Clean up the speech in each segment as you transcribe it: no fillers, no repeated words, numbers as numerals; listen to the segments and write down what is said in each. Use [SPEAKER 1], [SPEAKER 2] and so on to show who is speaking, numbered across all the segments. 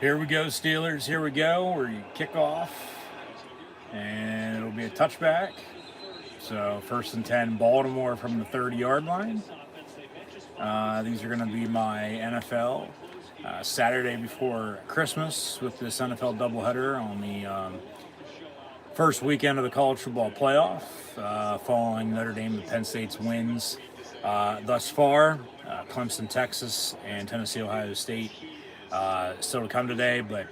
[SPEAKER 1] Here we go, Steelers. Here we go. We kick off, and it'll be a touchback. So 1st and 10, Baltimore from the 30-yard line. These are going to be my NFL Saturday before Christmas with this NFL doubleheader on the first weekend of the college football playoff, following Notre Dame and Penn State's wins thus far. Clemson, Texas, and Tennessee, Ohio State still to come today, but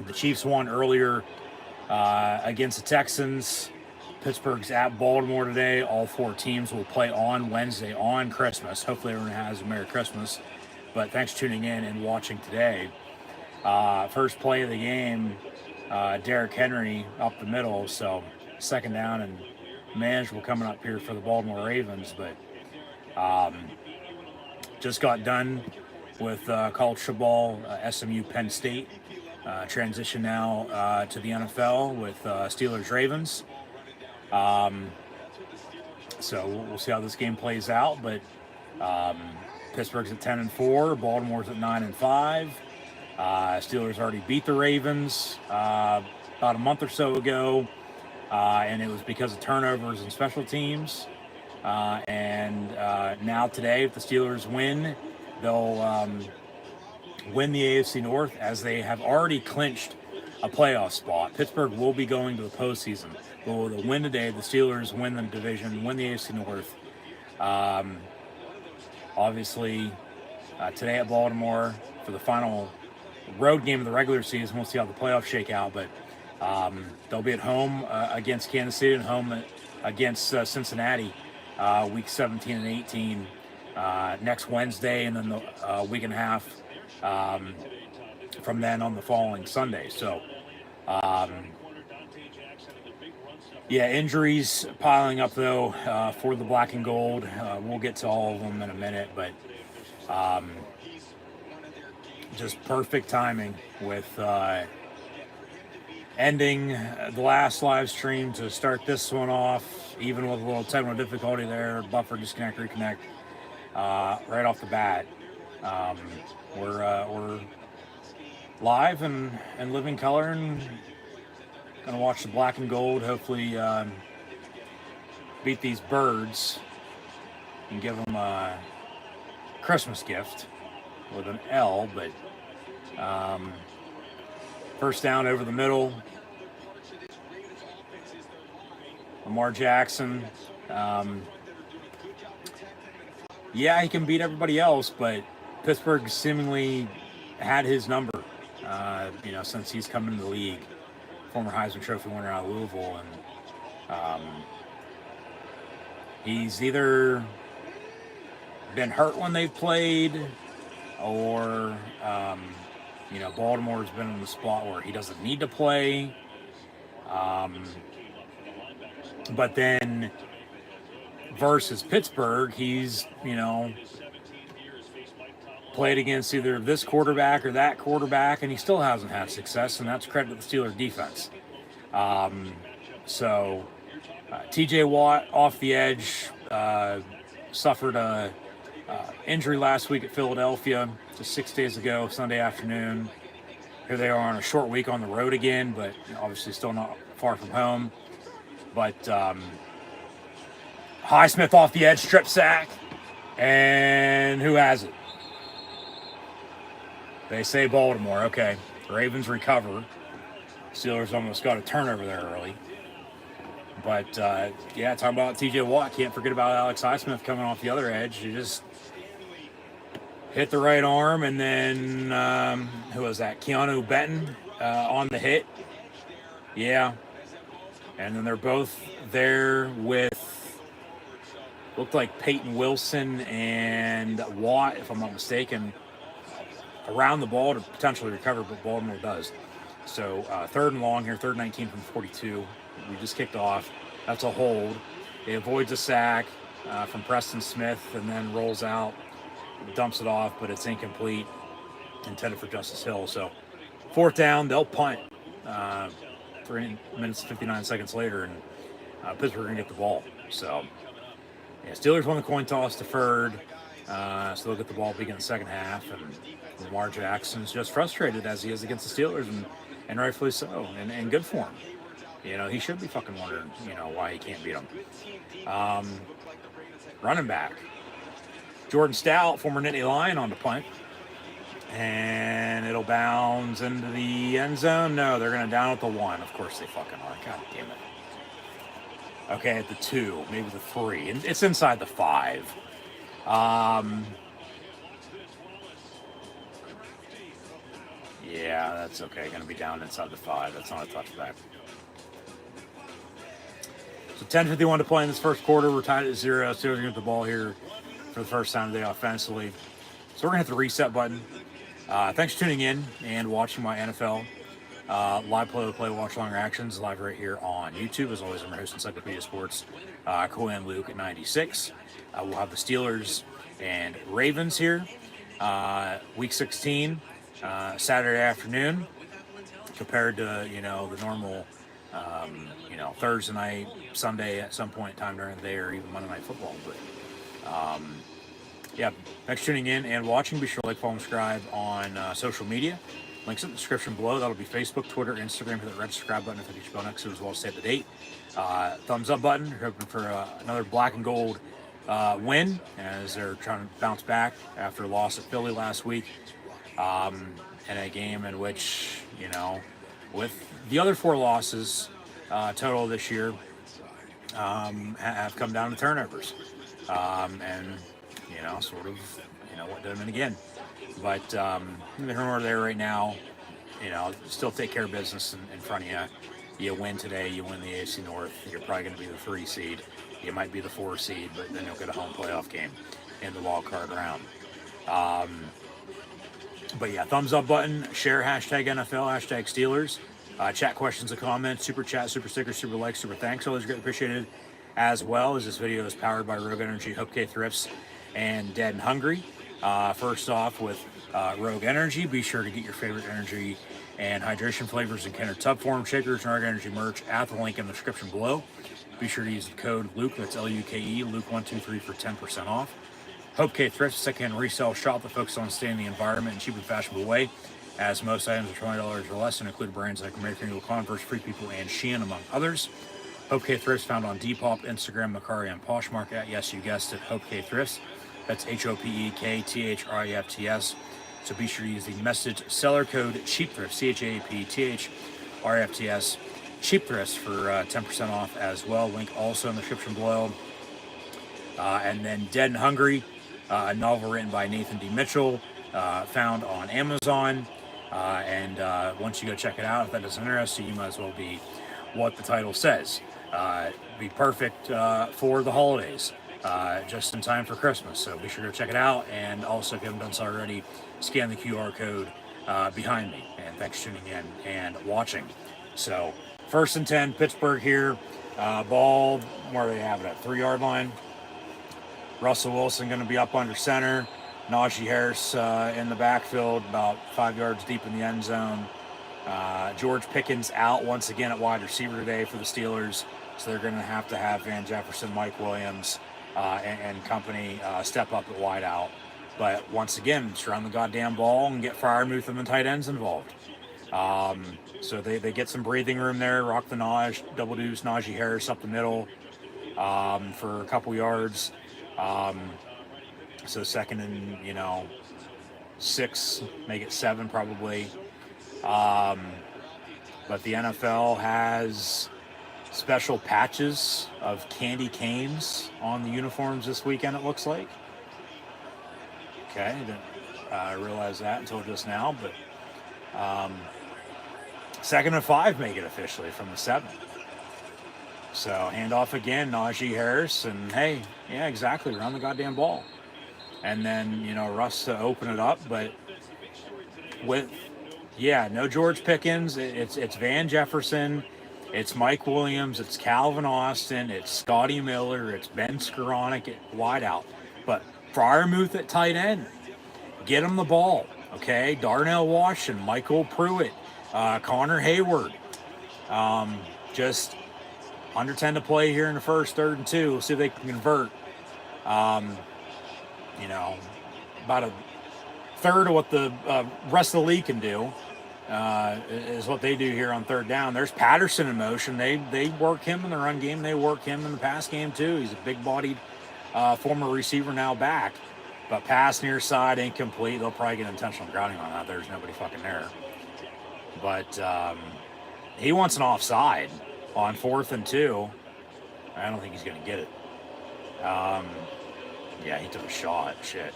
[SPEAKER 1] the Chiefs won earlier against the Texans. Pittsburgh's at Baltimore today. All four teams will play on Wednesday on Christmas. Hopefully everyone has a Merry Christmas. But thanks for tuning in and watching today. First play of the game, Derrick Henry up the middle. So 2nd down and manageable coming up here for the Baltimore Ravens. But just got done with college football, SMU Penn State. Transition now to the NFL with Steelers Ravens. So we'll see how this game plays out. But Pittsburgh's at 10-4, Baltimore's at 9-5. Steelers already beat the Ravens about a month or so ago, and it was because of turnovers and special teams. And now today, if the Steelers win, they'll win the AFC North, as they have already clinched a playoff spot. Pittsburgh will be going to the postseason. But with a win today, the Steelers win the division, win the AFC North. Obviously, today at Baltimore for the final road game of the regular season. We'll see how the playoffs shake out, but they'll be at home against Kansas City and home against Cincinnati week 17 and 18 next Wednesday, and then the week and a half from then on the following Sunday. So, injuries piling up, though, for the black and gold. We'll get to all of them in a minute, but just perfect timing with ending the last live stream to start this one off, even with a little technical difficulty there, buffer, disconnect, reconnect, right off the bat. We're live and living color, and gonna watch the black and gold, hopefully beat these birds and give them a Christmas gift with an L. But first down over the middle, Lamar Jackson. He can beat everybody else, but Pittsburgh seemingly had his number, since he's come into the league. Former Heisman Trophy winner out of Louisville, and he's either been hurt when they've played, or Baltimore's been in the spot where he doesn't need to play. But then versus Pittsburgh, he's played against either this quarterback or that quarterback, and he still hasn't had success, and that's credit to the Steelers defense. TJ Watt off the edge, suffered a injury last week at Philadelphia, just 6 days ago, Sunday afternoon. Here they are on a short week on the road again, but obviously still not far from home. But Highsmith off the edge, strip sack, and who has it? They say Baltimore. Okay. The Ravens recover. Steelers almost got a turnover there early. But, talking about TJ Watt, can't forget about Alex Highsmith coming off the other edge. He just hit the right arm, and then, who was that? Keanu Benton on the hit. Yeah. And then they're both there with, looked like Peyton Wilson and Watt, if I'm not mistaken, around the ball to potentially recover, but Baltimore does. So 3rd and long here, 3rd and 19 from 42. We just kicked off. That's a hold. He avoids a sack from Preston Smith and then rolls out, dumps it off, but it's incomplete, intended for Justice Hill. So 4th down, they'll punt 3 minutes and 59 seconds later, and Pittsburgh going to get the ball. So, Steelers won the coin toss, deferred. So they'll get the ball beginning the second half, and Lamar Jackson's just frustrated as he is against the Steelers, and rightfully so, and good for him. You know, he should be fucking wondering, you know, why he can't beat him. Running back. Jordan Stout, former Nittany Lion, on the punt. And it'll bounce into the end zone. No, they're going to down at the 1. Of course they fucking are. God damn it. Okay, at the 2, maybe the 3. It's inside the 5. Yeah, that's okay. Going to be down inside the 5. That's not a touchback. So 10:51 to play in this first quarter. We're tied at 0. Steelers are going to get the ball here for the first time today offensively. So we're going to hit the reset button. Thanks for tuning in and watching my NFL live play-by-play watch-along reactions live right here on YouTube. As always, I'm your host, Encyclopedia Sports, Cohen Luke at 96. We'll have the Steelers and Ravens here. Week 16, Saturday afternoon, compared to, you know, the normal, you know, Thursday night, Sunday at some point in time during the day, or even Monday Night Football. But, yeah, thanks for tuning in and watching. Be sure to like, follow, and subscribe on social media. Links in the description below. That'll be Facebook, Twitter, Instagram. Hit that red subscribe button if you bell next to it, as well as save the date. Thumbs up button. We're hoping for another black and gold win, as they're trying to bounce back after a loss at Philly last week. In a game in which, you know, with the other 4 losses total this year, have come down to turnovers. And, you know, sort of, you know, what did them in again. But they're there right now. You know, still take care of business in front of you. You win today, you win the AFC North. You're probably going to be the 3 seed. You might be the 4 seed, but then you'll get a home playoff game in the wild card round. But yeah, thumbs up button, share hashtag NFL, hashtag Steelers. Chat questions and comments, super chat, super stickers, super likes, super thanks. Always greatly appreciated, as well as this video is powered by Rogue Energy, HopeKThrifts, and Dead and Hungry. First off, with Rogue Energy, be sure to get your favorite energy and hydration flavors in can or tub form, shakers, and Rogue Energy merch at the link in the description below. Be sure to use the code Luke, that's L-U-K-E, Luke123 for 10% off. HopeKThrifts, second resale shop that focuses on staying in the environment in a cheap and fashionable way, as most items are $20 or less and include brands like American Eagle, Converse, Free People, and Shein, among others. HopeKThrifts, found on Depop, Instagram, Macari, and Poshmark at, yes, you guessed it, HopeKThrifts. That's HopeKThrifts. So be sure to use the message seller code CHEAPTHRIFTS, CHAAPTHRIFTS, CHEAPTHRIFTS for 10% off as well. Link also in the description below. And then Dead and Hungry, a novel written by Nathan D. Mitchell, found on Amazon. And once you go check it out, if that doesn't interest you, you might as well be what the title says. Be perfect for the holidays, just in time for Christmas. So be sure to check it out. And also, if you haven't done so already, scan the QR code behind me. And thanks for tuning in and watching. So 1st and 10, Pittsburgh here. Ball, where do they have it at? 3-yard line. Russell Wilson going to be up under center. Najee Harris in the backfield, about 5 yards deep in the end zone. George Pickens out once again at wide receiver today for the Steelers. So they're going to have Van Jefferson, Mike Williams, and company step up at wide out. But once again, surround the goddamn ball and get Freiermuth and the tight ends involved. So they get some breathing room there. Rock the Naj, double deuce, Najee Harris up the middle for a couple yards. So 2nd and, 6, make it 7 probably. But the NFL has special patches of candy canes on the uniforms this weekend, it looks like. Okay, didn't realize that until just now, but 2nd and 5 make it officially from the 7. So handoff again, Najee Harris, and hey, yeah, exactly, around the goddamn ball. And then, Russ to open it up, but with, no George Pickens, it's Van Jefferson, it's Mike Williams, it's Calvin Austin, it's Scotty Miller, it's Ben Skoranek at wideout. But Freiermuth at tight end, get him the ball, okay? Darnell Washington, Michael Pruitt, Connor Hayward, just under 10 to play here in the first, 3rd and 2. We'll see if they can convert. About a third of what the rest of the league can do. Is what they do here on third down. There's Patterson in motion. They work him in the run game. They work him in the pass game too. He's a big-bodied former receiver, now back. But pass near side, incomplete. They'll probably get intentional grounding on that. There's nobody fucking there. But he wants an offside on 4th and 2. I don't think he's going to get it. Yeah, he took a shot. Shit.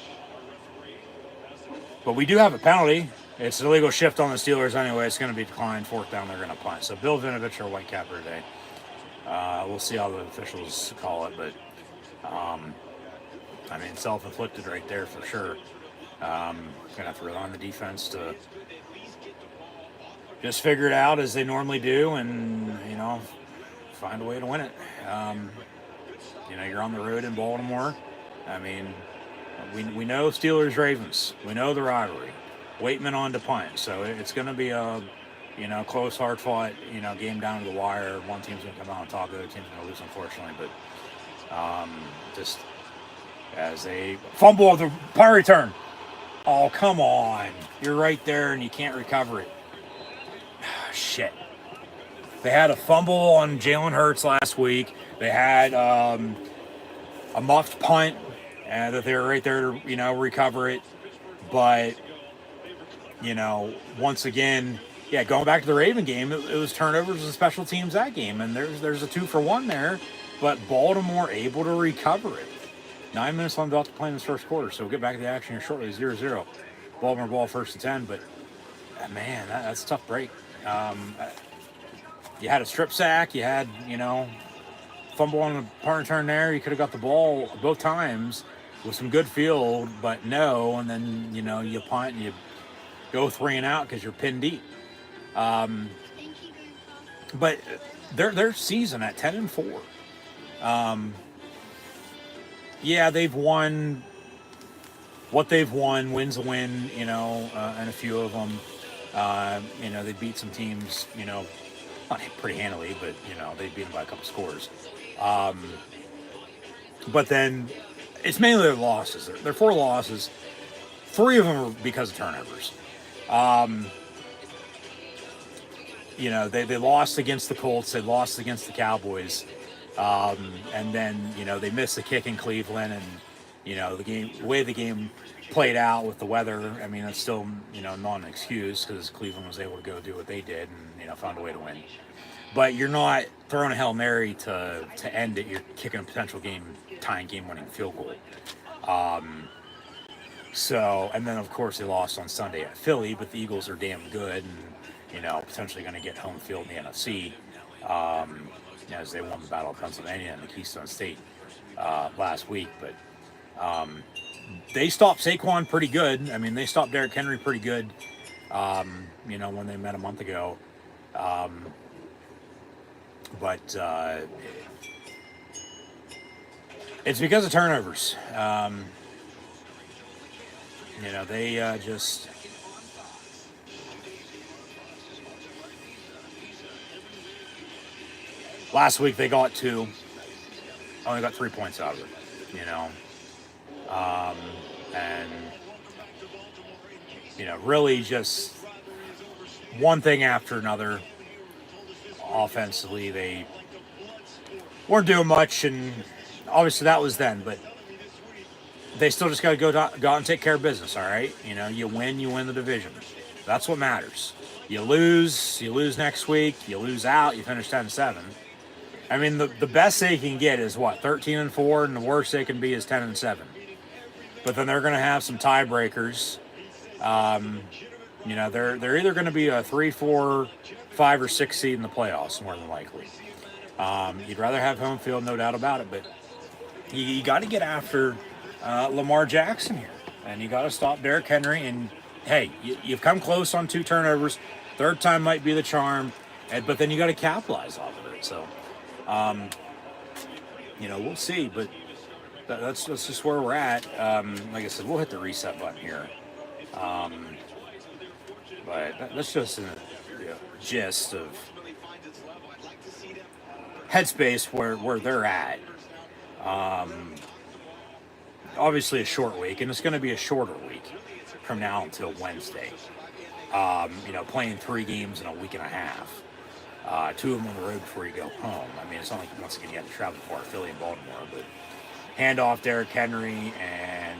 [SPEAKER 1] But we do have a penalty. It's an illegal shift on the Steelers anyway. It's going to be declined. 4th down, they're going to punt. So Bill Vinovich, our white capper today. We'll see how the officials call it. But, I mean, self-inflicted right there for sure. Going to have to rely on the defense to just figure it out as they normally do and, find a way to win it. You're on the road in Baltimore. I mean, we know Steelers-Ravens. We know the rivalry. Waitman on to punt, so it's going to be a, close, hard-fought, game down to the wire. One team's going to come out on top, the other team's going to lose, unfortunately. But just as a fumble of the punt return. Oh, come on. You're right there, and you can't recover it. Shit. They had a fumble on Jalen Hurts last week. They had a muffed punt that they were right there to, recover it. But once again, going back to the Raven game, it was turnovers and special teams that game, and there's a 2-for-1 there, but Baltimore able to recover it. 9 minutes left to play in this first quarter, so we'll get back to the action here shortly. 0-0. Baltimore ball 1st and 10, but man, that's a tough break. You had a strip sack, you had, fumble on the punt return there. You could have got the ball both times with some good field, but no, and then, you punt and you go 3 and out because you're pinned deep. But their season at 10-4. They've won what they've won. Wins a win, and a few of them. They beat some teams, not pretty handily, but they beat them by a couple scores. But then it's mainly their losses. Their 4 losses. 3 of them are because of turnovers. They lost against the Colts. They lost against the Cowboys. And then, they missed the kick in Cleveland. And, the way the game played out with the weather, I mean, it's still, not an excuse because Cleveland was able to go do what they did and, found a way to win. But you're not throwing a Hail Mary to end it. You're kicking a potential tying game-winning field goal. And then, of course, they lost on Sunday at Philly, but the Eagles are damn good and, potentially going to get home field in the NFC as they won the Battle of Pennsylvania and the Keystone State last week. But they stopped Saquon pretty good. I mean, they stopped Derrick Henry pretty good, when they met a month ago. But it's because of turnovers. They just... Last week they got 2. Only got 3 points out of it, And, really just one thing after another. Offensively, they weren't doing much, and obviously that was then, but they still just got to go out and take care of business, all right? You win the division. That's what matters. You lose next week, you lose out, you finish 10-7. I mean, the best they can get is what, 13-4, and the worst they can be is 10-7. But then they're going to have some tiebreakers. They're either going to be a 3, 4, 5, or 6 seed in the playoffs, more than likely. You'd rather have home field, no doubt about it, but you got to get after Lamar Jackson here, and you got to stop Derrick Henry. And hey, you've come close on 2 turnovers. Third time might be the charm, but then you got to capitalize off of it. So, we'll see, but that's just where we're at. Like I said, we'll hit the reset button here. But that's just a gist of headspace where they're at. Obviously a short week, and it's going to be a shorter week from now until Wednesday. Playing 3 games in a week and a half. 2 of them on the road before you go home. I mean, it's not like once again you have to travel far, Philly and Baltimore, but hand off Derrick Henry, and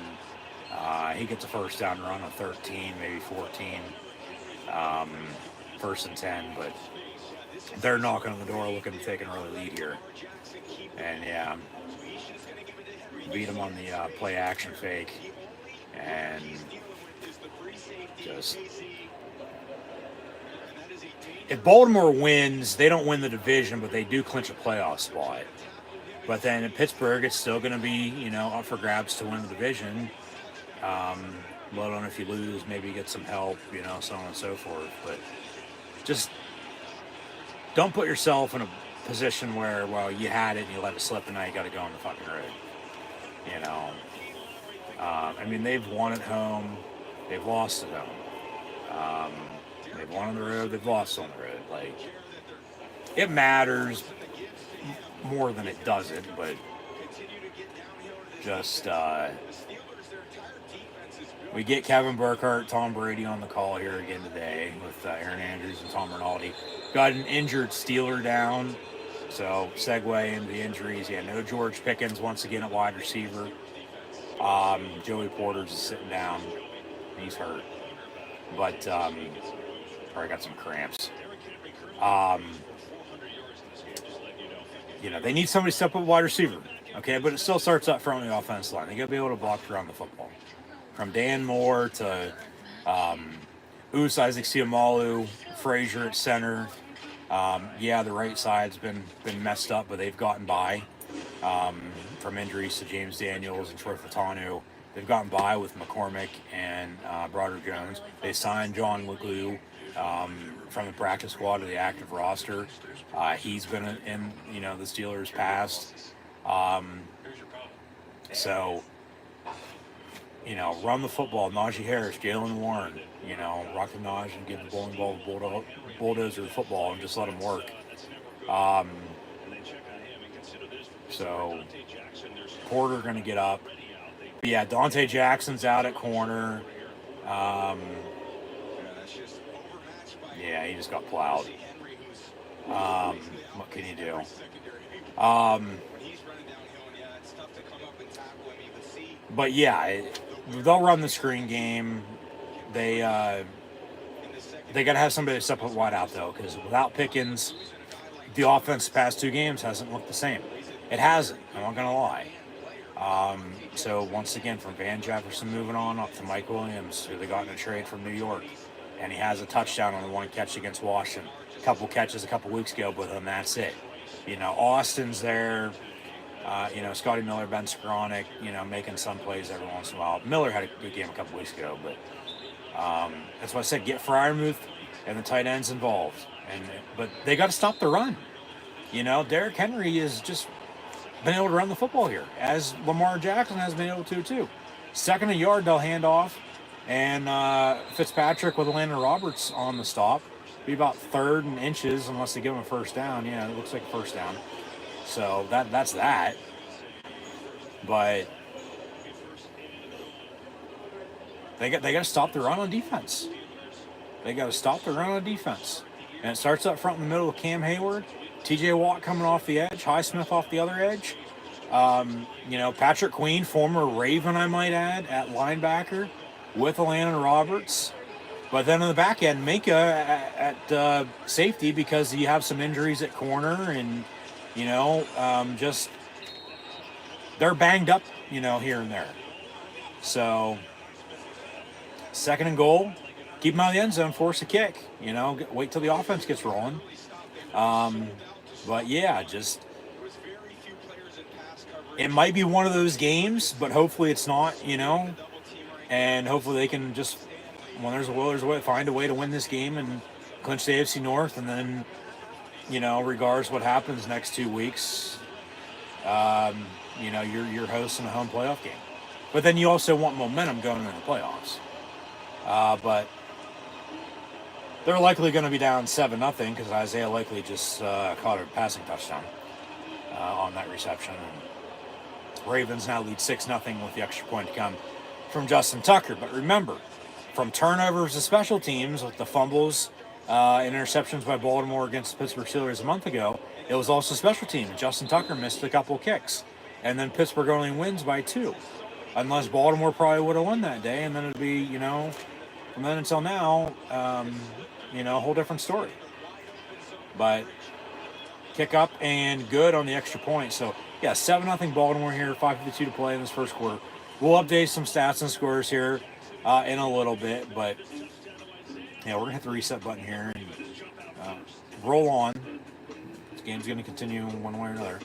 [SPEAKER 1] he gets a first down run on 13, maybe 14, 1st and 10, but they're knocking on the door looking to take an early lead here. And yeah, beat them on the play action fake, and just... If Baltimore wins, they don't win the division, but they do clinch a playoff spot. But then in Pittsburgh, it's still going to be, up for grabs to win the division. Let alone if you lose, maybe you get some help, so on and so forth. But just don't put yourself in a position where, well, you had it and you let it slip, and now you got to go on the fucking road. They've won at home, they've lost at home. They've won on the road, they've lost on the road. Like, it matters more than it doesn't, but just, we get Kevin Burkhardt, Tom Brady on the call here again today with Aaron Andrews and Tom Rinaldi. Got an injured Steeler down, so segue into the injuries. Yeah, no George Pickens once again at wide receiver. Joey Porter's is sitting down. He's hurt. But, probably got some cramps. They need somebody to step up wide receiver. Okay, but it still starts up front on the offensive line. They got to be able to block around the football. From Dan Moore to Isaac Seumalo, Frazier at center. The right side's been messed up, but they've gotten by. From injuries to James Daniels and Troy Fatanu. They've gotten by with McCormick and Broderick Jones. They signed John Leglue from the practice squad to the active roster. He's been in the Steelers' past. Run the football. Najee Harris, Jalen Warren, rock the Najee and give the bowling ball bulldozer the football and just let him work. Porter going to get up. But yeah, Dante Jackson's out at corner. He just got plowed. What can you do? But yeah, they'll run the screen game. They got to have somebody to step up wide out though, because without Pickens, the offense the past 2 games hasn't looked the same. It hasn't. I'm not gonna lie. So once again, from Van Jefferson moving on up to Mike Williams, who they got in a trade from New York, and he has a touchdown on the 1 catch against Washington. A couple catches a couple weeks ago, but then that's it. Austin's there. Scotty Miller, Ben Skoranek, making some plays every once in a while. Miller had a good game a couple weeks ago, but that's why I said get Freiermuth and the tight ends involved. But they got to stop the run. Derrick Henry has just been able to run the football here, as Lamar Jackson has been able to too. Second and yard, they'll hand off, and Fitzpatrick with Landon Roberts on the stop. Be about 3rd and inches unless they give him a first down. Yeah, it looks like a first down. So that's that. But they got to stop the run on defense. And it starts up front in the middle with Cam Hayward, T.J. Watt coming off the edge, Highsmith off the other edge. Patrick Queen, former Raven, I might add, at linebacker with Landon Roberts. But then on the back end, Minka at safety, because you have some injuries at corner and, just they're banged up, here and there. So, 2nd and goal, keep them out of the end zone, force a kick, wait till the offense gets rolling. But yeah, just, it might be one of those games, but hopefully it's not, and hopefully they can just, when there's a will, there's a way, find a way to win this game and clinch the AFC North, and then, regardless what happens next 2 weeks, you're hosting a home playoff game. But then you also want momentum going into the playoffs. But they're likely going to be down 7-0 because Isaiah likely just caught a passing touchdown on that reception. And Ravens now lead 6-0 with the extra point to come from Justin Tucker. But remember, from turnovers to special teams with the fumbles and interceptions by Baltimore against the Pittsburgh Steelers a month ago, it was also special teams. Justin Tucker missed a couple kicks. And then Pittsburgh only wins by 2. Unless Baltimore probably would have won that day, and then it'd be, from then until now, a whole different story. But kick up and good on the extra point. So, yeah, 7-0 Baltimore here, 5:52 to play in this first quarter. We'll update some stats and scores here in a little bit, but, we're going to hit the reset button here and roll on. This game's going to continue in one way or another.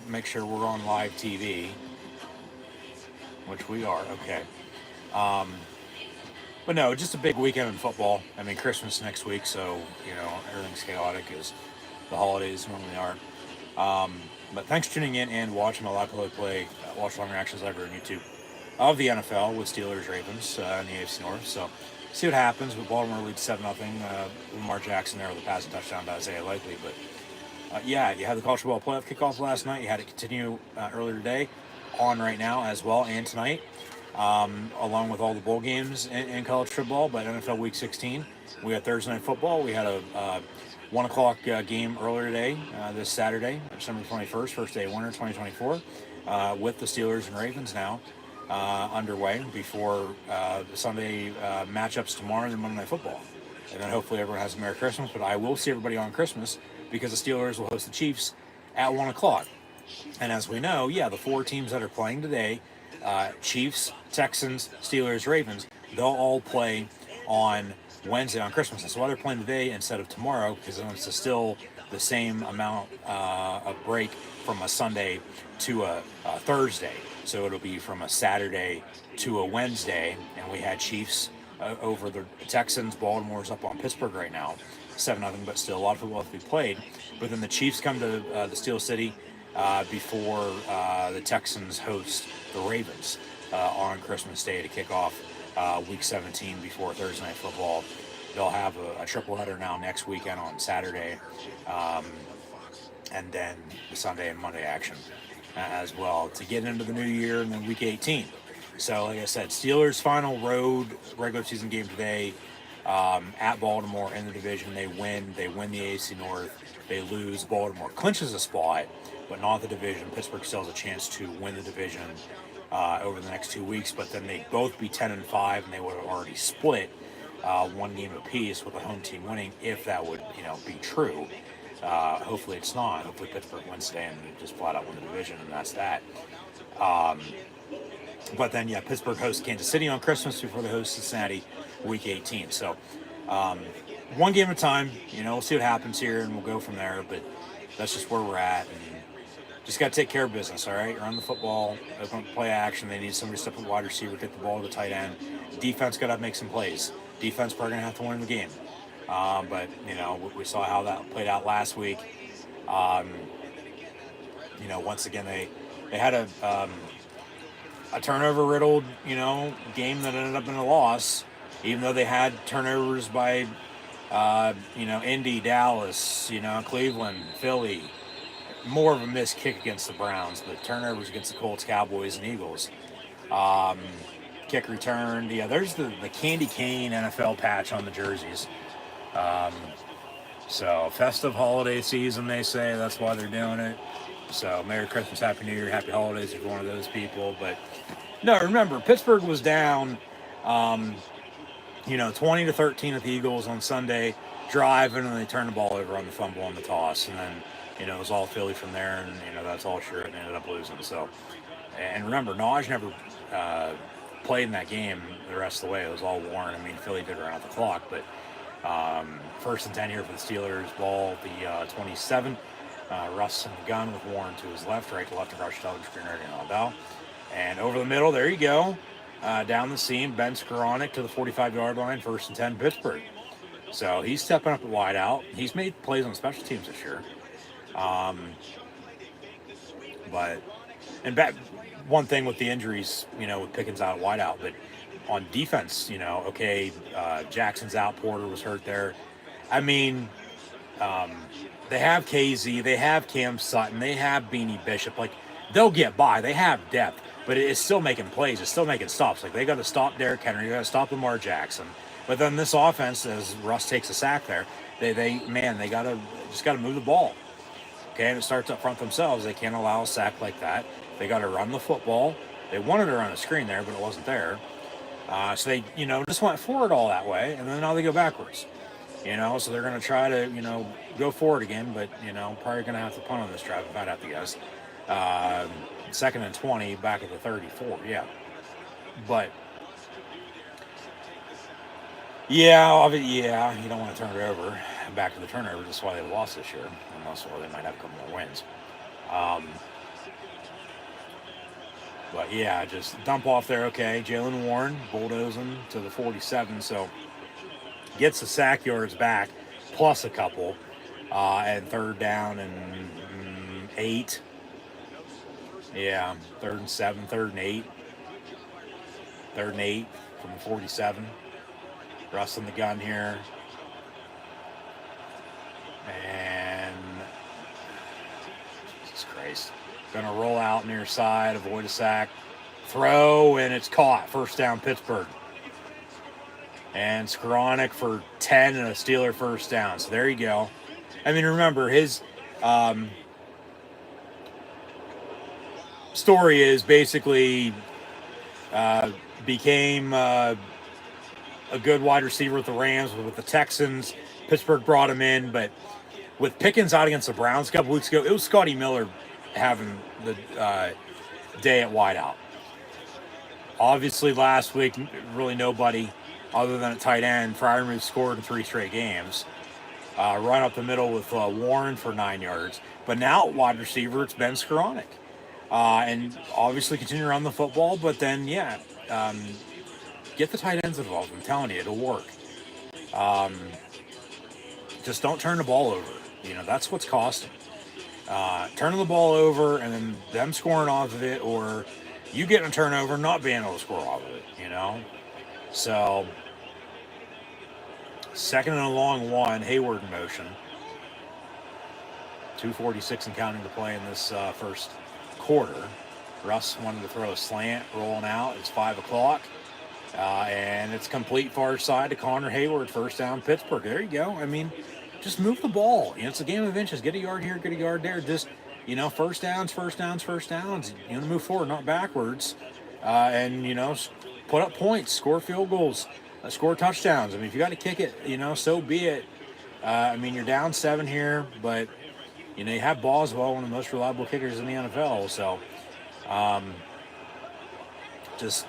[SPEAKER 1] Make sure we're on live TV, which we are. Okay. But no, just a big weekend in football. I mean, Christmas next week, so, everything's chaotic as the holidays normally are. But thanks for tuning in and watching my live play, watch long reactions over on YouTube of the NFL with Steelers Ravens in the AFC North. So see what happens. But Baltimore leads 7-0. Lamar Jackson there with a passing touchdown to Isaiah Likely. But you had the college football playoff kickoff last night. You had it continue earlier today, on right now as well, and tonight, along with all the bowl games in college football. But NFL Week 16, we had Thursday Night Football. We had a 1 o'clock game earlier today, this Saturday, December 21st, first day of winter 2024, with the Steelers and Ravens now underway before the Sunday matchups tomorrow and then Monday Night Football. And then hopefully everyone has a Merry Christmas. But I will see everybody on Christmas because the Steelers will host the Chiefs at 1 o'clock. And as we know, the 4 teams that are playing today, Chiefs, Texans, Steelers, Ravens, they'll all play on Wednesday on Christmas. That's why they're playing today instead of tomorrow, because then it's still the same amount of break from a Sunday to a Thursday. So it'll be from a Saturday to a Wednesday. And we had Chiefs over the Texans. Baltimore's up on Pittsburgh right now, 7-0, but still a lot of football to be played. But then the Chiefs come to the Steel City before the Texans host the Ravens on Christmas Day to kick off Week 17 before Thursday Night Football. They'll have a triple header now next weekend on Saturday, and then the Sunday and Monday action as well to get into the new year, and then Week 18. So, like I said, Steelers' final road regular season game today at Baltimore in the division. They win the AFC North. They lose. Baltimore clinches a spot, but not the division. Pittsburgh still has a chance to win the division over the next 2 weeks, but then they both be 10-5, and they would have already split 1 game apiece with the home team winning, if that would be true. Hopefully it's not. Hopefully Pittsburgh wins today and just flat out win the division, and that's that. But then Pittsburgh hosts Kansas City on Christmas before they host Cincinnati Week 18. So 1 game at a time. We'll see what happens here, and we'll go from there. But that's just where we're at. And just got to take care of business, all right? Run the football, open up play action. They need somebody to step up wide receiver, get the ball to the tight end. Defense got to make some plays. Defense probably going to have to win the game. But, we saw how that played out last week. Once again, they had a turnover-riddled, game that ended up in a loss, even though they had turnovers by, Indy, Dallas, Cleveland, Philly. More of a missed kick against the Browns, but turnovers against the Colts, Cowboys, and Eagles. Kick returned. There's the candy cane NFL patch on the jerseys. So festive holiday season, they say. That's why they're doing it. So Merry Christmas, Happy New Year, Happy Holidays if you're one of those people. But no, remember, Pittsburgh was down, 20-13 at the Eagles on Sunday, driving, and they turned the ball over on the fumble on the toss. And then, it was all Philly from there, and, that's all sure, and they ended up losing. So, and remember, Naj never played in that game the rest of the way. It was all Warren. I mean, Philly did run out the clock, but 1st and 10 here for the Steelers. Ball the 27. Russ in the gun with Warren to his left, right to left across the television screen, and Aldell. And over the middle, there you go. Down the seam, Ben Skoranek to the 45-yard line, 1st and 10, Pittsburgh. So he's stepping up at wide out. He's made plays on special teams this year. One thing with the injuries, with Pickens out, wide out, but on defense, Jackson's out, Porter was hurt there. I mean, they have KZ, they have Cam Sutton, they have Beanie Bishop. Like, they'll get by. They have depth. but it's still making plays. It's still making stops. Like, they got to stop Derrick Henry. They got to stop Lamar Jackson. But then this offense, as Russ takes a sack there, they just got to move the ball. Okay, and it starts up front themselves. They can't allow a sack like that. They got to run the football. They wanted to run a screen there, but it wasn't there. So they, just went forward all that way, and then now they go backwards. So they're going to try to, go forward again, but, probably going to have to punt on this drive if I'd have to guess. 2nd and 20, back at the 34, yeah. But, yeah, you don't want to turn it over. Back to the turnover, that's why they lost this year. And also, they might have a couple more wins. But, yeah, just dump off there, okay. Jalen Warren bulldozing to the 47, so gets the sack yards back, plus a couple, and 3rd down and 8. Yeah, 3rd and 7, 3rd and 8. 3rd and 8 from the 47. Russ in the gun here. And Jesus Christ. Gonna roll out near side, avoid a sack. Throw, and it's caught. 1st down, Pittsburgh. And Skoranek for 10 and a Steeler 1st down. So there you go. I mean, remember, his story is basically became a good wide receiver with the Rams, with the Texans. Pittsburgh brought him in, but with Pickens out against the Browns a couple weeks ago, it was Scotty Miller having the day at wideout. Obviously, last week, really nobody other than a tight end. Freiermuth scored in 3 straight games. Run up the middle with Warren for 9 yards. But now, wide receiver, it's Ben Skoranek. And obviously continue to run the football, but then, get the tight ends involved. I'm telling you, it'll work. Just don't turn the ball over. That's what's costing. Turning the ball over and then them scoring off of it, or you getting a turnover, not being able to score off of it, So, 2nd and a long 1, Hayward in motion. 2:46 and counting to play in this first quarter. Russ wanted to throw a slant, rolling out. It's 5 o'clock. And it's complete far side to Connor Hayward, 1st down, Pittsburgh. There you go. I mean, just move the ball. It's a game of inches. Get a yard here, get a yard there. Just, 1st downs. You want to move forward, not backwards. And, put up points, score field goals, score touchdowns. I mean, if you got to kick it, so be it. You're down 7 here, but, you have Boswell, one of the most reliable kickers in the NFL. So, just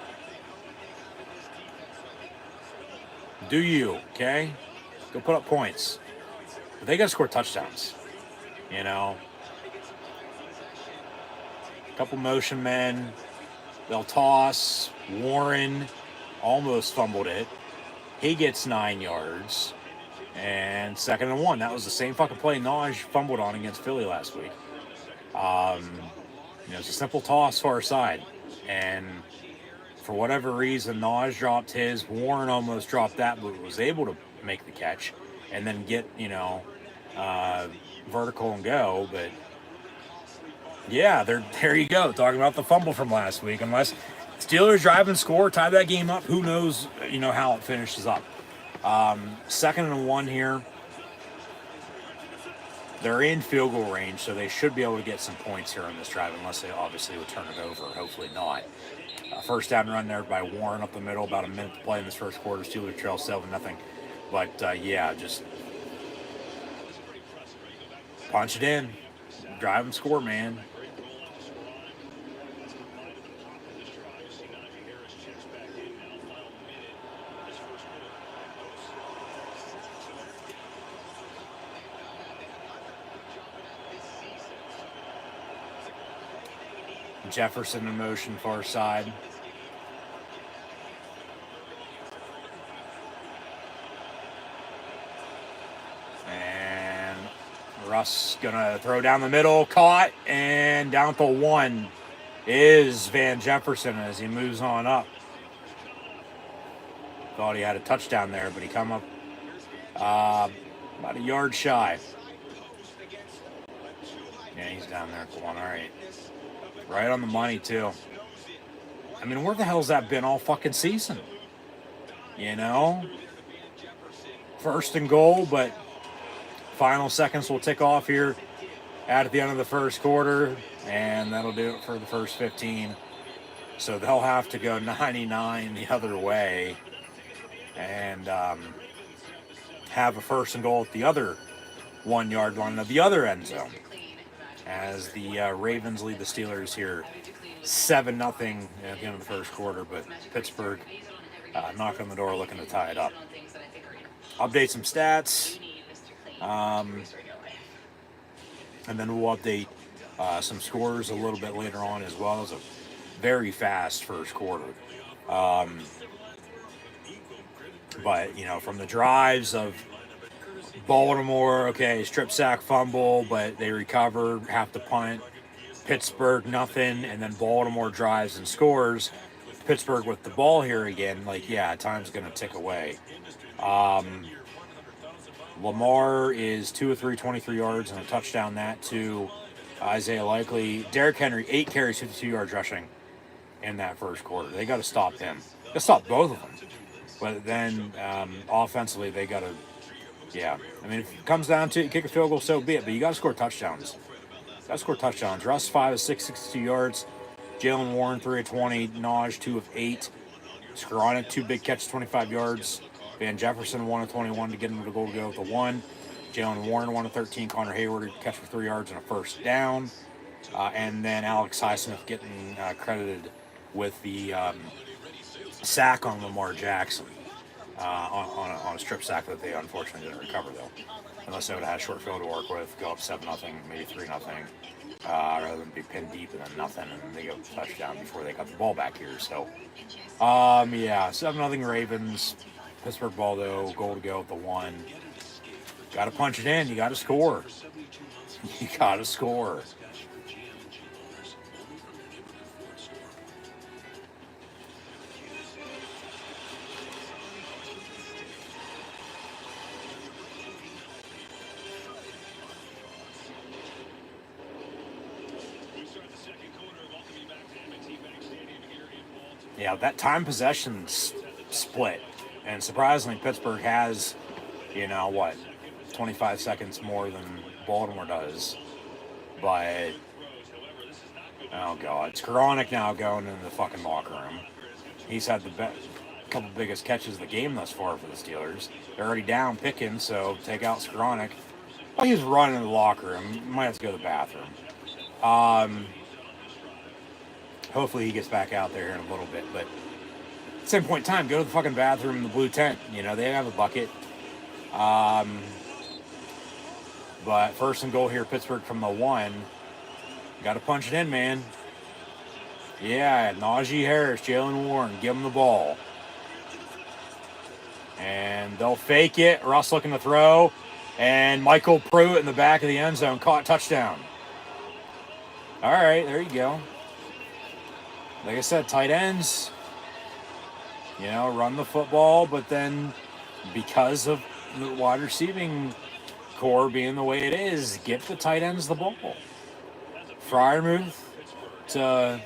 [SPEAKER 1] do you, okay? Go put up points. But they got to score touchdowns, A couple motion men. They'll toss. Warren almost fumbled it. He gets 9 yards. And 2nd and 1. That was the same fucking play Naj fumbled on against Philly last week. It's a simple toss far side. And for whatever reason, Naj dropped his. Warren almost dropped that, but was able to make the catch and then get, vertical and go. But, yeah, there you go. Talking about the fumble from last week. Unless Steelers drive and score, tie that game up, who knows, how it finishes up. 2nd and 1 here. They're in field goal range, so they should be able to get some points here on this drive, unless they obviously would turn it over. Hopefully not. 1st down run there by Warren up the middle, about a minute to play in this first quarter. Steelers trail 7-0. But, just punch it in. Drive and score, man. Jefferson in motion, far side. And Russ gonna throw down the middle, caught, and down to 1 is Van Jefferson as he moves on up. Thought he had a touchdown there, but he come up about a yard shy. Yeah, he's down there at the 1. All right. Right on the money, too. I mean, where the hell's that been all fucking season? You know? First and goal, but final seconds will tick off here at the end of the first quarter, and that'll do it for the first 15. So they'll have to go 99 the other way and have a first and goal at the other 1 yard line of the other end zone, as the Ravens lead the Steelers here 7-0 at the end of the first quarter, but Pittsburgh knock on the door looking to tie it up. Update some stats, and then we'll update some scores a little bit later on, as well as a very fast first quarter. But, you know, from the drives of Baltimore, okay, strip sack, fumble, but they recover, have to punt. Pittsburgh, nothing, and then Baltimore drives and scores. Pittsburgh with the ball here again, like, yeah, time's going to tick away. Lamar is 2 of 3, 23 yards, and a touchdown that to Isaiah Likely. Derrick Henry, 8 carries, 52 yards rushing in that first quarter. They got to stop him. Got to stop both of them. But then offensively, they got to, yeah. I mean, if it comes down to kick a field goal, so be it. But you got to score touchdowns. Got to score touchdowns. Russ, 5 of 6, 62 yards. Jalen Warren, 3 of 20. Naj, 2 of 8. Skoranek, 2 big catches, 25 yards. Van Jefferson, 1 of 21 to get him to go with the 1. Jalen Warren, 1 of 13. Connor Hayward, catch for 3 yards and a first down. And then Alex Highsmith getting credited with the sack on Lamar Jackson on a strip sack that they unfortunately didn't recover, though. Unless they would have had a short field to work with, go up 7-0, maybe 3-0, rather than be pinned deep and then nothing, and then they go touchdown before they got the ball back here. So, yeah, 7-0 Ravens. Pittsburgh ball, though, goal to go with the 1. Got to punch it in. You got to score. You got to score. Yeah, that time possession split. And surprisingly, Pittsburgh has, 25 seconds more than Baltimore does. But, oh, God. Skoranek now going into the fucking locker room. He's had the couple biggest catches of the game thus far for the Steelers. They're already down picking, so take out Skoranek. Oh, he's running in the locker room. He might have to go to the bathroom. Hopefully he gets back out there in a little bit, but at the same point in time, go to the fucking bathroom in the blue tent. They have a bucket. But first and goal here, Pittsburgh from the 1. Got to punch it in, man. Yeah, Najee Harris, Jalen Warren, give them the ball. And they'll fake it. Russ looking to throw. And Michael Pruitt in the back of the end zone caught touchdown. All right, there you go. Like I said, tight ends, run the football, but then because of the wide receiving core being the way it is, get the tight ends the ball. Freiermuth to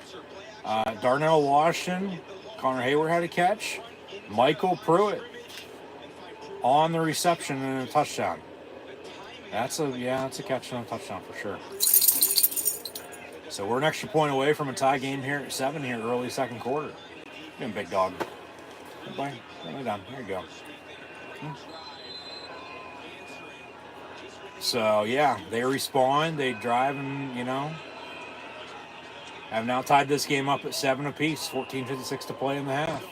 [SPEAKER 1] Darnell Washington. Connor Hayward had a catch. Michael Pruitt on the reception and a touchdown. That's a catch and a touchdown for sure. So we're an extra point away from a tie game here at 7 here, early second quarter. You're a big dog. Lay down. There you go. So, yeah, they respawn. They drive and, have now tied this game up at 7 apiece. 14:56 to play in the half.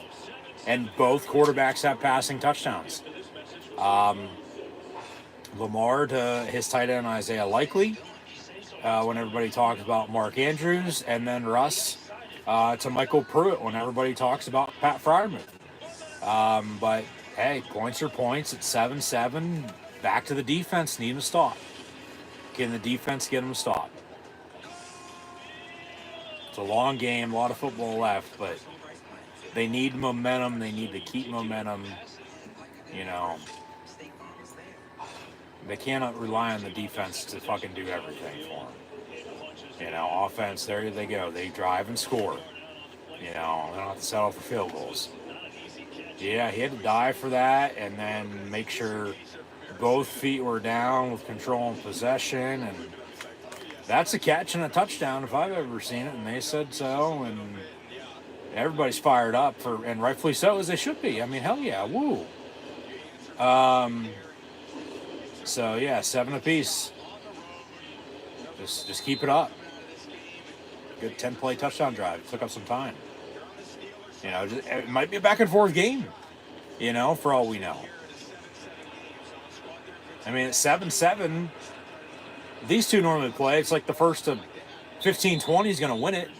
[SPEAKER 1] And both quarterbacks have passing touchdowns. Lamar to his tight end, Isaiah Likely. When everybody talks about Mark Andrews, and then Russ to Michael Pruitt when everybody talks about Pat Freiermuth. But, hey, points are points. It's 7-7. Back to the defense. Need them to stop. Can the defense get them to stop? It's a long game, a lot of football left, but they need momentum. They need to keep momentum. They cannot rely on the defense to fucking do everything for them. Offense, there they go. They drive and score. You know, they don't have to settle for field goals. Yeah, he had to dive for that and then make sure both feet were down with control and possession. And that's a catch and a touchdown if I've ever seen it. And they said so. And everybody's fired up for, and rightfully so, as they should be. I mean, hell yeah, woo. So yeah, 7 apiece. Just keep it up. Good 10-play touchdown drive. It took up some time. You know, it might be a back and forth game. You know, for all we know. I mean, at 7-7, these two normally play. It's like the first of 15-20 is going to win it.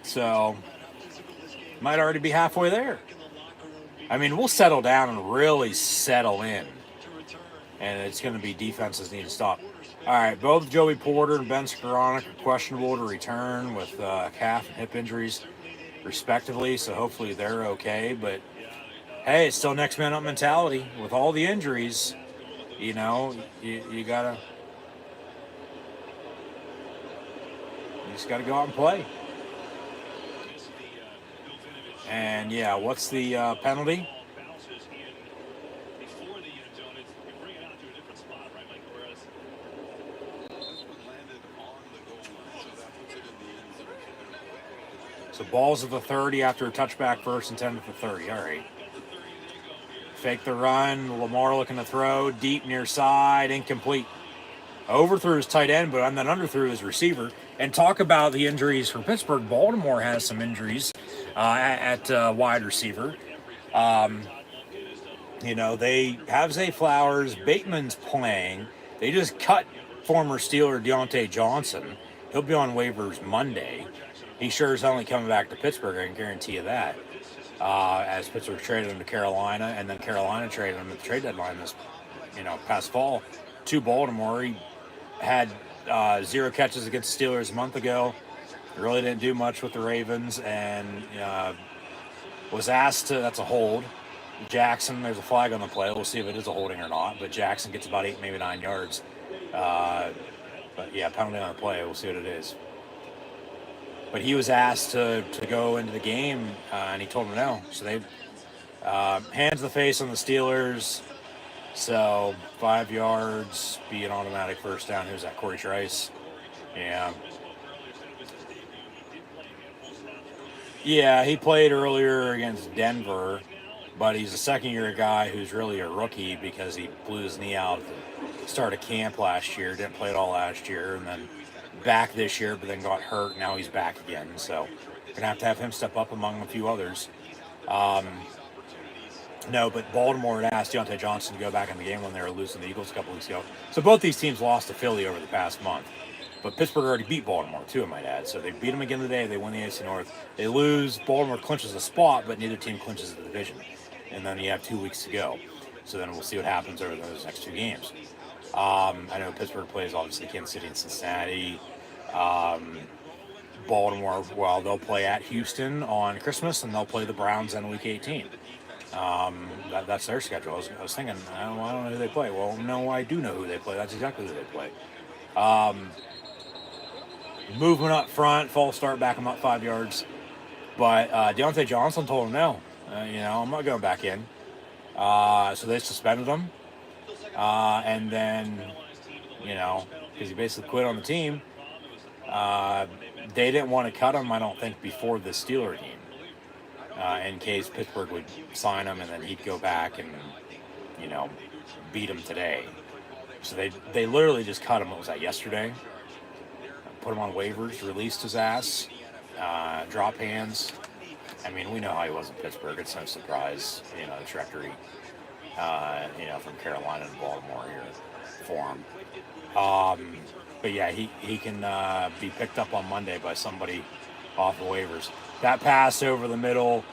[SPEAKER 1] So, might already be halfway there. I mean, we'll settle down and really settle in. And it's going to be defenses need to stop. All right, both Joey Porter and Ben Skoranek are questionable to return with calf and hip injuries, respectively. So hopefully they're okay. But hey, it's still next man up mentality with all the injuries. You know, you just gotta go out and play. And yeah, what's the penalty? So balls at the 30 after a touchback, first and 10 at the 30. All right. Fake the run. Lamar looking to throw. Deep near side. Incomplete. Overthrew his tight end, but then underthrew his receiver. And talk about the injuries for Pittsburgh. Baltimore has some injuries at wide receiver. You know, they have Zay Flowers. Bateman's playing. They just cut former Steeler Deontay Johnson. He'll be on waivers Monday. He sure is only coming back to Pittsburgh, I can guarantee you that. As Pittsburgh traded him to Carolina, and then Carolina traded him at the trade deadline this, past fall to Baltimore. He had 0 catches against the Steelers a month ago. Really didn't do much with the Ravens, and was asked to. That's a hold. Jackson, there's a flag on the play. We'll see if it is a holding or not. But Jackson gets about 8, maybe 9 yards. But yeah, penalty on the play. We'll see what it is. But he was asked to go into the game, and he told him no. So they hands the face on the Steelers. So 5 yards, be an automatic first down. Who's that? Corey Trice. Yeah. Yeah, he played earlier against Denver, but he's a second-year guy who's really a rookie because he blew his knee out at the start of camp last year. Didn't play it all last year, and then back this year, but then got hurt. Now he's back again, so gonna have to have him step up among a few others. No, but Baltimore had asked Deontay Johnson to go back in the game when they were losing the Eagles a couple weeks ago. So both these teams lost to Philly over the past month. But Pittsburgh already beat Baltimore, too, I might add. So they beat them again today. They win the AFC North. They lose. Baltimore clinches a spot, but neither team clinches the division. And then you have 2 weeks to go. So then we'll see what happens over those next 2 games. I know Pittsburgh plays, obviously, Kansas City and Cincinnati. Baltimore, well, they'll play at Houston on Christmas, and they'll play the Browns in Week 18. That's their schedule. I was thinking, I don't know who they play. Well, no, I do know who they play. That's exactly who they play. Movement up front, false start, back him up 5 yards. But Deontay Johnson told him no. I'm not going back in. So they suspended him. And then, because he basically quit on the team, they didn't want to cut him, I don't think, before the Steeler game. In case Pittsburgh would sign him and then he'd go back and, beat him today. So they literally just cut him. What was that, yesterday? Put him on waivers, released his ass, drop hands. I mean, we know how he was in Pittsburgh. It's no surprise, the trajectory, from Carolina to Baltimore here for him. But yeah, he can be picked up on Monday by somebody off the waivers. That pass over the middle,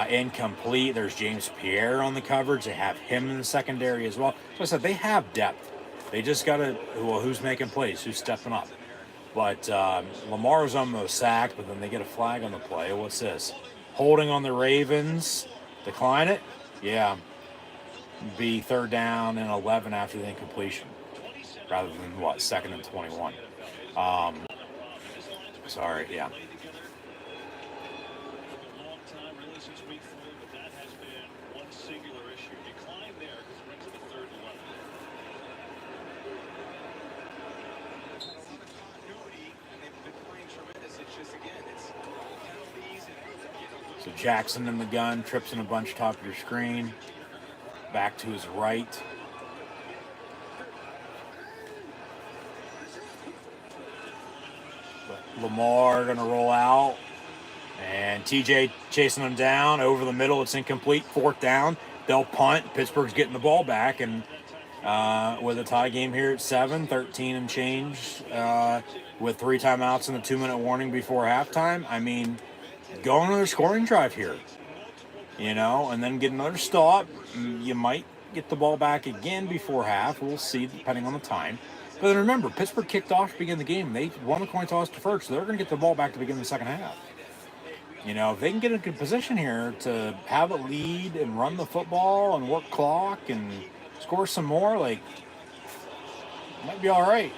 [SPEAKER 1] incomplete. There's James Pierre on the coverage. They have him in the secondary as well. So I said they have depth. They just got to, who's making plays? Who's stepping up? But Lamar was almost sacked, but then they get a flag on the play. What's this? Holding on the Ravens. Decline it? Yeah. Be 3rd down and 11 after the incompletion. Rather than, 2nd and 21. Sorry, yeah. So Jackson in the gun, trips in a bunch top of your screen. Back to his right. But Lamar going to roll out. And TJ chasing him down over the middle. It's incomplete. 4th down. They'll punt. Pittsburgh's getting the ball back. And with a tie game here at 7, 13 and change, with 3 timeouts and a 2-minute warning before halftime. I mean, go on another scoring drive here, and then get another stop. You might get the ball back again before half. We'll see, depending on the time. But then remember, Pittsburgh kicked off to begin the game. They won the coin toss to first, so they're going to get the ball back to begin the second half. If they can get in a good position here to have a lead and run the football and work clock and score some more, it might be all right.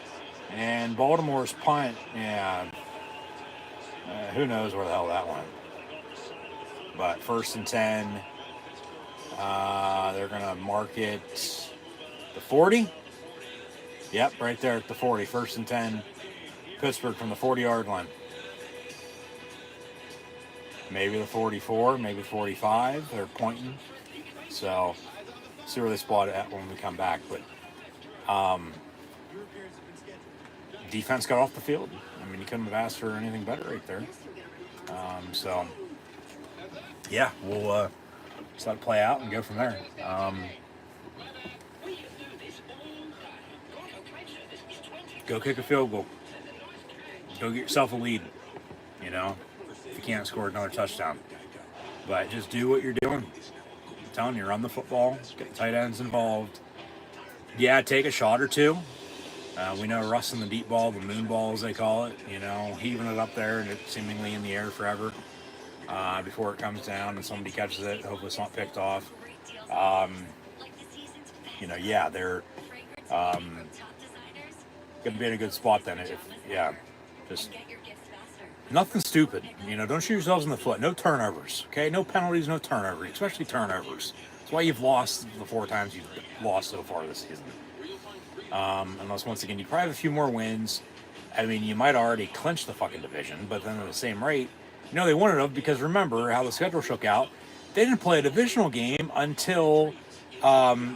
[SPEAKER 1] And Baltimore's punt, who knows where the hell that went. But 1st and 10, they're going to mark it the 40. Yep, right there at the 40. 1st and 10, Pittsburgh from the 40-yard line. Maybe the 44, maybe 45. They're pointing. So, see where they spot it at when we come back. But defense got off the field. I mean, you couldn't have asked for anything better right there. So, yeah, we'll just let it play out and go from there. Go kick a field goal. Go get yourself a lead, if you can't score another touchdown. But just do what you're doing. I'm telling you, run the football, get the tight ends involved. Yeah, take a shot or two. We know Russ in the deep ball, the moon ball as they call it, heaving it up there and it's seemingly in the air forever before it comes down and somebody catches it. Hopefully it's not picked off. They're going to be in a good spot then. Just nothing stupid. Don't shoot yourselves in the foot. No turnovers, okay? No penalties, no turnovers, especially turnovers. That's why you've lost the 4 times you've lost so far this season. Unless, once again, you probably have a few more wins. I mean, you might already clinch the fucking division, but then at the same rate, they wouldn't have, because remember how the schedule shook out. They didn't play a divisional game until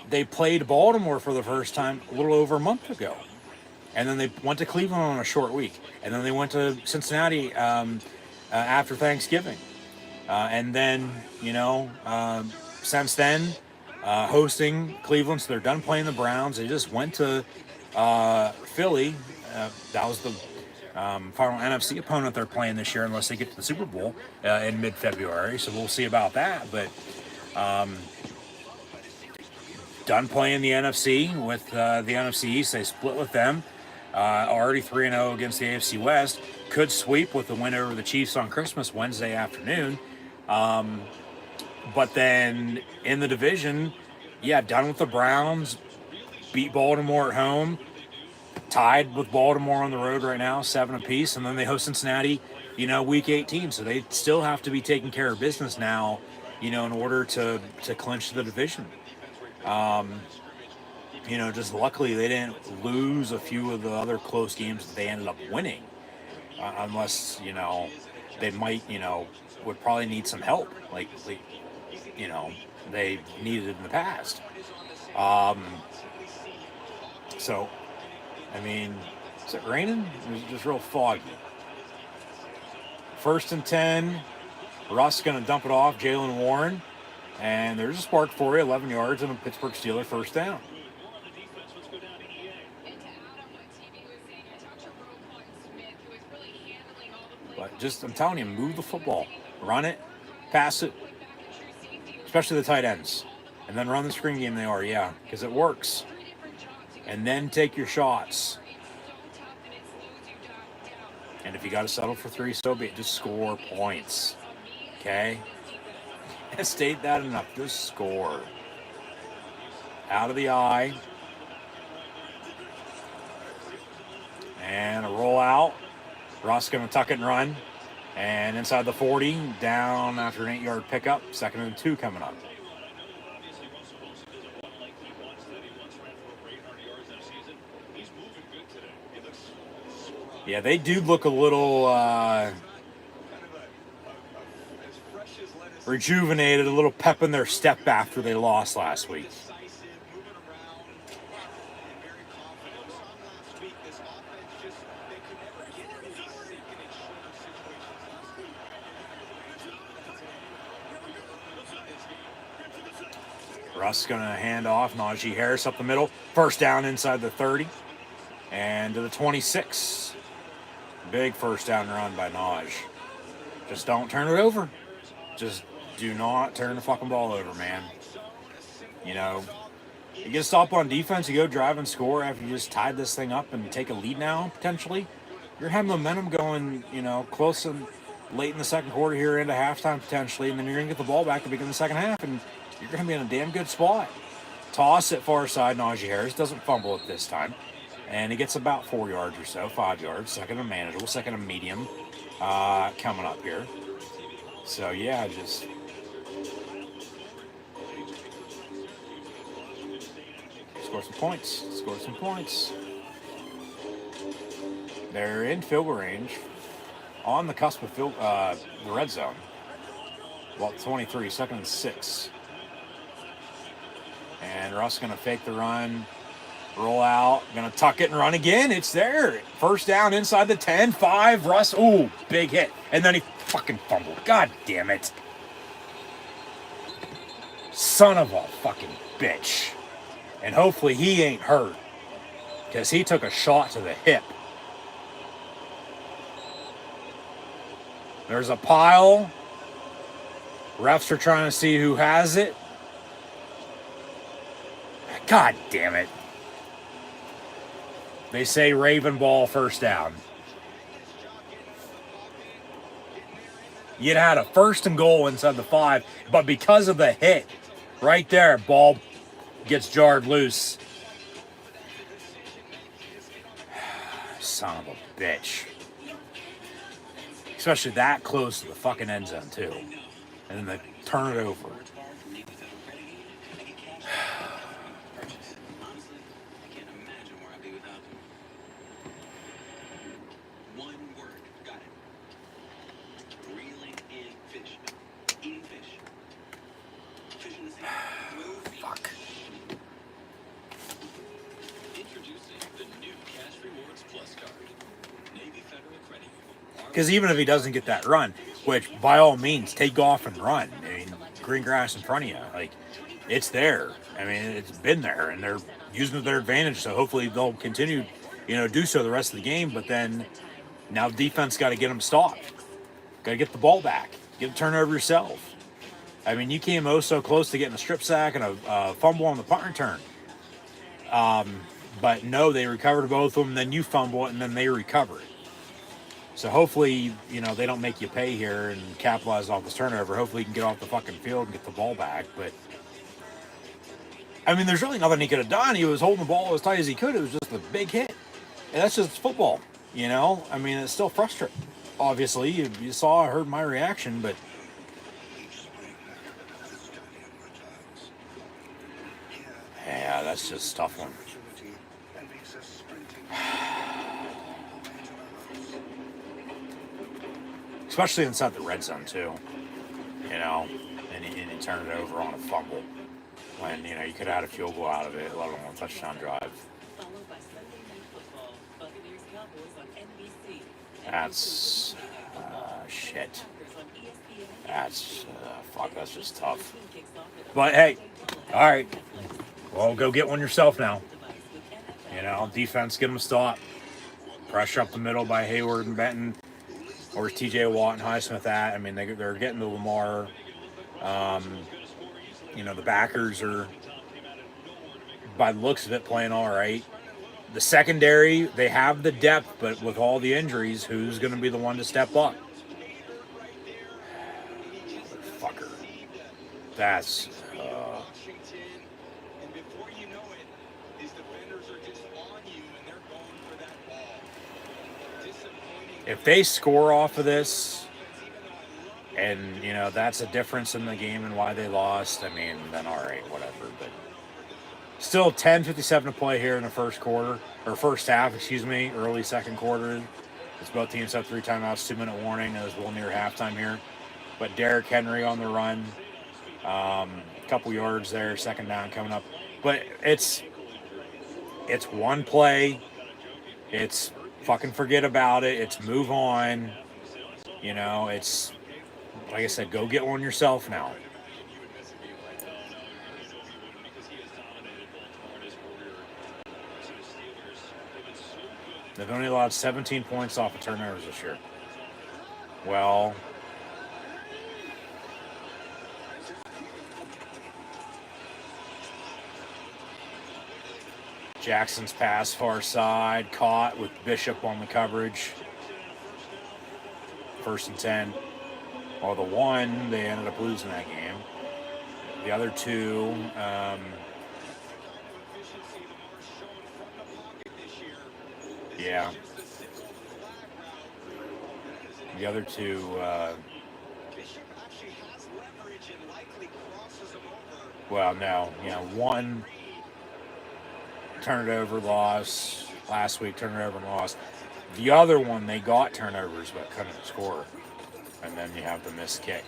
[SPEAKER 1] they played Baltimore for the first time a little over a month ago. And then they went to Cleveland on a short week. And then they went to Cincinnati after Thanksgiving. And then, since then, hosting Cleveland, so they're done playing the Browns. They just went to Philly. That was the final NFC opponent they're playing this year, unless they get to the Super Bowl in mid-February. So we'll see about that. But done playing the NFC with the NFC East. They split with them. Already 3-0 against the AFC West. Could sweep with the win over the Chiefs on Christmas Wednesday afternoon. But then in the division, done with the Browns, beat Baltimore at home, tied with Baltimore on the road right now, 7 apiece, and then they host Cincinnati, week 18. So they still have to be taking care of business now, in order to clinch the division. Just luckily they didn't lose a few of the other close games that they ended up winning, unless, they might, would probably need some help, like they needed in the past. So, I mean, is it raining? Or is it just real foggy? 1st and 10. Russ going to dump it off. Jalen Warren. And there's a spark for you. 11 yards and a Pittsburgh Steeler 1st down. But just, I'm telling you, move the football. Run it. Pass it. Especially the tight ends. And then run the screen game because it works. And then take your shots. And if you got to settle for 3, so be it. Just score points. Okay? I state that enough. Just score. Out of the eye. And a roll out. Ross going to tuck it and run. And inside the 40, down after an 8-yard pickup. 2nd and 2 coming up. Yeah, they do look a little rejuvenated, a little pep in their step after they lost last week. Russ going to hand off. Najee Harris up the middle. First down inside the 30. And to the 26. Big first down run by Naj. Just don't turn it over. Just do not turn the fucking ball over, man. You know, you get a stop on defense, you go drive and score after you just tied this thing up and take a lead now, potentially. You're having momentum going, you know, close and late in the second quarter here into halftime, potentially, and then you're going to get the ball back to begin the second half, and you're going to be in a damn good spot. Toss it far side. Najee Harris doesn't fumble it this time. And he gets about 4 yards or so, 5 yards. Second and manageable, second and medium coming up here. So, yeah, just... Score some points. Score some points. They're in field goal range. On the cusp of the red zone. Well, 23, second and 6. And Russ going to fake the run, roll out, going to tuck it and run again. It's there. First down inside the 10, 5. Russ, ooh, big hit. And then he fucking fumbled. God damn it. Son of a fucking bitch. And hopefully he ain't hurt, because he took a shot to the hip. There's a pile. Refs are trying to see who has it. God damn it. They say Raven ball first down. You'd had a first and goal inside the 5, but because of the hit right there, ball gets jarred loose. Son of a bitch. Especially that close to the fucking end zone, too. And then they turn it over. Fuck. Because even if he doesn't get that run, which by all means, take off and run. I mean, green grass in front of you. Like, it's there. I mean, it's been there, and they're using it to their advantage. So hopefully they'll continue, do so the rest of the game. But then now defense got to get them stopped. Got to get the ball back. Get a turnover yourself. I mean, you came so close to getting a strip sack and a fumble on the punt return. But no, they recovered both of them. Then you fumble it, and then they recover it. So hopefully, they don't make you pay here and capitalize off this turnover. Hopefully you can get off the fucking field and get the ball back. But, I mean, there's really nothing he could have done. He was holding the ball as tight as he could. It was just a big hit. And that's just football, I mean, it's still frustrating. Obviously, you saw, heard my reaction, but... Yeah, that's just a tough one. Especially inside the red zone, too. And he turned it over on a fumble. When, you could have had a field goal out of it, let alone a touchdown drive. That's... shit. That's... fuck, that's just tough. But, hey, all right. Well, go get one yourself now. Defense, get them a stop. Pressure up the middle by Hayward and Benton. Where's TJ Watt and Highsmith at? I mean, they're getting to Lamar. The backers are, by the looks of it, playing all right. The secondary, they have the depth, but with all the injuries, who's going to be the one to step up? Fucker. That's... If they score off of this, and, that's a difference in the game and why they lost, I mean, then all right, whatever. But still 10:57 to play here in the first half, early second quarter. It's both teams have 3 timeouts, 2-minute warning, and it's well near halftime here. But Derrick Henry on the run, couple yards there, second down coming up. But it's one play. It's fucking forget about it. It's move on. You know, it's like I said, go get one yourself now. They've only allowed 17 points off of turnovers this year. Well, Jackson's pass far side, caught with Bishop on the coverage. 1st and 10. Well, the one, they ended up losing that game. The other two, yeah. The other two, well, no. You know, one turned it over, loss. Last week, turned it over and lost. The other one, they got turnovers but couldn't score. And then you have the missed kick.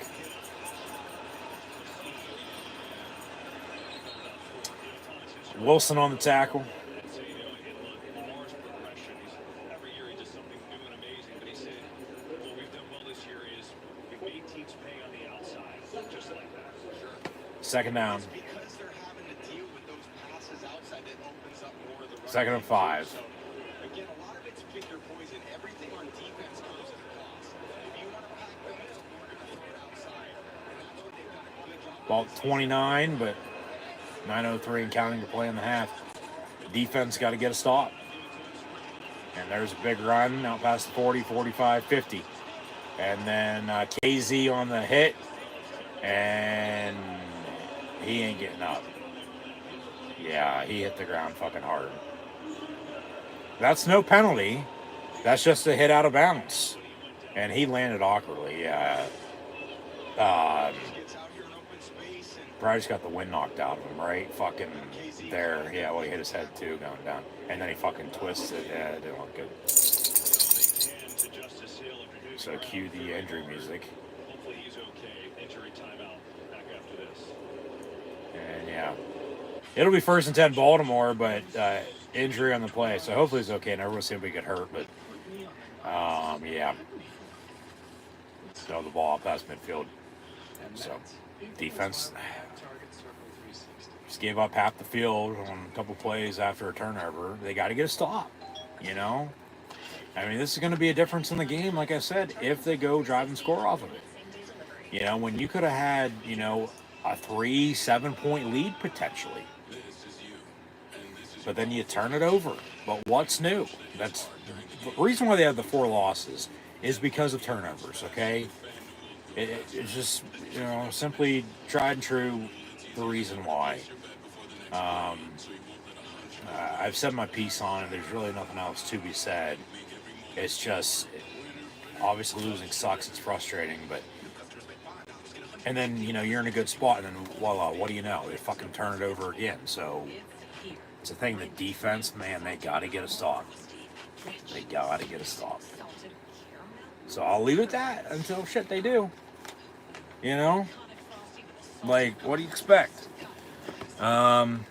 [SPEAKER 1] Wilson on the tackle. Second down. 2nd and 5. Ball 29, but 9:03 and counting to play in the half. Defense got to get a stop. And there's a big run out past the 40, 45, 50. And then KZ on the hit. And he ain't getting up. Yeah, he hit the ground fucking hard. That's no penalty. That's just a hit out of bounds. And he landed awkwardly. Yeah. Probably just got the wind knocked out of him, right? Fucking there. Yeah, well, he hit his head too going down. And then he fucking twisted. Yeah, it didn't look good. So cue the injury music. And yeah. It'll be 1st and 10 Baltimore, but injury on the play. So hopefully he's okay. And everyone's seeing if we get hurt, but yeah. So the ball up past midfield. And so defense just gave up half the field on a couple plays after a turnover. They got to get a stop, you know? I mean, this is going to be a difference in the game, like I said, if they go drive and score off of it. You know, when you could have had, you know, a 3-7 point lead potentially. But then you turn it over. But what's new? That's the reason why they have the 4 losses is because of turnovers, okay? It's just, you know, simply tried and true the reason why. I've said my piece on it. There's really nothing else to be said. It's just, obviously losing sucks. It's frustrating, but... And then, you know, you're in a good spot, and then, voila, what do you know? They fucking turn it over again. So, it's a thing. The defense, man, they got to get a stop. They got to get a stop. So, I'll leave it at that until shit they do. You know? Like, what do you expect? Talked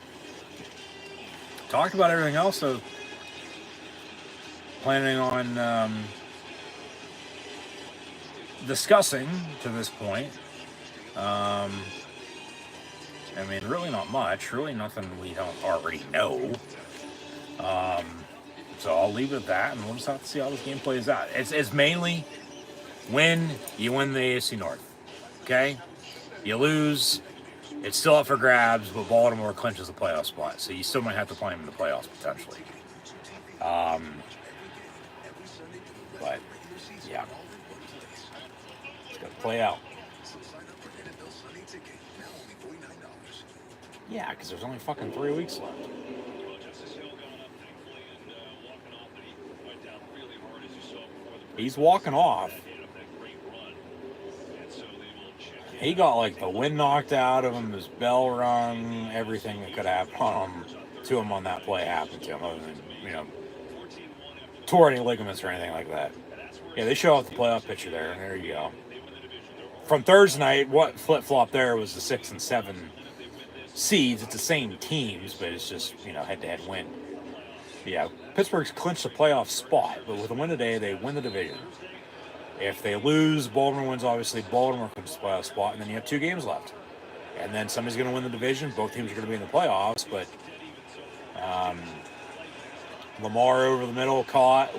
[SPEAKER 1] about everything else, so planning on discussing to this point. I mean, really not much. Really nothing we don't already know. So I'll leave it at that, and we'll just have to see how this game plays out. It's mainly you win the AFC North. Okay? You lose, it's still up for grabs, but Baltimore clinches the playoff spot. So you still might have to play them in the playoffs potentially. But, yeah. It's got to play out. Yeah, because there's only fucking 3 weeks left. He's walking off. He got like the wind knocked out of him, his bell rung, everything that could happen to him on that play happened to him, other than, you know, tore any ligaments or anything like that. Yeah, they show off the playoff picture there, and there you go. from Thursday night, what flip-flop there was the 6 and 7 seeds. It's the same teams, but it's just, head-to-head win. Yeah, Pittsburgh's clinched a playoff spot, but with a win today, they win the division. If they lose, Baltimore wins, obviously. Baltimore clinches the playoff spot, and then you have 2 games left. And then somebody's going to win the division. Both teams are going to be in the playoffs, but Lamar over the middle caught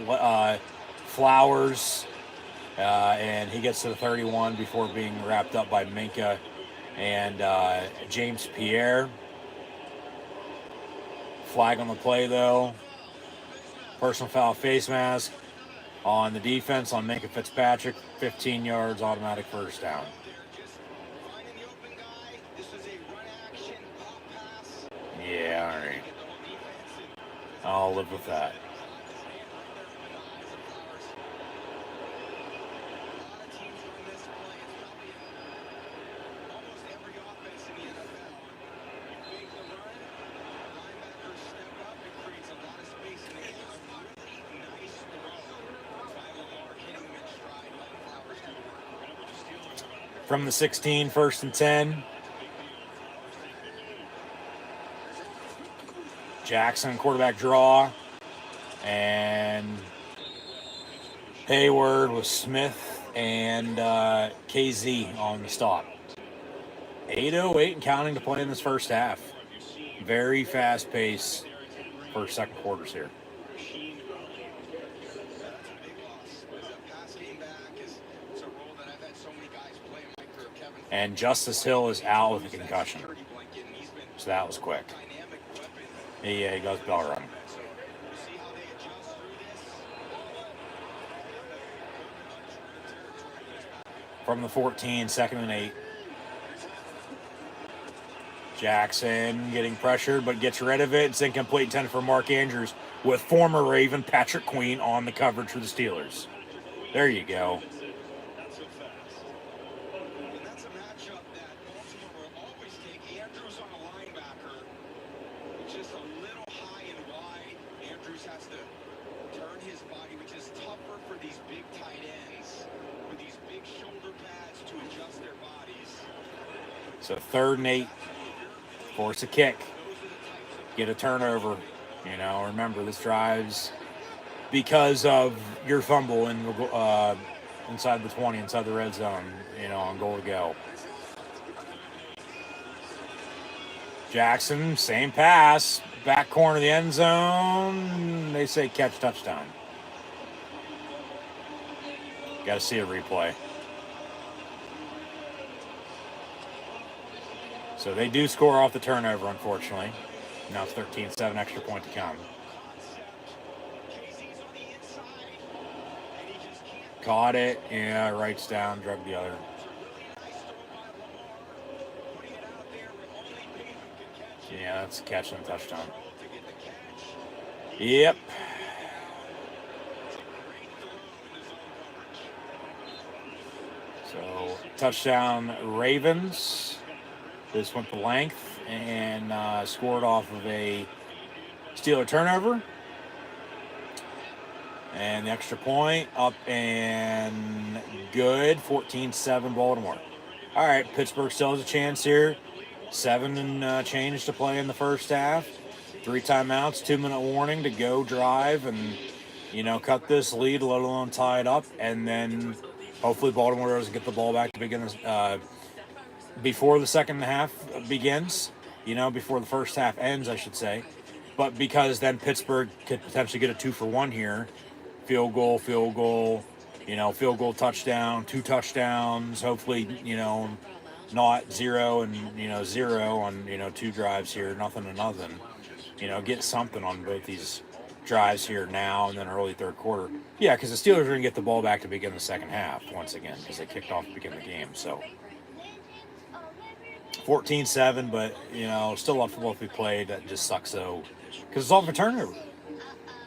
[SPEAKER 1] Flowers, and he gets to the 31 before being wrapped up by Minka and James Pierre. Flag on the play, though. Personal foul, face mask on the defense on Minka Fitzpatrick. 15 yards, automatic first down. Yeah, all right. I'll live with that. From the 16, 1st and 10. Jackson, quarterback draw. And Hayward with Smith and KZ on the stop. 8:08 and counting to play in this first half. Very fast pace first, second quarters here. And Justice Hill is out with a concussion. So that was quick. Yeah, he goes bell run. From the 14, 2nd and 8. Jackson getting pressured, but gets rid of it. It's incomplete, intended for Mark Andrews with former Raven Patrick Queen on the coverage for the Steelers. There you go. So 3rd and 8, force a kick, get a turnover. Remember, this drive's because of your fumble inside the 20, inside the red zone, on goal to go. Jackson, same pass, back corner of the end zone. They say catch, touchdown. Got to see a replay. So they do score off the turnover, unfortunately. Now it's 13-7, extra point to come. Caught it, yeah, writes down, drug the other. Yeah, that's a catch and a touchdown. Yep. So, touchdown Ravens. This went the length and scored off of a Steeler turnover. And the extra point up and good. 14-7 Baltimore. All right, Pittsburgh still has a chance here. 7 and change to play in the first half. 3 timeouts, 2-minute warning to go drive and, cut this lead, let alone tie it up. And then hopefully Baltimore doesn't get the ball back to begin before the second half begins, before the first half ends, I should say. But because then Pittsburgh could potentially get a 2-for-1 here. Field goal, field goal, touchdown, 2 touchdowns, hopefully, not 0 and, 0 on, 2 drives here, nothing to nothing. Get something on both these drives here now and then early third quarter. Yeah, because the Steelers are going to get the ball back to begin the second half once again because they kicked off to begin the game, so... 14-7, but, still a lot of football to be played. That just sucks, though, because it's all for turnover,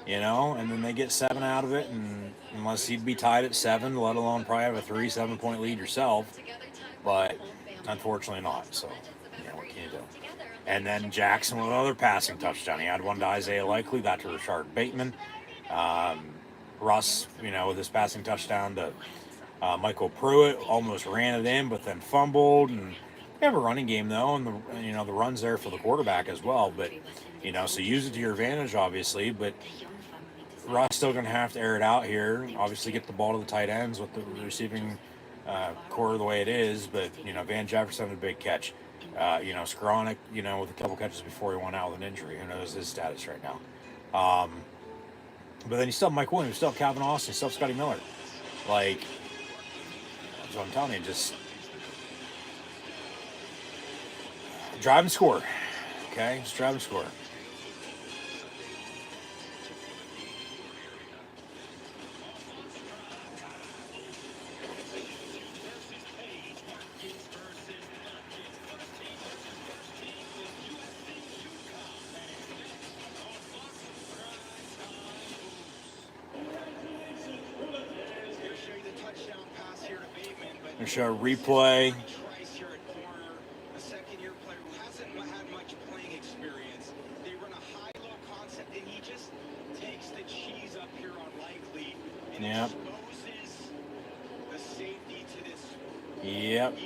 [SPEAKER 1] and then they get 7 out of it, and unless you'd be tied at 7, let alone probably have a 7-point lead yourself, but unfortunately not, so, what can you do? And then Jackson with another passing touchdown. He had one to Isaiah Likely, that to Rashard Bateman. Russ, with his passing touchdown to Michael Pruitt almost ran it in, but then fumbled. And we have a running game though, and the run's there for the quarterback as well. But so use it to your advantage, obviously. But Russ still going to have to air it out here. Obviously, get the ball to the tight ends with the receiving core the way it is. But Van Jefferson had a big catch. Skowronek, with a couple catches before he went out with an injury. Who knows his status right now? But then you still have Mike Williams, you still have Calvin Austin, you still have Scotty Miller. Like, that's what I'm telling you. Just drive and score. Okay? Just drive and score. We'll show a replay. Yep. Yep.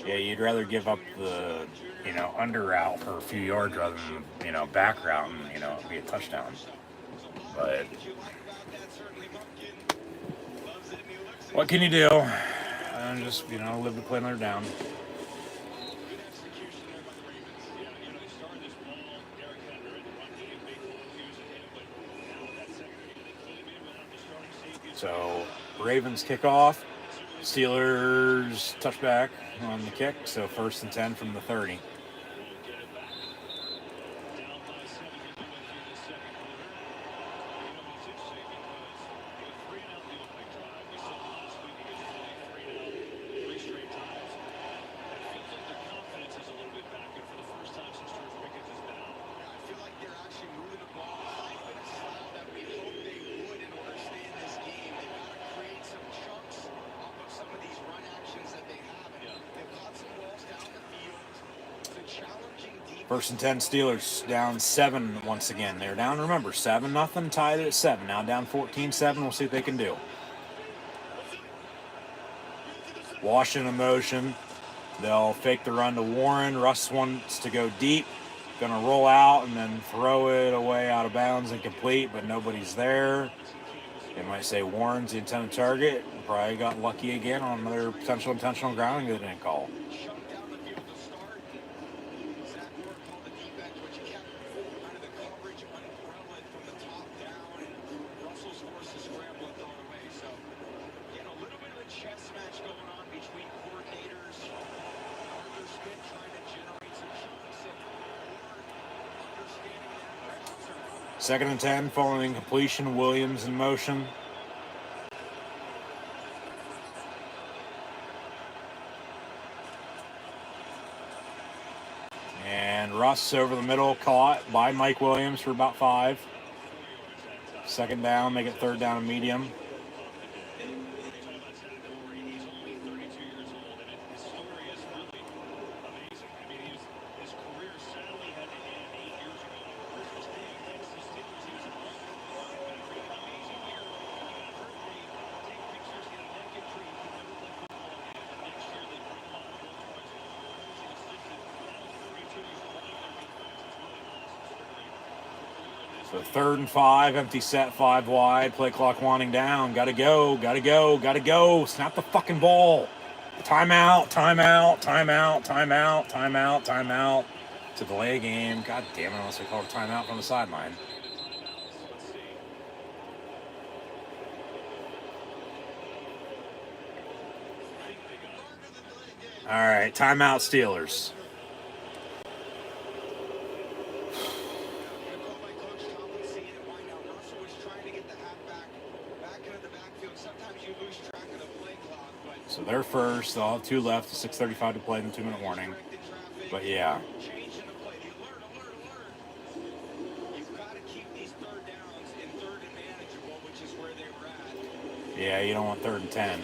[SPEAKER 1] Yeah, you'd rather give up the, under route for a few yards rather than, back route and, be a touchdown. But what can you do? Just, live to play another down. So, Ravens kick off. Steelers touchback on the kick. So, 1st and 10 from the 30. First and 10, Steelers down 7 once again. They're down, remember, 7-0, tied at 7. Now down 14-7. We'll see what they can do. Washington in motion. They'll fake the run to Warren. Russ wants to go deep. Going to roll out and then throw it away out of bounds and complete, but nobody's there. They might say Warren's the intended target. Probably got lucky again on another potential intentional grounding they didn't call. Second and 10, following completion, Williams in motion. And Russ over the middle, caught by Mike Williams for about 5. Second down, make it 3rd down and medium. So 3rd and 5, empty set, 5 wide, play clock winding down. Gotta go. Snap the fucking ball. Timeout. To delay a game. God damn it, unless they call a timeout from the sideline. All right, timeout Steelers. So they're first. They'll have 2 left. 6:35 to play in the 2-minute warning. But yeah. Yeah, you don't want 3rd and 10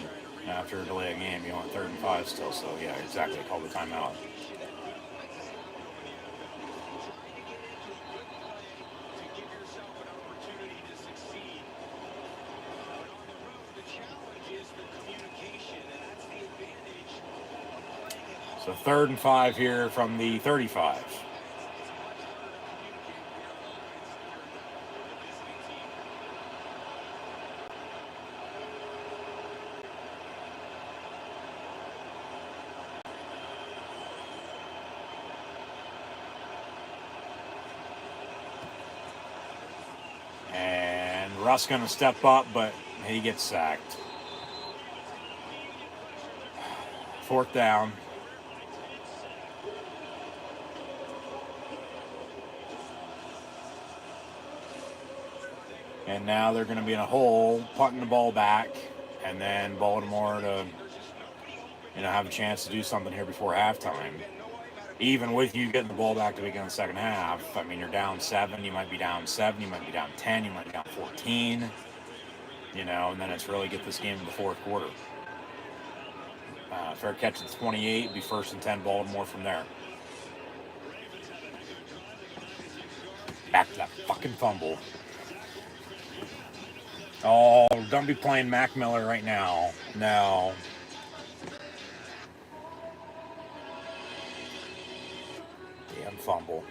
[SPEAKER 1] after a delay of game. You want 3rd and 5 still. So yeah, exactly. Call the timeout. So 3rd and 5 here from the 35. And Russ going to step up, but he gets sacked. 4th down. And now they're going to be in a hole, punting the ball back, and then Baltimore to, have a chance to do something here before halftime. Even with you getting the ball back to begin the second half, I mean, you're down 7, you might be down 7, you might be down 10, you might be down 14, and then it's really get this game in the fourth quarter. Fair catch at 28, be 1st and 10 Baltimore from there. Back to that fucking fumble. Oh, don't be playing Mac Miller right now. No. Damn fumble.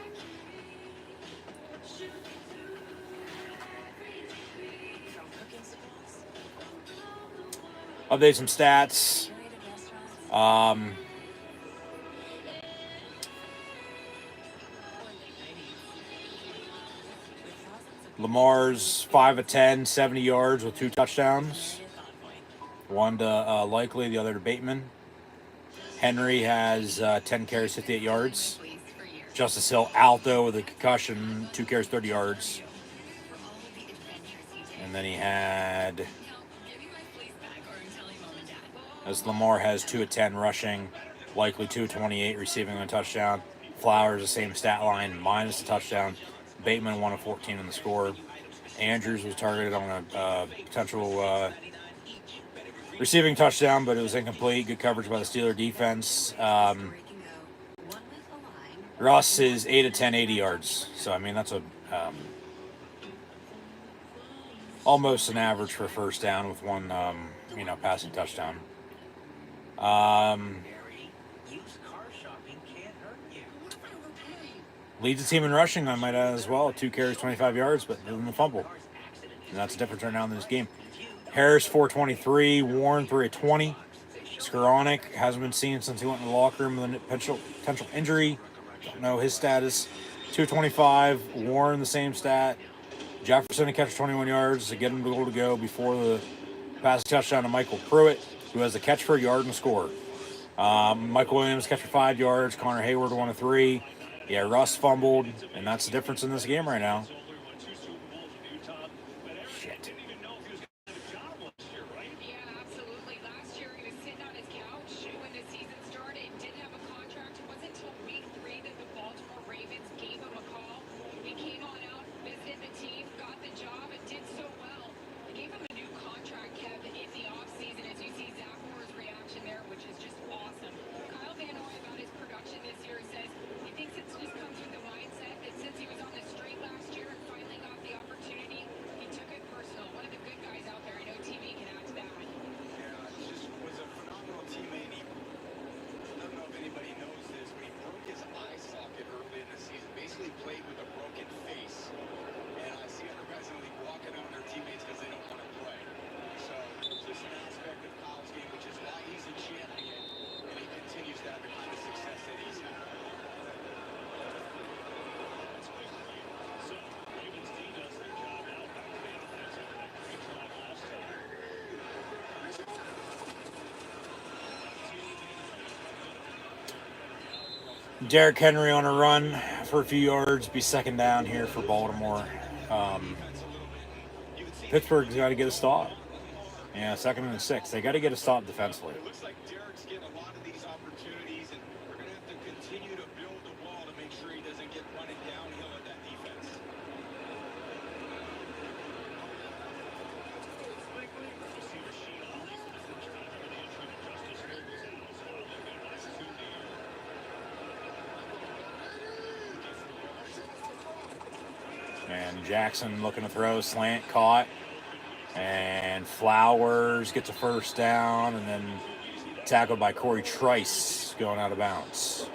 [SPEAKER 1] Update some stats. Lamar's 5 of 10, 70 yards with 2 touchdowns. One to Likely, the other to Bateman. Henry has 10 carries, 58 yards. Justice Hill out, though, with a concussion, 2 carries, 30 yards. And then he had, as Lamar has 2 of 10 rushing, Likely 2 of 28 receiving a touchdown. Flowers, the same stat line, minus a touchdown. Bateman 1 of 14 in the score. Andrews was targeted on a potential receiving touchdown, but it was incomplete. Good coverage by the Steeler defense. Russ is 8 of 10, 80 yards. So, I mean, that's a almost an average for first down with one, passing touchdown. Leads the team in rushing, I might add as well. 2 carries, 25 yards, but didn't fumble. And that's a difference right now in this game. Harris, 423. Warren, 3 of 20. Skoranek hasn't been seen since he went in the locker room with a potential injury. Don't know his status. 225. Warren, the same stat. Jefferson, a catch for 21 yards to get him to go before the pass touchdown to Michael Pruitt, who has the catch for a yard and a score. Michael Williams, catch for 5 yards. Connor Hayward, 1 of 3. Yeah, Russ fumbled, and that's the difference in this game right now. Shit. Derrick Henry on a run for a few yards, be 2nd down here for Baltimore. Pittsburgh's got to get a stop. Yeah, 2nd and 6. They got to get a stop defensively.
[SPEAKER 2] It looks like Derrick's getting a lot of these opportunities, and we're going to have to continue to build the wall to make sure he doesn't get running downhill at that defense.
[SPEAKER 1] And Jackson looking to throw, slant caught. And Flowers gets a 1st down, and then tackled by Corey Trice. yards, going out of bounds.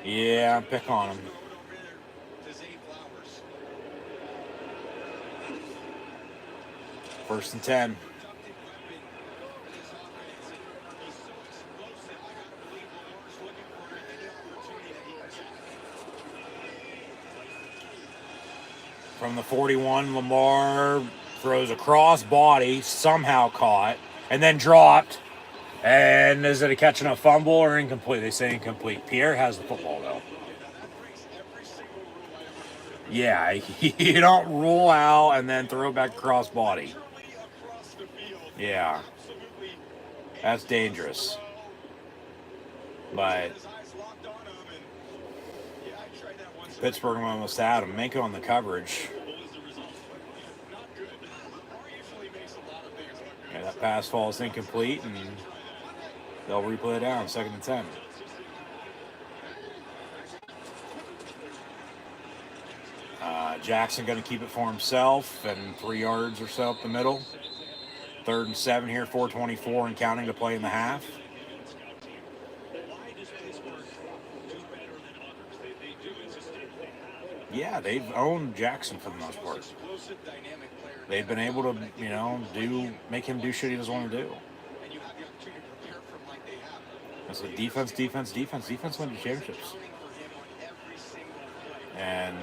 [SPEAKER 1] Yeah, pick on him. First and 10. From the 41, Lamar throws a cross body, somehow caught, and then dropped. And is it a catch and a fumble or incomplete? They say incomplete. Pierre has the football, though. Yeah, you don't rule out and then throw back cross body. Yeah. That's dangerous. But Pittsburgh almost had him. Minka on the coverage. Yeah, that pass falls incomplete, and they'll replay it down. 2nd and 10. Jackson going to keep it for himself, and 3 yards or so up the middle. 3rd and 7 here, 4:24 and counting to play in the half. Yeah, they've owned Jackson for the most part. They've been able to, make him do shit he doesn't want to do. So defense wins you championships. And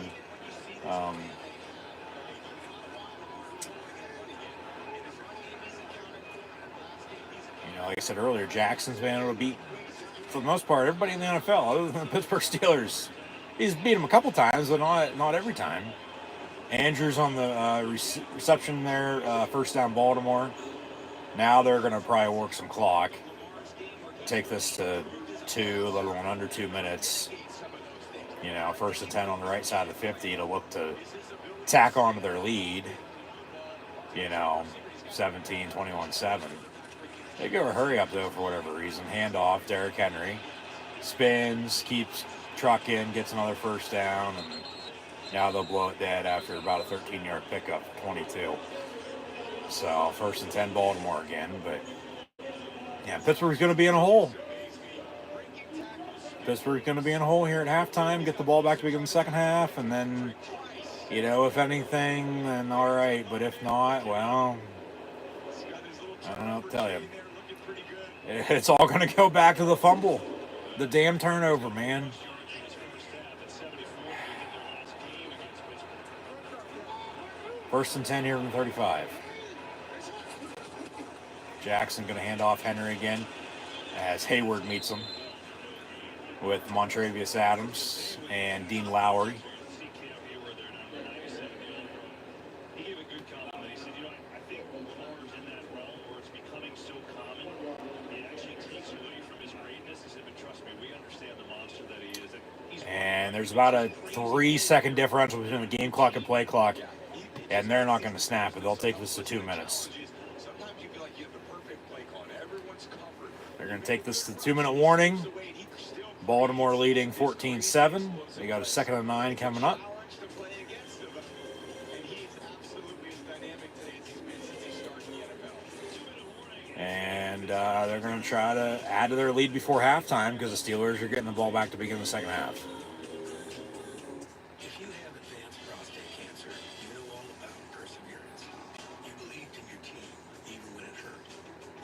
[SPEAKER 1] like I said earlier, Jackson's been able to beat, for the most part, everybody in the NFL other than the Pittsburgh Steelers. He's beat them a couple times, but not every time. Andrews on the reception there, first down Baltimore. Now they're going to probably work some clock. Take this to 2, let alone under 2 minutes. 1st and 10 on the right side of the 50 to look to tack onto their lead. 17, 21-7. They go a hurry up, though, for whatever reason. Handoff, Derrick Henry. Spins, keeps trucking, gets another first down, and now they'll blow it dead after about a 13-yard pickup, 22. So, 1st and 10, Baltimore again. But, yeah, Pittsburgh's going to be in a hole. Pittsburgh's going to be in a hole here at halftime, get the ball back to begin the second half, and then, if anything, then all right. But if not, well, I don't know what to tell you. It's all going to go back to the fumble. The damn turnover, man. First and 10 here from 35. Jackson going to hand off Henry again as Hayward meets him with Montravius Adams and Dean Lowry. And there's about a 3-second differential between the game clock and play clock, and they're not going to snap it. They'll take this to 2 minutes. They're going to take this to the 2-minute warning. Baltimore leading 14-7. They got a 2nd and 9 coming up. And they're going to try to add to their lead before halftime because the Steelers are getting the ball back to begin the second half.
[SPEAKER 3] If you have advanced prostate cancer, you know all about perseverance. You believed in your team, even when it hurt.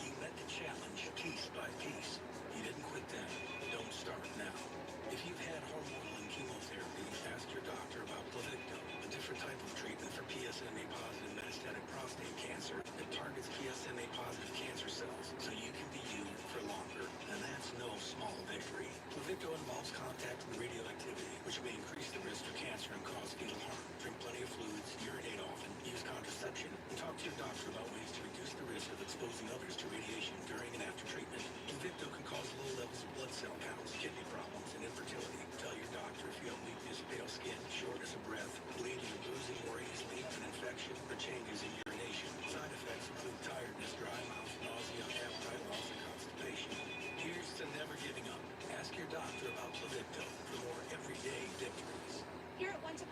[SPEAKER 3] You met the challenge piece by piece. You didn't quit then. Don't start now. If you've had hormonal and chemotherapy, ask your doctor about Pluvicto, a different type of treatment for PSMA-positive metastatic prostate cancer that targets PSMA-positive cancer cells so you can be you for longer. And that's no small victory. Pluvicto involves contact with radioactivity, which may increase the risk of cancer and cause fetal harm. Drink plenty of fluids, urinate often, use contraception, and talk to your doctor about ways to reduce the risk of exposing others to radiation during and after treatment. Pluvicto can cause low levels of blood cell counts, kidney problems, and infertility. Tell your doctor if you have weakness, pale skin, shortness of breath, bleeding or bruising more easily, an infection, or changes in urination. Side effects include tiredness, dry mouth, nausea, appetite loss, and constipation. Here's to never giving up. Ask your doctor about Pluvicto for more everyday victories.
[SPEAKER 4] Here at 110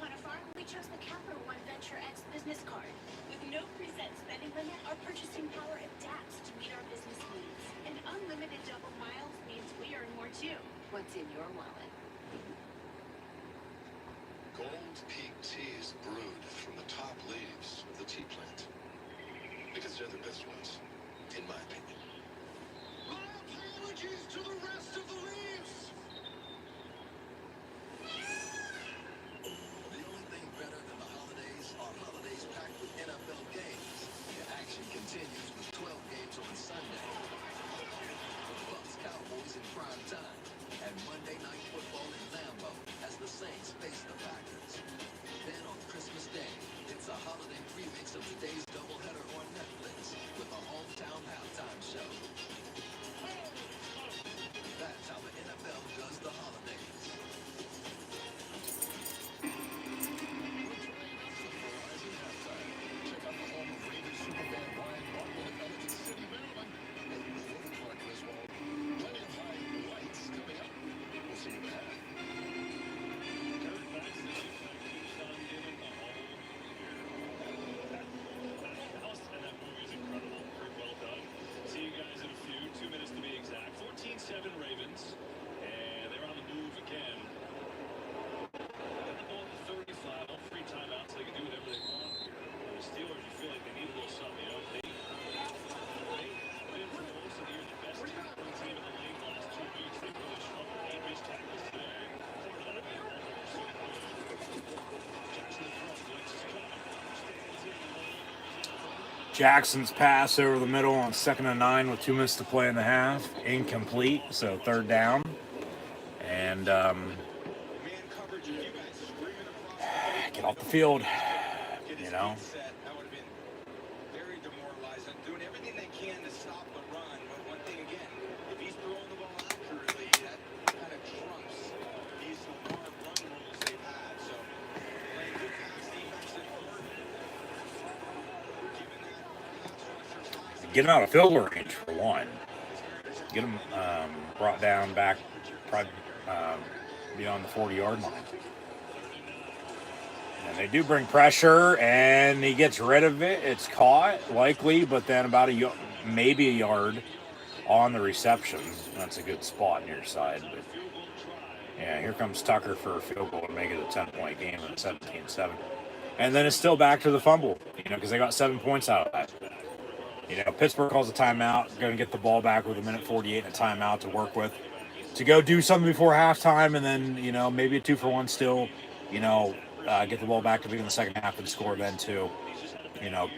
[SPEAKER 4] preset spending limit, our purchasing power adapts to meet our business needs. And unlimited double miles means we earn more too. What's in your wallet?
[SPEAKER 5] Gold Peak tea is brewed from the top leaves of the tea plant. Because they're the best ones, in my opinion. My apologies to the rest of the leaves!
[SPEAKER 3] The only thing better than the holidays are holidays packed with NFL games. The action continues with 12 games on Sunday. Bucks Cowboys in prime time. And Monday Night Football in Lambeau as the Saints face the Packers. Then on Christmas Day, it's a holiday remix of today's doubleheader on Netflix with a hometown halftime show. That's how the NFL does the holidays.
[SPEAKER 5] Check out the home of Ravens superfan Brian Bartle in Ellicott City, Maryland. And with overclock Griswold, plenty of high lights coming up. We'll see you there.
[SPEAKER 6] And that movie is incredible. Very well done. See you guys in a few. 2 minutes to be exact. 14-7 Ravens. And they're on the move again. Got the ball at the 30 flat. All free timeouts. They can do whatever they want here. The Steelers, you feel like they need a little something. You know, they've been for most of the year the best tackling team in the league the last 2 weeks. They've really struggled. 8 missed tackles today. Part of that, they're all over Jackson in front. Blitz is coming. Stands in the lane.
[SPEAKER 1] Jackson's pass over the middle on 2nd and 9 with 2 minutes to play in the half. Incomplete, so 3rd down. And
[SPEAKER 2] Man coverage, you guys screaming across
[SPEAKER 1] get off the field,
[SPEAKER 2] get his
[SPEAKER 1] you know.
[SPEAKER 2] feet set. That would have been very demoralizing. Doing everything they can to stop the run. But one thing again, if he's throwing the ball accurately, that kind of trumps these hard run rules they've had. So playing good pass defense in fourth. Given that pass rusher's high.
[SPEAKER 1] Get him out of field goal range for one. Get him brought down back probably beyond the 40-yard line. And they do bring pressure, and he gets rid of it. It's caught, likely, but then about maybe a yard on the reception. That's a good spot near side. But yeah, here comes Tucker for a field goal to make it a 10-point game at 17-7. And then it's still back to the fumble, because they got 7 points out of that. Pittsburgh calls a timeout, going to get the ball back with 1:48 and a timeout to work with, to go do something before halftime, and then, maybe a 2-for-1 still, get the ball back to begin the second half and score then too,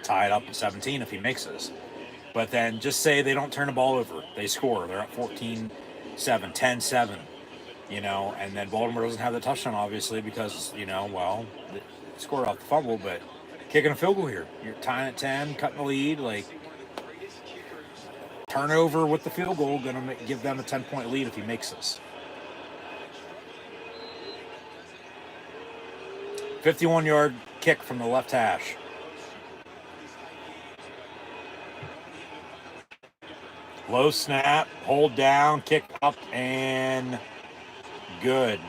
[SPEAKER 1] tie it up at 17 if he makes this. But then just say they don't turn the ball over. They score. They're up 14-7, 10-7, and then Baltimore doesn't have the touchdown, obviously, because, they scored off the fumble, but kicking a field goal here. You're tying at 10, cutting the lead, turnover with the field goal, going to give them a 10-point lead if he makes this. 51-yard kick from the left hash. Low snap, hold down, kick up, and good.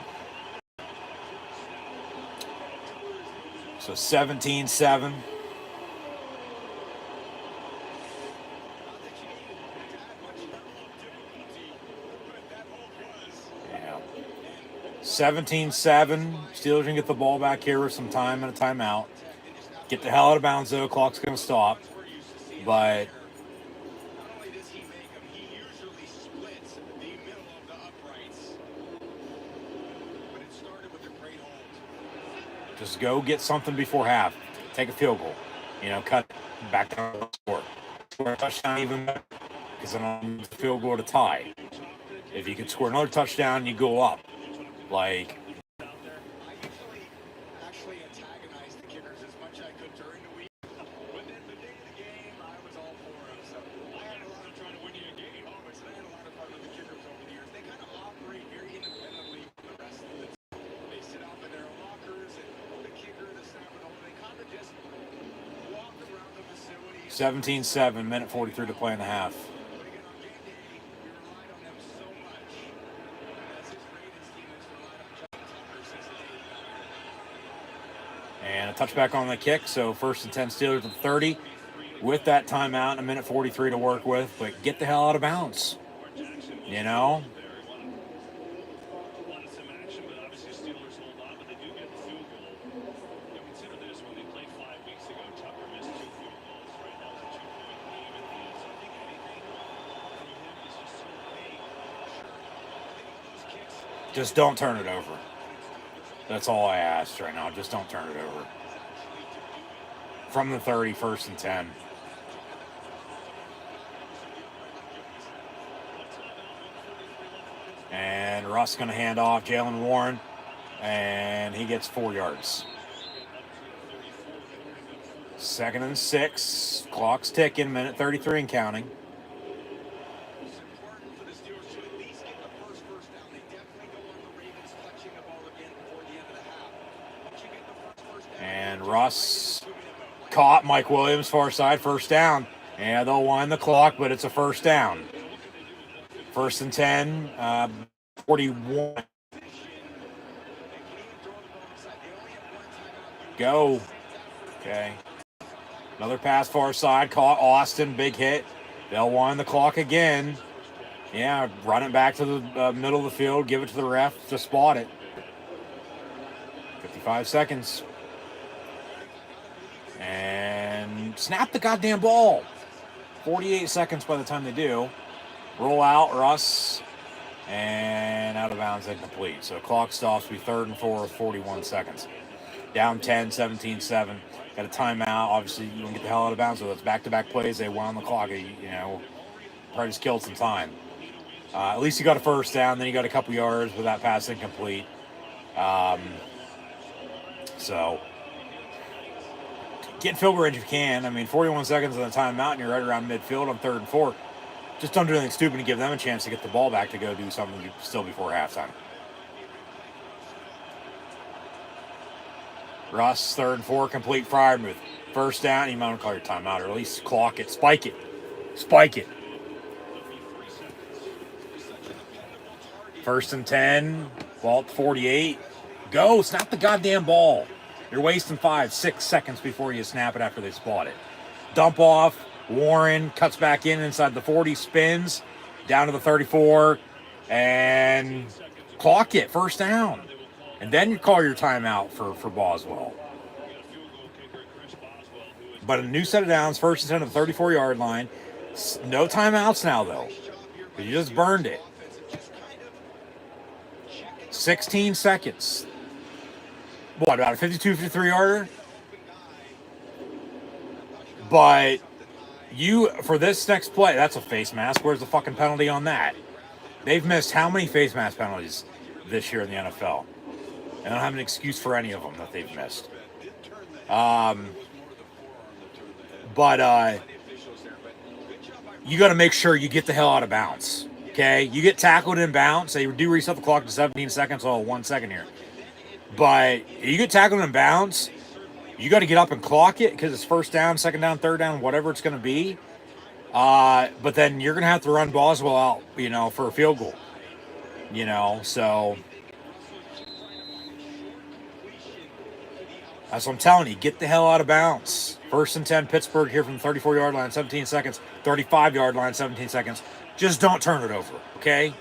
[SPEAKER 1] So 17-7. Yeah. 17-7. Steelers can get the ball back here with some time and a timeout. Get the hell out of bounds, though. Clock's going to stop. But
[SPEAKER 2] Not only does he make them, he usually splits the middle of the uprights. But it started with a great hold.
[SPEAKER 1] just go get something before half. Take a field goal. Cut back down the score. Score a touchdown even better, because then I'll move the field goal to tie. If you could score another touchdown, you go up.
[SPEAKER 2] I actually antagonized the kickers as much as I could during the week. But then the day of the game, I was all for them. So I had a lot of trying to win you a game. Always, I had a lot of fun with the kickers over the years. They kind of operate very independently from the rest of the team. They sit up in their lockers, and the kicker, the snapper, they kind of just walk around the facility.
[SPEAKER 1] 17-7, minute 43 to play in the half.
[SPEAKER 2] But again, on game day, we relied on them so much. As this Ravens team has relied on Justin Tucker since the day he got here.
[SPEAKER 1] And a touchback on the kick, so 1st and 10 Steelers at the 30. with that timeout and a minute 43 to work with, but get the hell out of bounds. You know?
[SPEAKER 6] Wanted some action, but obviously Steelers hold on, but they do get the field goal. You know, consider this, when they played 5 weeks ago, Tucker missed 2 field goals. Right now it's a 2-point game at the end. So I think anything from him is just so big.
[SPEAKER 1] Just don't turn it over. That's all I ask right now. Just don't turn it over. From the 30, 1st and 10. And Russ going to hand off Jalen Warren, and he gets 4 yards. 2nd and 6. Clock's ticking. Minute 33 and counting.
[SPEAKER 2] It's important for the Steelers to at least get the first down. They definitely don't want the Ravens touching the ball again before the end of the half. Once you get the first down,
[SPEAKER 1] And Russ caught Mike Williams, far side, 1st down. And they'll wind the clock, but it's a 1st down. 1st and 10, 41. Go. Okay. Another pass far side, caught Austin, big hit. They'll wind the clock again. Yeah, run it back to the middle of the field, give it to the ref to spot it. 55 seconds. And snap the goddamn ball. 48 seconds by the time they do. Roll out, Russ. And out of bounds, incomplete. So clock stops, be 3rd and 4 with 41 seconds. Down 10, 17-7. Got a timeout. Obviously, you don't get the hell out of bounds. So it's back-to-back plays. They wound the clock. You know, probably just killed some time. At least you got a 1st down. Then you got a couple yards with that pass incomplete. So get field goal range if you can. I mean, 41 seconds on the timeout, and you're right around midfield on 3rd and 4. Just don't do anything stupid and give them a chance to get the ball back to go do something still before halftime. Russ, 3rd and 4, complete fire move. 1st down, you might want to call your timeout, or at least clock it, spike it. Spike it. 1st and 10, ball at 48. Go, snap the goddamn ball. You're wasting 5, 6 seconds before you snap it after they spot it. Dump off. Warren cuts back inside the 40, spins down to the 34, and clock it, 1st down. And then you call your timeout for Boswell. But a new set of downs, 1st and 10 to the 34-yard line. No timeouts now, though. You just burned it. 16 seconds. What, about a 52, 53-yarder? But for this next play, that's a face mask. Where's the fucking penalty on that? They've missed how many face mask penalties this year in the NFL? I don't have an excuse for any of them that they've missed. But you got to make sure you get the hell out of bounds. Okay? You get tackled in bounds. They do reset the clock to 17 seconds. Oh, 1 second here. But you get tackled in bounds, you got to get up and clock it because it's 1st down, 2nd down, 3rd down, whatever it's going to be. But then you're going to have to run Boswell out, for a field goal. So that's what I'm telling you. Get the hell out of bounds. 1st and 10, Pittsburgh here from the 34-yard line, 17 seconds. 35-yard line, 17 seconds. Just don't turn it over, okay?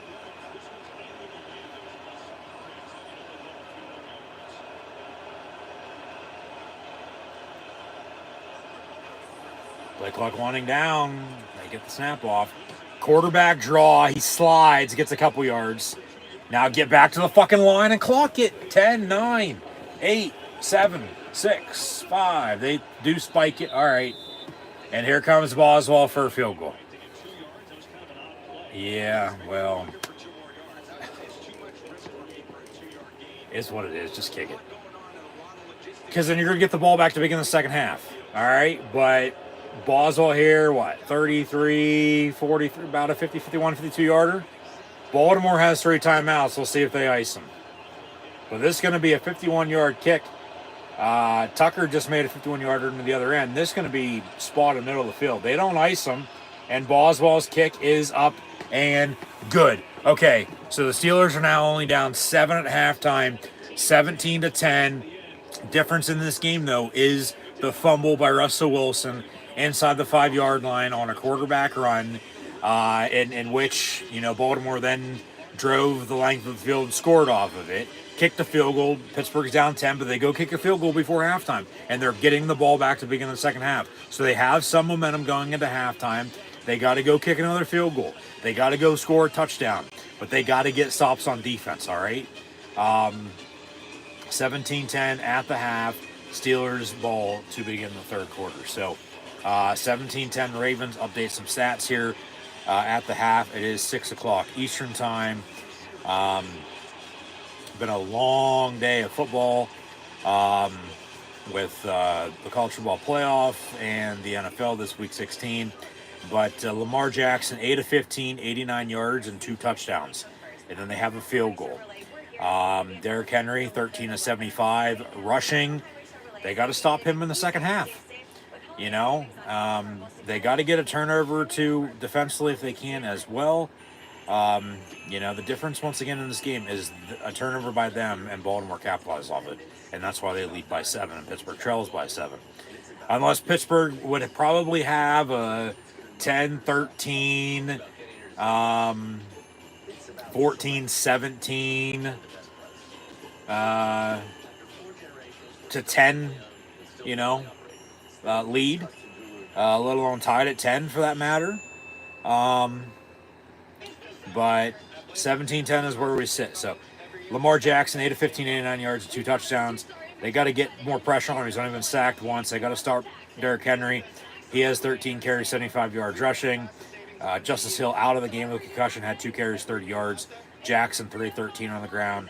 [SPEAKER 1] Play clock winding down. They get the snap off. Quarterback draw. He slides, gets a couple yards. Now get back to the fucking line and clock it. 10, 9, 8, 7, 6, 5. They do spike it. All right. And here comes Boswell for a field goal. Yeah, well, it's what it is. Just kick it. Because then you're going to get the ball back to begin the second half. All right. But Boswell here, 33, 43, about a 50, 51, 52-yarder. Baltimore has 3 timeouts. We'll see if they ice them. But this is going to be a 51-yard kick. Tucker just made a 51-yarder into the other end. This is going to be spot in the middle of the field. They don't ice them, and Boswell's kick is up and good. Okay, so the Steelers are now only down 7 at halftime, 17-10. Difference in this game, though, is the fumble by Russell Wilson inside the 5-yard line on a quarterback run, in which, Baltimore then drove the length of the field, scored off of it, kicked the field goal. Pittsburgh's down 10, but they go kick a field goal before halftime, and they're getting the ball back to begin the second half. So they have some momentum going into halftime. They got to go kick another field goal. They got to go score a touchdown, but they got to get stops on defense, all right? 17-10 at the half. Steelers ball to begin the third quarter. So 17-10 Ravens. Update some stats here at the half. It is 6 o'clock Eastern time. Been a long day of football with the college football playoff and the NFL this week 16. But Lamar Jackson, 8 of 15, 89 yards and 2 touchdowns. And then they have a field goal. Derrick Henry, 13 of 75 rushing. They got to stop him in the second half. They got to get a turnover or two defensively if they can as well. The difference once again in this game is a turnover by them and Baltimore capitalized off it. And that's why they lead by 7 and Pittsburgh trails by 7. Unless Pittsburgh would probably have a 10-13, 14-17 to 10, lead, let alone tied at 10 for that matter. But 17-10 is where we sit. So Lamar Jackson, 8 of 15, 89 yards and 2 touchdowns. They got to get more pressure on him. He's only been sacked once. They got to start Derrick Henry. He has 13 carries, 75 yards rushing. Justice Hill out of the game with a concussion, had 2 carries, 30 yards. Jackson, 3-13 on the ground.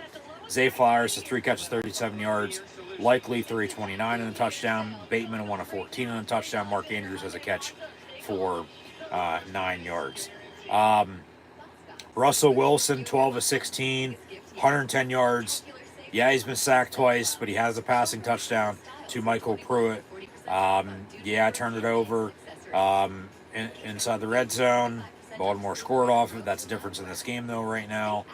[SPEAKER 1] Zay Flowers has 3 catches, 37 yards. Likely 329 in the touchdown. Bateman, 1 of 14 in the touchdown. Mark Andrews has a catch for 9 yards. Russell Wilson, 12 of 16, 110 yards. Yeah, he's been sacked twice, but he has a passing touchdown to Michael Pruitt. Turned it over inside the red zone. Baltimore scored off of it. That's the difference in this game, though, right now.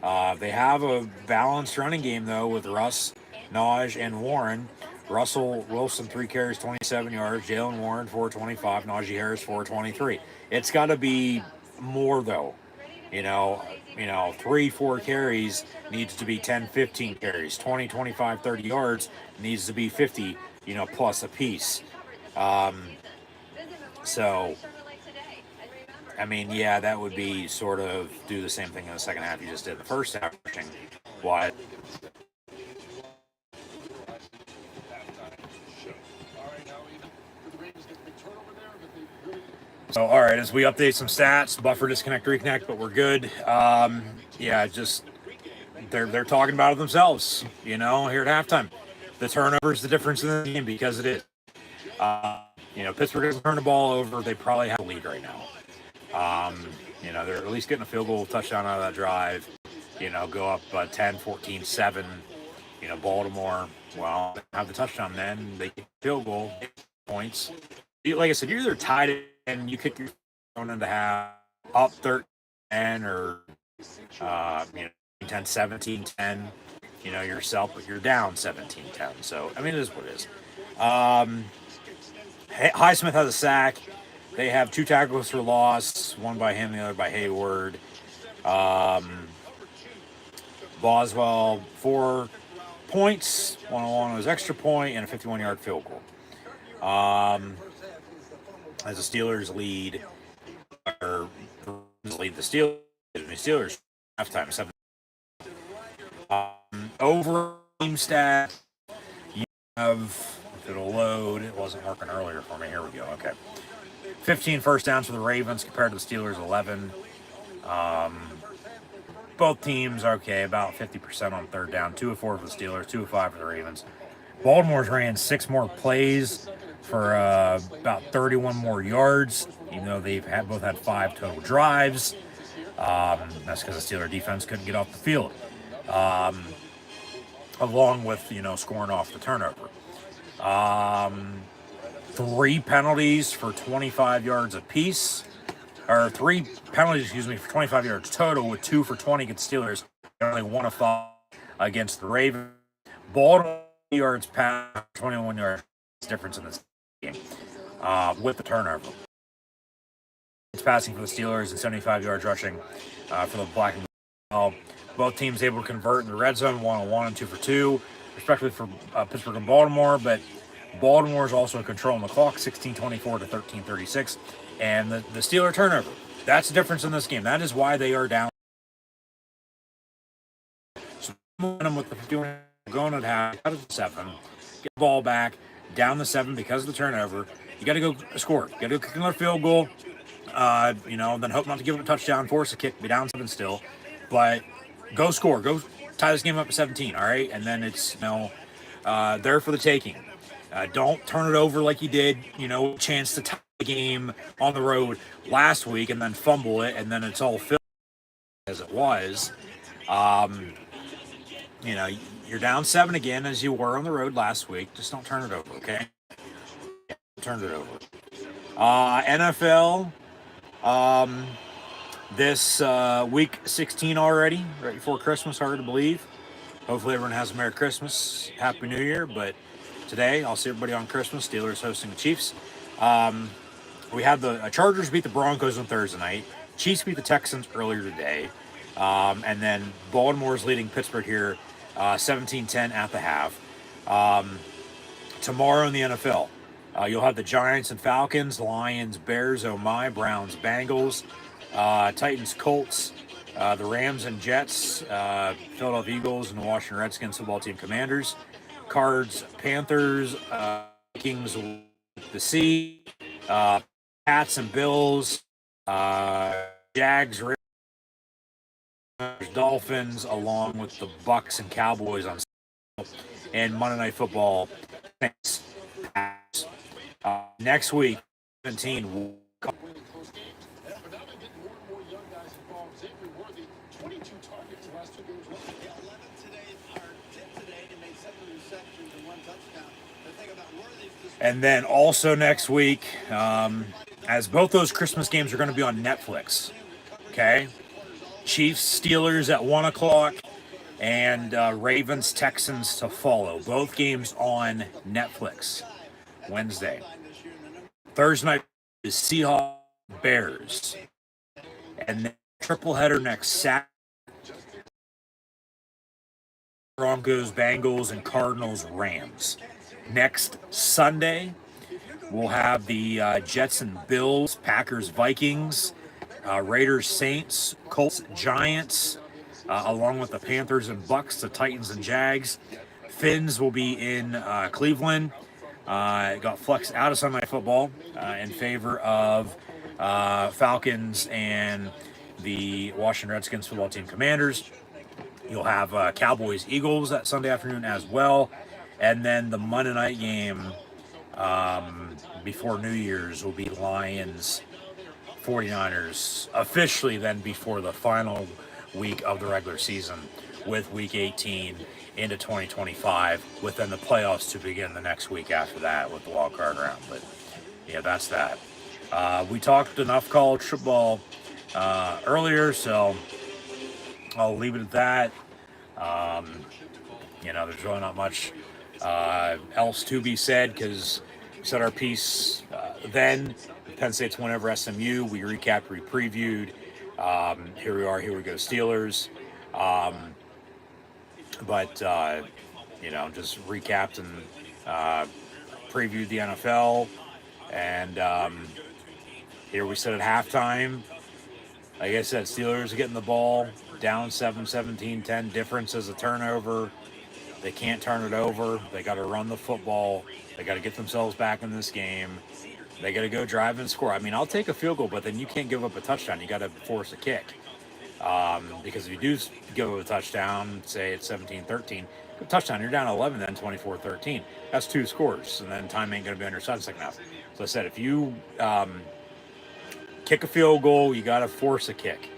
[SPEAKER 1] They have a balanced running game, though, with Russ, Naj, and Warren. Russell Wilson, 3 carries, 27 yards. Jalen Warren, 425. Najee Harris, 423. It's got to be more, though. 3-4 carries needs to be 10, 15 carries. 20, 25, 30 yards needs to be 50, plus a piece. That would be sort of do the same thing in the second half you just did in the first half. Why? So, all right, as we update some stats, buffer, disconnect, reconnect, but we're good. They're talking about it themselves, here at halftime. The turnover is the difference in the game because it is. Pittsburgh doesn't turn the ball over. They probably have a lead right now. They're at least getting a field goal touchdown out of that drive. Go up 10, 14, 7. Baltimore, well, they have the touchdown then. They get the field goal, points. Like I said, you're either tied and you kick your phone into half, up 13 or 10, 17, 10, yourself, but you're down 17, 10. So, it is what it is. Highsmith has a sack. They have 2 tackles for loss, one by him, the other by Hayward. Boswell, 4 points, 1-on-1 was extra point, and a 51-yard field goal. As the Steelers lead the Steelers halftime 7. Over team stat, you have, if it'll load, it wasn't working earlier for me. Here we go. Okay. 15 first downs for the Ravens compared to the Steelers 11. Both teams okay, about 50% on third down. 2 of 4 for the Steelers, 2 of 5 for the Ravens. Baltimore's ran 6 more plays for about 31 more yards, even though they've both had 5 total drives. That's because the Steeler defense couldn't get off the field, along with scoring off the turnover. 3 penalties for 25 yards apiece, or 3 penalties, for 25 yards total, with 2 for 20 against Steelers, only 1 of 5 against the Ravens. Baltimore yards pass, 21 yards difference in this game with the turnover. It's passing for the Steelers and 75 yards rushing for the Black and Gold. Both teams able to convert in the red zone, 1-on-1 and 2-for-2, respectively for Pittsburgh and Baltimore. But Baltimore is also controlling the clock, 16-24 to 13-36. And the Steeler turnover, that's the difference in this game. That is why they are down. So momentum with the 51 going at half, out of 7, get the ball back, down the 7 because of the turnover. You got to go score. You got to go kick another field goal. Then hope not to give up a touchdown, force a kick, be down 7 still. But go score. Go tie this game up to 17, all right? And then it's, there for the taking. Don't turn it over like you did, chance to tie the game on the road last week and then fumble it, and then it's all filled as it was. You're down 7 again as you were on the road last week. Just don't turn it over, okay? Turn it over. NFL, this week 16 already, right before Christmas, hard to believe. Hopefully everyone has a Merry Christmas, Happy New Year, but today I'll see everybody on Christmas. Steelers hosting the Chiefs. We had the Chargers beat the Broncos on Thursday night. Chiefs beat the Texans earlier today. And then Baltimore's leading Pittsburgh here 17-10 at the half. Tomorrow in the NFL, you'll have the Giants and Falcons, Lions, Bears, oh my, Browns, Bengals, Titans, Colts, the Rams and Jets, Philadelphia Eagles and the Washington Redskins football team Commanders, Cards, Panthers, Kings, the Sea, Pats and Bills, Jags, Dolphins, along with the Bucks and Cowboys on and Monday Night Football. Next week, 17. And then also next week, as both those Christmas games are going to be on Netflix. Okay? Chiefs, Steelers at 1 o'clock, and Ravens, Texans to follow. Both games on Netflix Wednesday. Thursday night is Seahawks, Bears. And then triple header next Saturday. Broncos, Bengals, and Cardinals, Rams. Next Sunday, we'll have the Jets and Bills, Packers, Vikings, Raiders, Saints, Colts, Giants, along with the Panthers and Bucks, the Titans and Jags. Finns will be in Cleveland. Got flexed out of Sunday Night Football in favor of Falcons and the Washington Redskins football team Commanders. You'll have Cowboys, Eagles that Sunday afternoon as well. And then the Monday night game before New Year's will be Lions, 49ers, officially then before the final week of the regular season with Week 18 into 2025, with then the playoffs to begin the next week after that with the wild card round. But yeah, that's that. We talked enough college football earlier, so I'll leave it at that. There's really not much else to be said because we said our piece then. Penn State's won over SMU. We recapped, we previewed. Here we are. Here we go, Steelers. Just recapped and previewed the NFL. And here we said at halftime, like I said, Steelers are getting the ball down 7, 17, 10. Difference is a turnover. They can't turn it over. They got to run the football. They got to get themselves back in this game. They got to go drive and score. I mean, I'll take a field goal, but then you can't give up a touchdown. You got to force a kick. Because if you do give up a touchdown, say it's 17-13, a touchdown, you're down 11, then 24-13. That's 2 scores, and then time ain't going to be on your side in the second half. So I said, if you kick a field goal, you got to force a kick.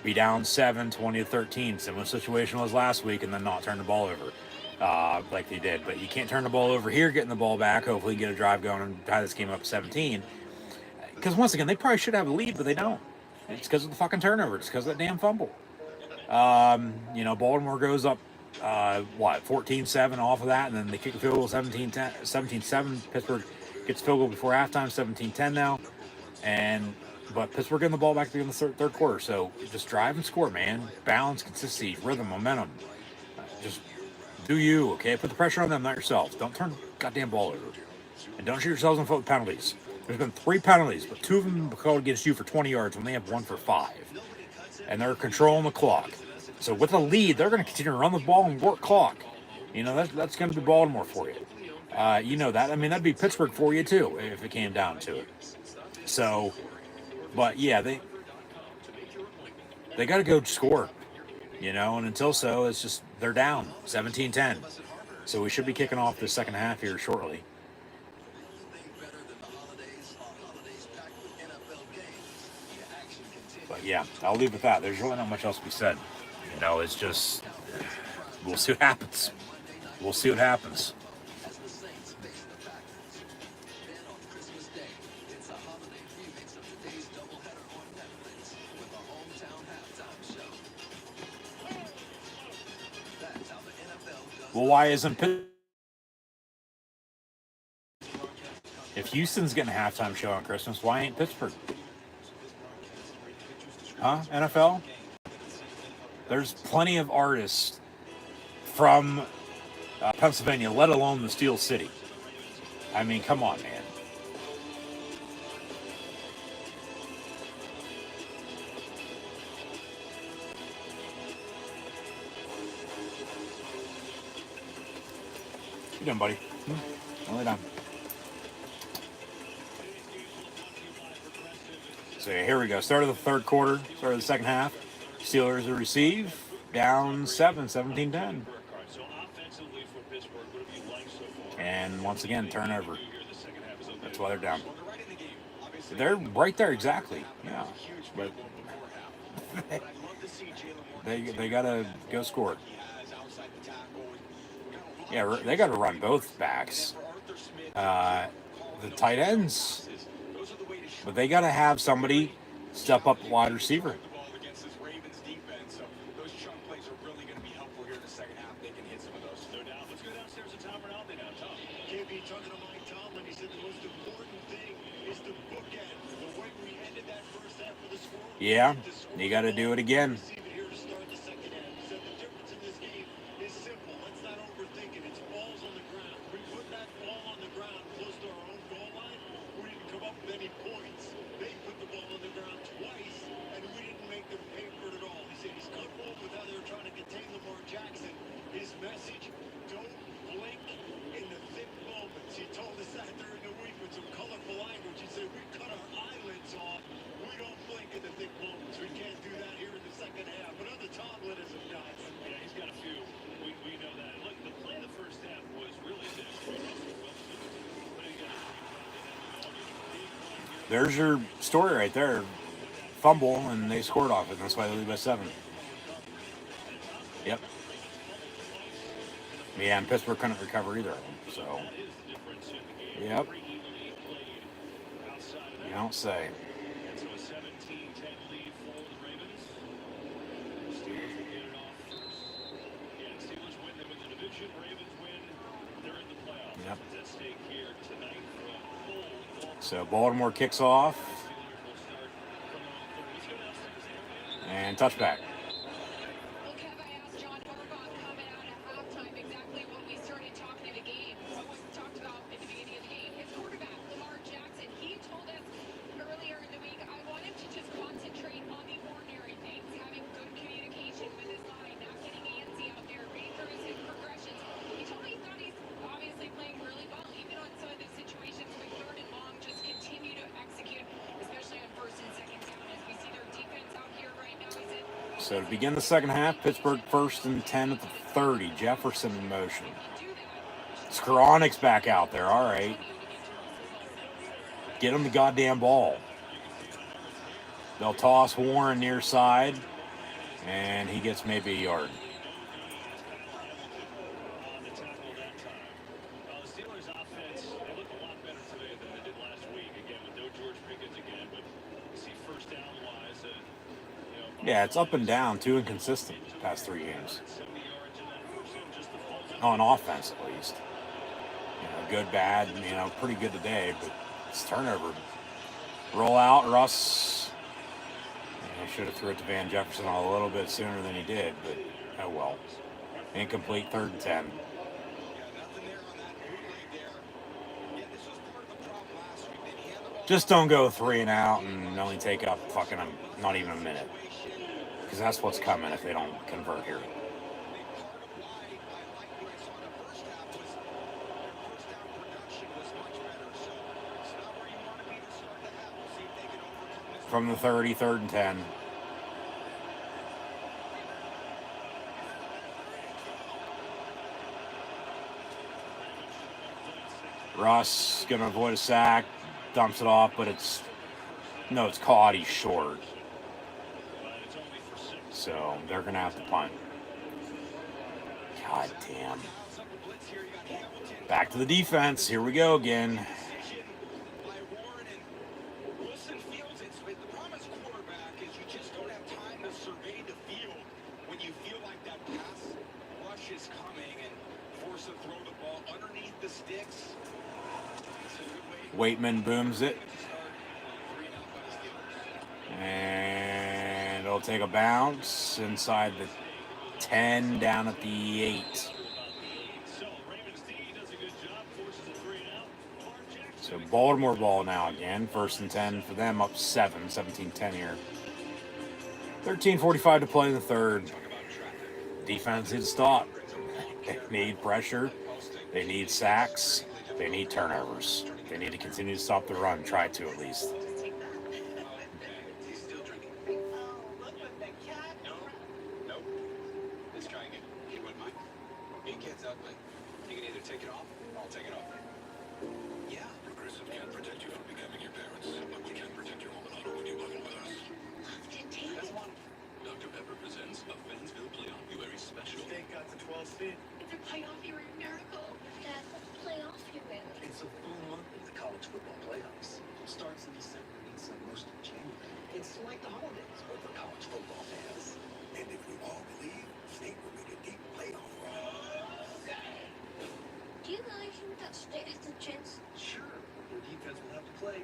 [SPEAKER 1] Be down 7, 20-13. Similar situation was last week, and then not turn the ball over. Like they did, but you can't turn the ball over here, getting the ball back, hopefully get a drive going and tie this game up 17. Because once again, they probably should have a lead, but they don't. It's because of the fucking turnover. It's because of that damn fumble. Baltimore goes up 14-7 off of that, and then they kick a field goal 17-7. Pittsburgh gets field goal before halftime, 17-10 now. But Pittsburgh getting the ball back in the third quarter. So just drive and score, man. Balance, consistency, rhythm, momentum. Just do you, okay? Put the pressure on them, not yourselves. Don't turn the goddamn ball over. And don't shoot yourselves in the foot with penalties. There's been 3 penalties, but 2 of them called against you for 20 yards when they have 1 for 5. And they're controlling the clock. So with a lead, they're going to continue to run the ball and work clock. You know, that's going to be Baltimore for you. You know that. I mean, that'd be Pittsburgh for you, too, if it came down to it. So, but yeah, they got to go score, you know, and until so, it's just they're down 17-10. So we should be kicking off the second half here shortly. But yeah, I'll leave it with that. There's really not much else to be said. You know, it's just, we'll see what happens. We'll see what happens. Well, why isn't if Houston's getting a halftime show on Christmas, why ain't Pittsburgh? Huh? NFL? There's plenty of artists from Pennsylvania, let alone the Steel City. I mean, come on, man. What you doing, buddy? Lay down. So here we go. Start of the third quarter. Start of the second half. Steelers will receive. Down 17-10. And once again, turnover. That's why they're down. They're right there, exactly. Yeah. But they got to go score it. Yeah, they got to run both backs. The tight ends. But they got to have somebody step up wide receiver. Yeah, you got to do it again. There's your story right there. Fumble, and they scored off it. That's why they lead by 7. Yep. Yeah, and Pittsburgh couldn't recover either of them. So, yep. You don't say. Yep. So Baltimore kicks off. And touchback. So to begin the second half, Pittsburgh 1st and 10 at the 30. Jefferson in motion. Skoronek's back out there. All right. Get him the goddamn ball. They'll toss Warren near side, and he gets maybe a yard. Yeah, it's up and down, too inconsistent the past 3 games. on offense at least. Good, bad, pretty good today, but it's turnover. Roll out, Russ. I should have threw it to Van Jefferson a little bit sooner than he did, but oh well. Incomplete, 3rd and 10. Just don't go 3 and out and only take up fucking not even a minute. Because that's what's coming if they don't convert here. From the 30, 3rd and 10. Russ gonna avoid a sack, dumps it off, but it's caught. He's short, so they're gonna have to punt. God damn! Back to the defense. Here we go again. Waitman booms it. And it'll take a bounce inside the 10, down at the 8. So Baltimore ball now again. 1st and 10 for them, up 7, 17-10 here. 13:45 to play in the 3rd. Defense needs to stop. They need pressure. They need sacks. They need turnovers. They need to continue to stop the run. Try to, at least.
[SPEAKER 2] He's still drinking. Nope. Let's try again. You wouldn't mind? Being kid's ugly. You can either take it off, or I'll take it off.
[SPEAKER 3] Yeah, Progressive can't protect you from becoming your parents, but we can protect your home and auto when you bundle with us.
[SPEAKER 2] That's one.
[SPEAKER 3] Dr. Pepper presents a Fansville Playoff Very Special.
[SPEAKER 2] Steak got to 12 speed.
[SPEAKER 4] It's a playoff, you're a miracle. Dad, playoff, you're in.
[SPEAKER 3] It's a full month of the college football playoffs. It starts in December and ends most of January. It's like the holidays, but for college football fans. And if we all believe, State will make a deep playoff run.
[SPEAKER 4] Do you guys think that State has a chance?
[SPEAKER 3] Sure, your defense will have to play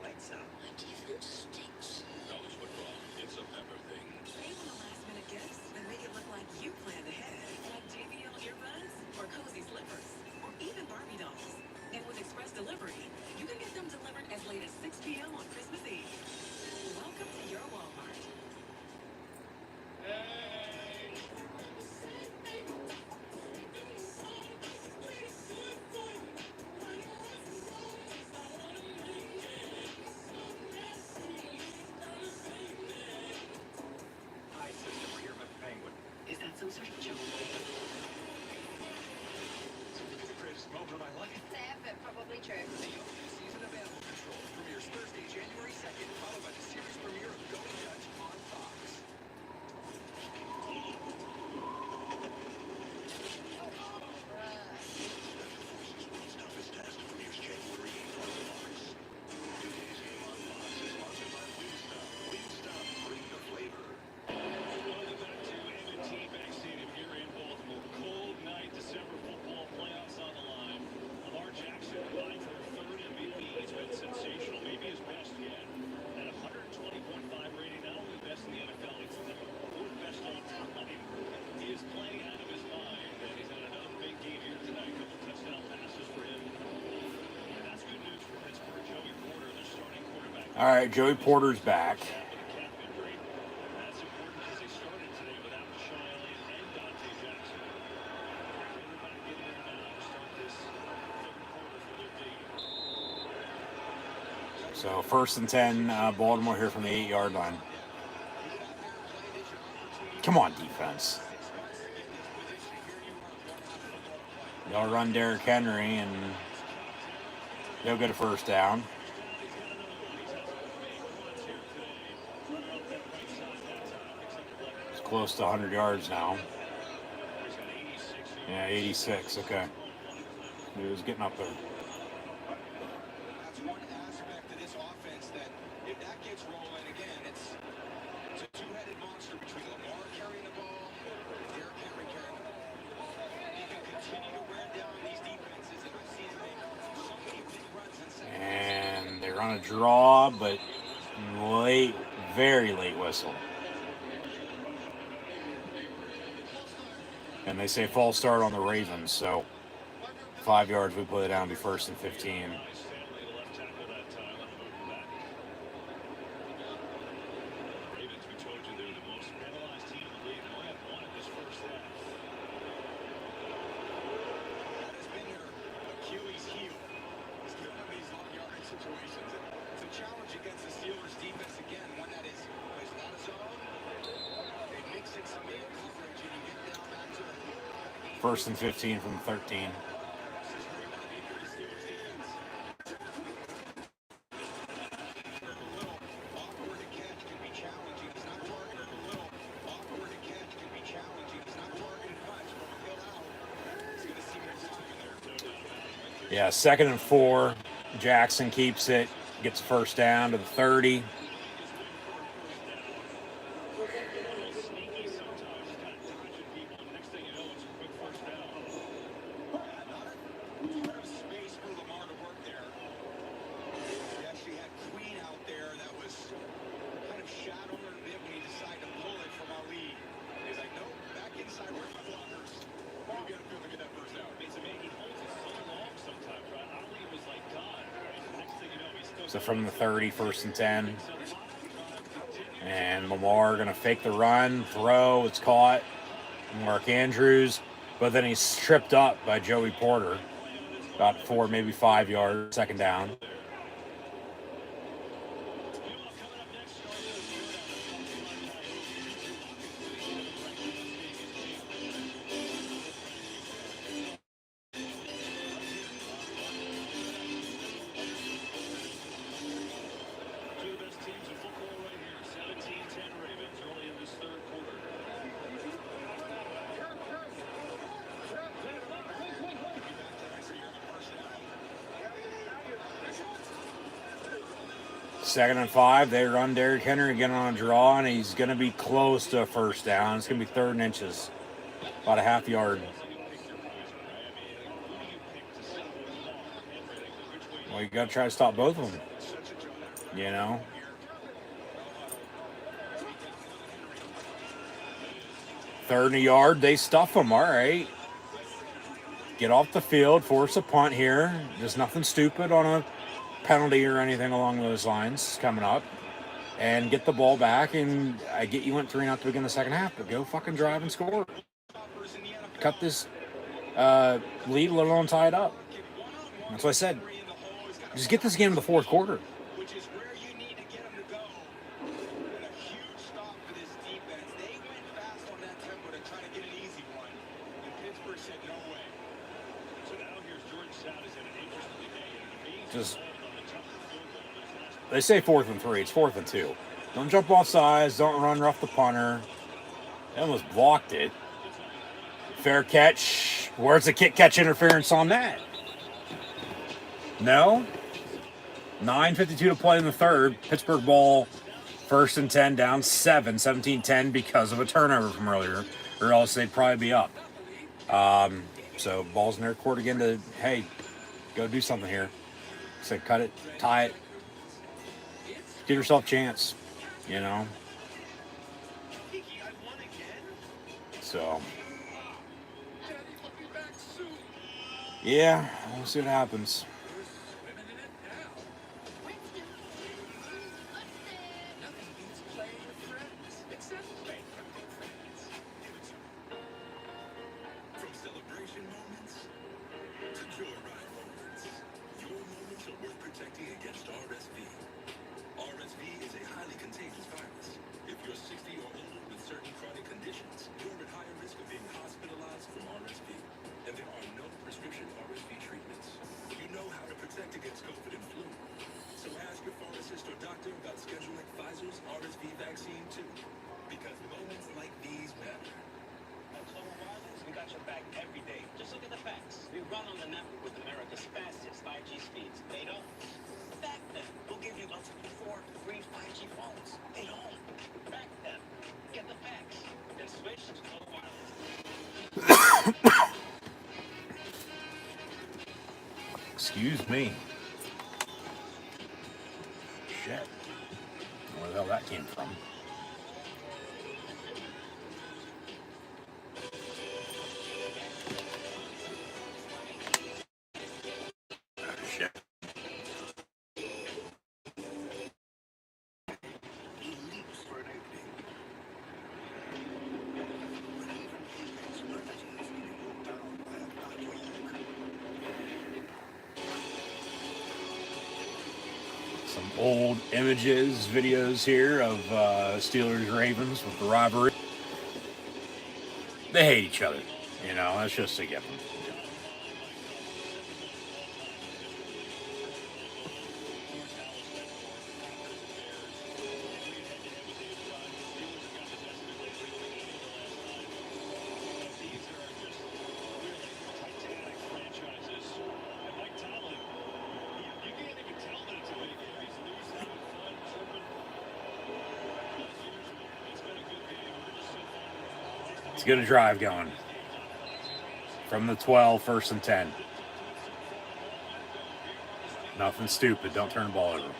[SPEAKER 3] lights out.
[SPEAKER 4] My defense stinks.
[SPEAKER 3] College football, it's a Pepper thing.
[SPEAKER 7] Save on the last-minute gifts that make it look like you planned ahead. Like JBL earbuds or cozy slippers or even Barbie dolls. And with express delivery, you can get them delivered as late as 6 p.m. on Christmas Eve. Welcome to your Walmart.
[SPEAKER 2] Hi, sister. We're here about the Penguin.
[SPEAKER 7] Is that some sort of joke?
[SPEAKER 2] It's the greatest moment of my life.
[SPEAKER 4] Fair, but probably true.
[SPEAKER 2] The all-new season of Animal Control premieres Thursday, January 2nd, followed by the series premiere of Going Dutch on Fox.
[SPEAKER 3] World's toughest test premieres January 8th on Fox. Today's game on Fox is sponsored by Wingstop. Wingstop, bring the flavor.
[SPEAKER 6] Welcome back to M&T Bank Stadium here in Baltimore. Cold night, December football playoffs on the line. Lamar Jackson vying for a 3rd MVP. He's been sensational, maybe his best yet. At 120.5 rating, not only best in the NFL, he's the 4th best all time. He is playing out of his mind, and he's had another big game here tonight. Couple touchdown passes for him. And that's good news for Pittsburgh. Joey Porter, their starting quarterback.
[SPEAKER 1] All right, Joey Porter's back.
[SPEAKER 6] With a calf injury. That's important because they started today without Deshaun Elliott and Dante Jackson. Everybody getting in now to start this 3rd quarter for their team.
[SPEAKER 1] So 1st and 10, Baltimore here from the 8-yard line. Come on, defense. They'll run Derrick Henry, and they'll get a 1st down. It's close to 100 yards now. Yeah, 86, okay. He was getting up there.
[SPEAKER 2] That's one aspect of this offense that, if that gets rolling again, it's a two-headed monster between Lamar carrying the ball and Derrick Henry carrying the ball. He can continue
[SPEAKER 1] on a draw, but late, very late whistle. And they say false start on the Ravens, so 5 yards, we put it down, be 1st and 15. First and 15 from 13. Yeah, 2nd and 4. Jackson keeps it, gets a first down to the 30. So from the 30, 1st and 10. And Lamar going to fake the run, throw, it's caught. Mark Andrews, but then he's tripped up by Joey Porter. About 4, maybe 5 yards, 2nd down. Second and 5, they run Derrick Henry again on a draw, and he's going to be close to a first down. It's going to be 3rd and inches, about a half yard. Well, you got to try to stop both of them, you know. Third and a yard, they stuff them, all right. Get off the field, force a punt here. There's nothing stupid on a penalty or anything along those lines coming up, and get the ball back, and I get you went 3-0 to begin the second half, but go fucking drive and score. Cut this lead, let alone tie it up. That's what I said. Just get this game in the 4th quarter.
[SPEAKER 2] Which is where you need to get them to go. And a huge stop for this defense. They went fast on that tempo to try to get an easy one. And Pittsburgh said no way.
[SPEAKER 6] So now here's Jordan Stout in an interesting game.
[SPEAKER 1] Just, they say 4th and 3. It's 4th and 2. Don't jump off sides. Don't run rough the punter. They almost blocked it. Fair catch. Where's the kick catch interference on that? No. 9:52 to play in the 3rd. Pittsburgh ball, 1st and 10, down 7, 17-10 because of a turnover from earlier, or else they'd probably be up. So ball's in their court again to, hey, go do something here. So cut it, tie it, give yourself a chance, you know. So, yeah, we'll see what happens.
[SPEAKER 3] From celebration moments to joyride moments, your moments are worth protecting against RSV. RSV is a highly contagious virus. If you're 60 or older with certain chronic conditions, you're at higher risk of being hospitalized from RSV. And there are no prescription RSV treatments. You know how to protect against COVID and flu. So ask your pharmacist or doctor about scheduling Pfizer's RSV vaccine too. Because moments like these matter.
[SPEAKER 8] At Total Wireless, we got your back every day. Just look at the facts. We run on the network with America's fastest 5G speeds. They don't. Back then, we'll give you up to 4 free 5G phones. They don't. Back then. Get the facts. Then switch to Total Wireless.
[SPEAKER 1] Excuse me. shit. Where the hell that came from? Oh, shit. Some old images, videos here of Steelers Ravens with the rivalry. They hate each other, you know. That's just a given. Let's get a drive going. From the 12, 1st and 10. Nothing stupid. Don't turn the ball over.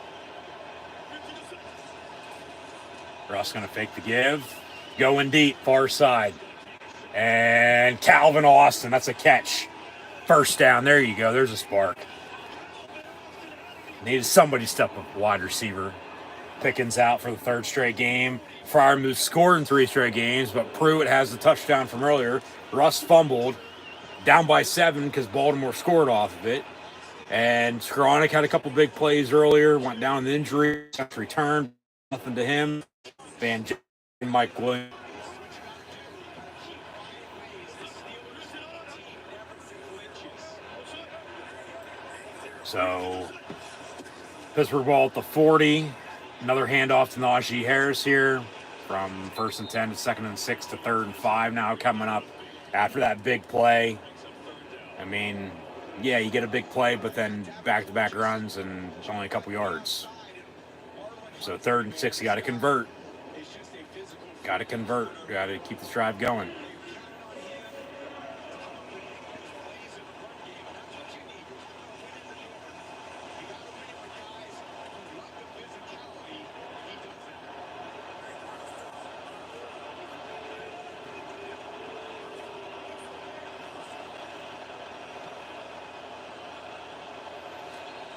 [SPEAKER 1] Russ going to fake the give. Going deep, far side. And Calvin Austin. That's a catch. First down. There you go. There's a spark. Needed somebody to step up wide receiver. Pickens out for the 3rd straight game. Freiermuth scored in 3 straight games, but Pruitt has the touchdown from earlier. Russ fumbled, down by 7 because Baltimore scored off of it. And Skoranek had a couple big plays earlier, went down in the injury, returned, nothing to him. Van J and Mike Williams. So, Pittsburgh ball at the 40. Another handoff to Najee Harris here from 1st and 10 to 2nd and 6 to 3rd and 5 now coming up after that big play. I mean, yeah, you get a big play, but then back-to-back runs and it's only a couple yards. So 3rd and 6, you got to convert. Got to convert. Got to keep this drive going.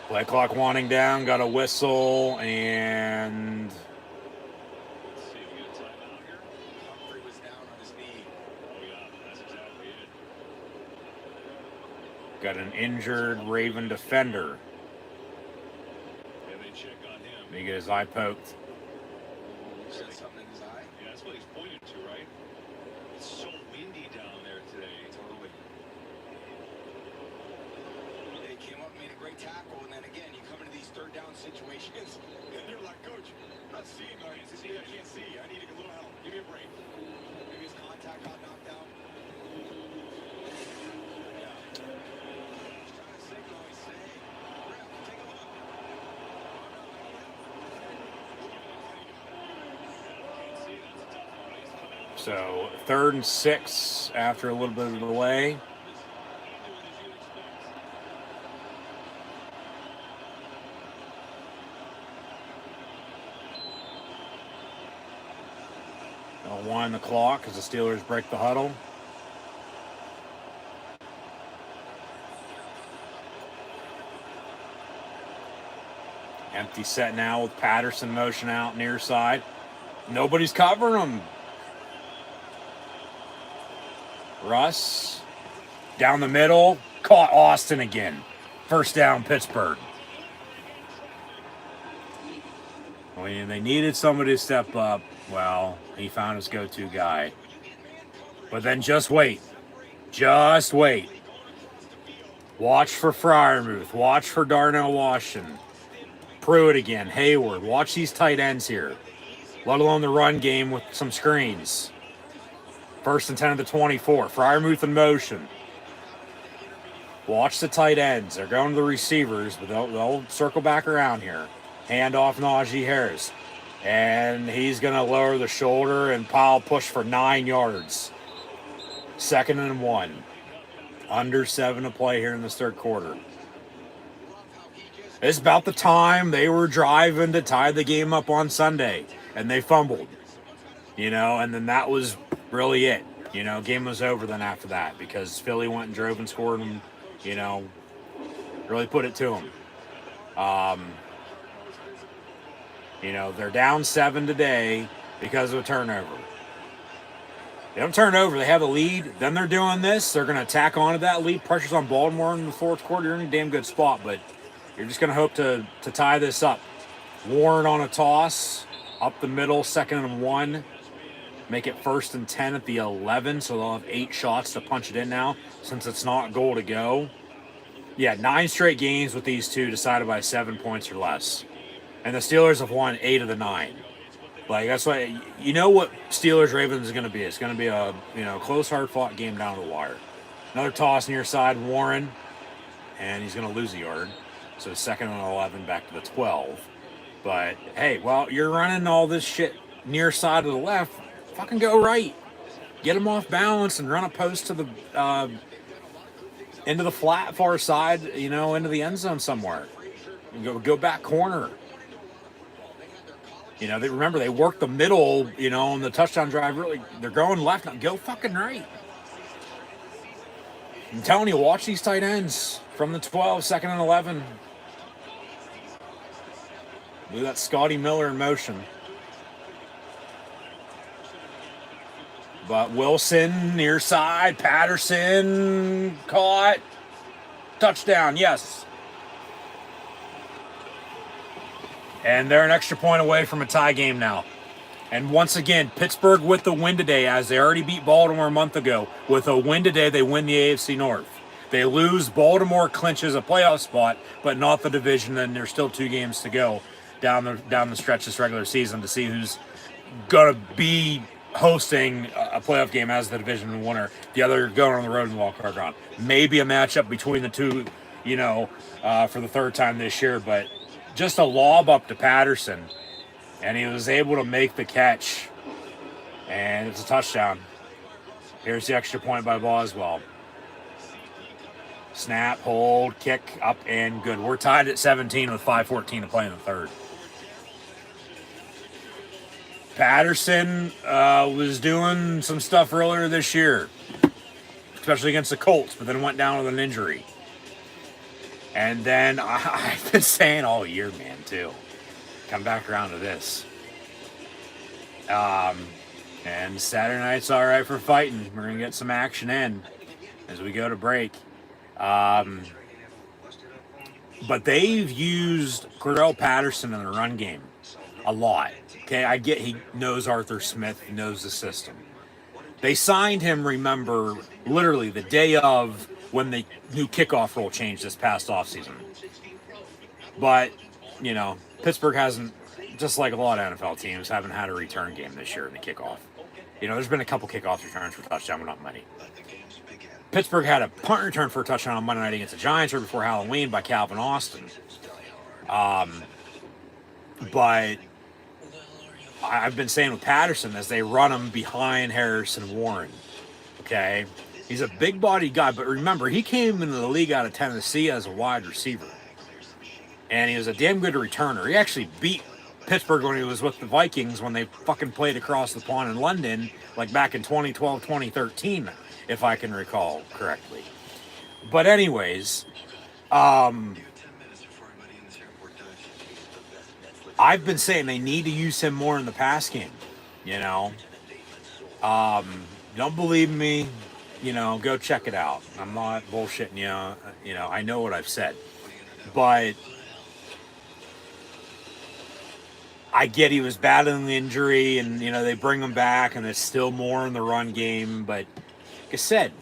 [SPEAKER 1] Play clock winding down, got a whistle, and
[SPEAKER 2] Humphrey was down on his knee.
[SPEAKER 6] Oh, yeah, that's exactly it.
[SPEAKER 1] got an injured Raven defender.
[SPEAKER 6] And they check on him.
[SPEAKER 1] He get his eye poked.
[SPEAKER 2] Said something in his eye.
[SPEAKER 6] Yeah, that's what he's pointing to, right? It's so windy down there today.
[SPEAKER 2] Totally. They came up and made a great tackle, and then again, you come into these 3rd down situations, and you're like, Coach, I'm not seeing. I can't see. I need a little help. Give me a break. Maybe his contact got knocked out. Yeah. He's trying to signal. He's saying, Ref, take a look. Oh, no, I need help.
[SPEAKER 1] So 3rd and 6 after a little bit of a delay. They'll wind the clock as the Steelers break the huddle. Empty set now with Patterson motion out near side. Nobody's covering him. Russ down the middle. Caught Austin again. 1st down, Pittsburgh. When they needed somebody to step up, well, he found his go-to guy. But then just wait. Just wait. Watch for Freiermuth. Watch for Darnell Washington. Pruitt again. Hayward. Watch these tight ends here. Let alone the run game with some screens. 1st and 10 of the 24. Freiermuth in motion. Watch the tight ends. They're going to the receivers, but they'll circle back around here. Hand off Najee Harris. And he's going to lower the shoulder and pile push for 9 yards. 2nd and 1. Under 7 to play here in this 3rd quarter.
[SPEAKER 2] Love how he just
[SPEAKER 1] It's about the time they were driving to tie the game up on Sunday, and they fumbled. And then that was really it. Game was over then after that because Philly went and drove and scored and, really put it to them. They're down 7 today because of a turnover. They don't turn over. They have a lead. Then they're doing this. They're going to tack onto that lead. Pressure's on Baltimore in the fourth quarter. You're in a damn good spot, but you're just going to hope to tie this up. Warren on a toss. Up the middle, 2nd and 1. Make it 1st and 10 at the 11, so they'll have 8 shots to punch it in now since it's not goal to go. Yeah, 9 straight games with these two decided by 7 points or less. And the Steelers have won 8 of the 9. That's why, what Steelers-Ravens is going to be. It's going to be a, close, hard-fought game down to the wire. Another toss near side, Warren, and he's going to lose a yard. So 2nd and 11 back to the 12. But, hey, you're running all this shit near side to the left. Fucking go right. Get him off balance and run a post to the into the flat far side, into the end zone somewhere. And go back corner. They work the middle, on the touchdown drive. Really, they're going left. Now go fucking right. I'm telling you, watch these tight ends from the 12, 2nd and 11. Do that Scotty Miller in motion. But Wilson, near side, Patterson, caught. Touchdown, yes. And they're an extra point away from a tie game now. And once again, Pittsburgh with the win today, as they already beat Baltimore a month ago. With a win today, they win the AFC North. They lose, Baltimore clinches a playoff spot, but not the division, and there's still 2 games to go down the stretch this regular season to see who's going to be hosting a playoff game as the division winner. The other going on the road in the wild card round. Maybe a matchup between the two, for the 3rd time this year, but just a lob up to Patterson, and he was able to make the catch, and it's a touchdown. Here's the extra point by Boswell. Snap, hold, kick, up, and good. We're tied at 17 with 5:14 to play in the 3rd. Patterson was doing some stuff earlier this year, especially against the Colts, but then went down with an injury. And then I've been saying all year, man, too. Come back around to this. And Saturday night's all right for fighting. We're going to get some action in as we go to break. But they've used Cordell Patterson in the run game a lot. Okay, I get he knows Arthur Smith, he knows the system. They signed him, remember, literally the day of when the new kickoff rule changed this past offseason. But, Pittsburgh hasn't, just like a lot of NFL teams, haven't had a return game this year in the kickoff. There's been a couple kickoff returns for touchdown, but not many. Pittsburgh had a punt return for a touchdown on Monday night against the Giants right before Halloween by Calvin Austin. But I've been saying with Patterson as they run him behind Harrison Warren. Okay? He's a big-bodied guy, but remember, he came into the league out of Tennessee as a wide receiver. And he was a damn good returner. He actually beat Pittsburgh when he was with the Vikings when they fucking played across the pond in London, like back in 2012, 2013, if I can recall correctly. But anyways, I've been saying they need to use him more in the pass game, Don't believe me, go check it out. I'm not bullshitting you, I know what I've said. But I get he was battling the injury and, they bring him back and there's still more in the run game. But like I said,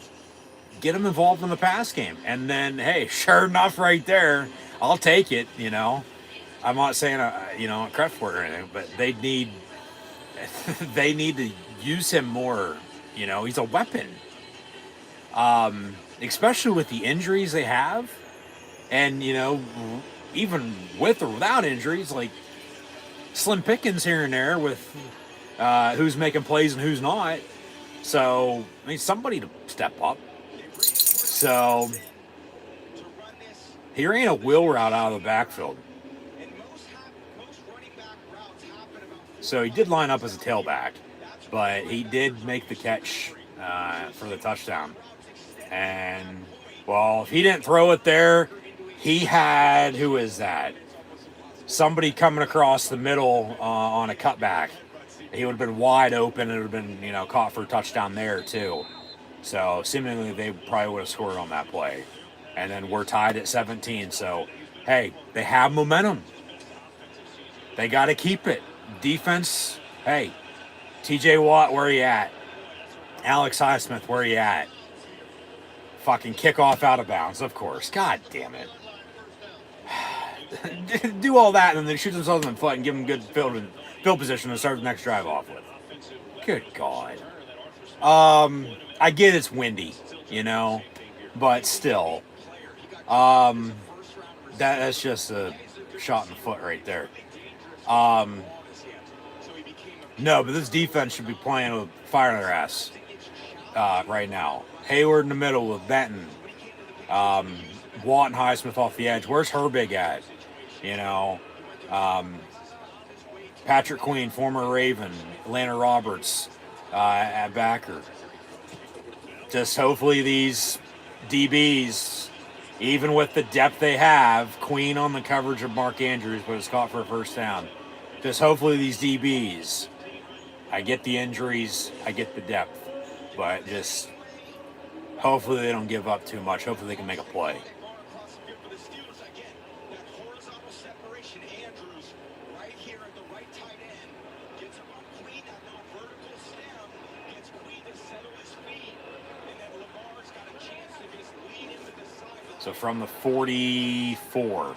[SPEAKER 1] get him involved in the pass game. And then, hey, sure enough right there, I'll take it, I'm not saying, credit for it or anything, but they need to use him more. He's a weapon. Especially with the injuries they have. And, even with or without injuries, like slim pickings here and there with who's making plays and who's not. So, somebody to step up. So, He ran a wheel route out of the backfield. So he did line up as a tailback, but he did make the catch for the touchdown. And, well, if he didn't throw it there, he had, who is that? Somebody coming across the middle on a cutback. He would have been wide open. It would have been, caught for a touchdown there, too. So, seemingly, they probably would have scored on that play. And then we're tied at 17. So, hey, they have momentum. They got to keep it. Defense, hey, TJ Watt, where are you at? Alex Highsmith, where are you at? Fucking kickoff out of bounds, of course. God damn it. Do all that and then shoot themselves in the foot and give them good field position to start the next drive off with. Good God. I get it's windy, but still. That's just a shot in the foot right there. No, but this defense should be playing with fire in their ass right now. Hayward in the middle with Benton. Watt and Highsmith off the edge. Where's Herbig at? Patrick Queen, former Raven. Atlanta Roberts at backer. Just hopefully these DBs, even with the depth they have, Queen on the coverage of Mark Andrews, but it's caught for a first down. Just hopefully these DBs, I get the injuries, I get the depth, but just hopefully they don't give up too much. Hopefully they can make a play. So from the 44.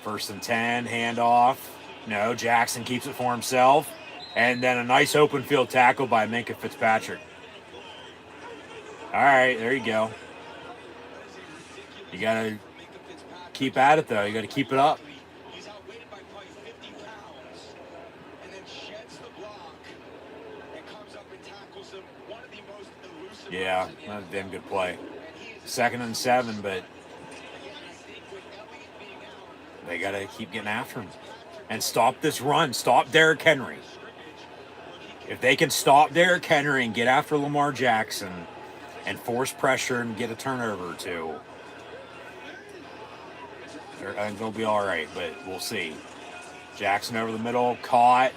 [SPEAKER 1] First and 10, handoff. No, Jackson keeps it for himself. And then a nice open field tackle by Minkah Fitzpatrick. All right, there you go. You got to keep at it, though. You got to keep it up. Yeah, that's a damn good play. 2nd and 7, but they got to keep getting after him. And stop this run. Stop Derrick Henry. If they can stop Derrick Henry and get after Lamar Jackson and force pressure and get a turnover or two, they'll be all right, but we'll see. Jackson over the middle, caught.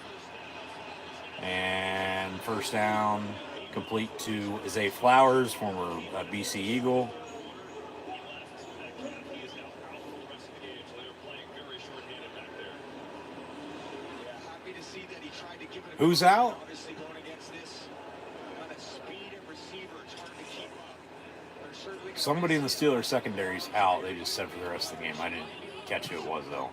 [SPEAKER 1] And first down. Complete to Zay Flowers, former BC Eagle. Who's out? Somebody in the Steelers secondary's out. They just said for the rest of the game. I didn't catch who it was, though.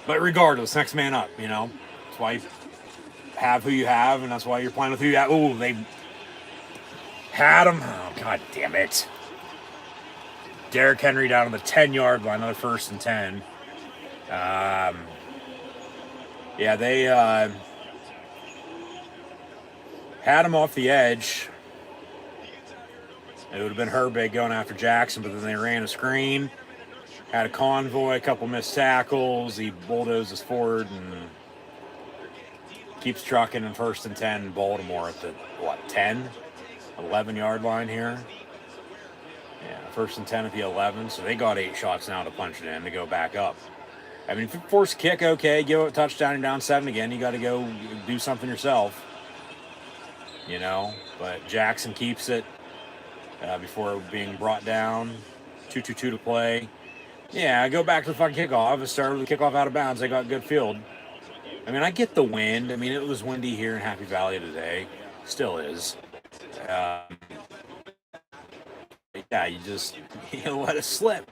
[SPEAKER 1] But regardless, next man up, That's why you have who you have, and that's why you're playing with who you have. Ooh, they had him. Oh, God damn it. Derrick Henry down on the 10-yard line, another 1st and 10. Yeah, they had him off the edge. It would have been Herbig going after Jackson, but then they ran a screen. Had a convoy, a couple missed tackles. He bulldozes forward and keeps trucking in 1st and 10. Baltimore at the, 10? 11-yard line here. Yeah, 1st and 10 at the 11. So they got 8 shots now to punch it in to go back up. I mean, if you force a kick, okay, give it a touchdown and down 7 again. You got to go do something yourself. But Jackson keeps it before being brought down. 2-2-2 to play. Yeah, go back to the fucking kickoff. It started with the kickoff out of bounds. They got good field. I mean, I get the wind. I mean, it was windy here in Happy Valley today. Still is. Yeah, you let it slip.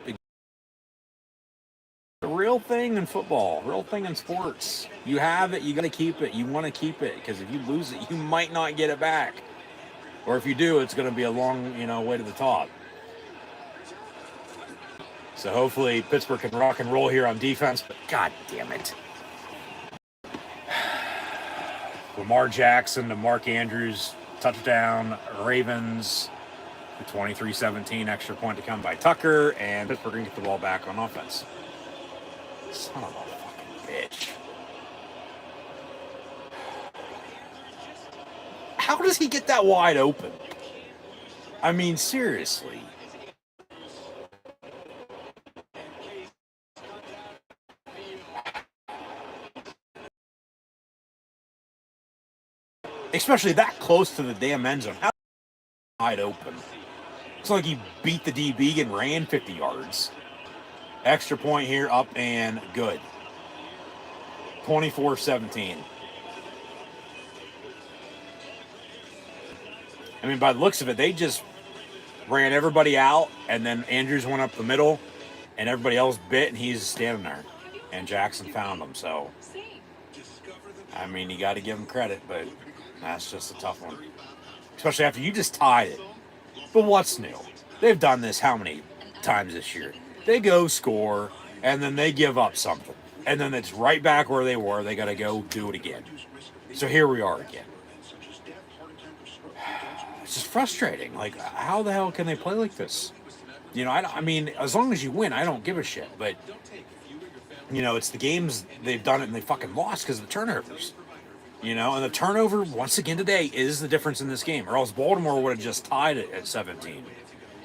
[SPEAKER 1] The real thing in football, real thing in sports. You have it, you got to keep it. You want to keep it because if you lose it, you might not get it back. Or if you do, it's going to be a long, way to the top. So hopefully Pittsburgh can rock and roll here on defense, but God damn it. Lamar Jackson to Mark Andrews, touchdown, Ravens. 23-17, extra point to come by Tucker, and Pittsburgh going to get the ball back on offense. Son of a fucking bitch. How does he get that wide open? I mean, seriously. Especially that close to the damn end zone. How wide open? It's like he beat the DB and ran 50 yards. Extra point here, up and good. 24-17. I mean, by the looks of it, they just ran everybody out, and then Andrews went up the middle, and everybody else bit, and he's standing there. And Jackson found him, so. I mean, you got to give him credit, but that's just a tough one. Especially after you just tied it. But what's new? They've done this how many times this year? They go score, and then they give up something. And then it's right back where they were. They got to go do it again. So here we are again. It's just frustrating. Like, how the hell can they play like this? You know, I mean, as long as you win, I don't give a shit. But, you know, it's the games they've done it and they fucking lost because of the turnovers. You know, and the turnover, once again today, is the difference in this game. Or else Baltimore would have just tied it at 17.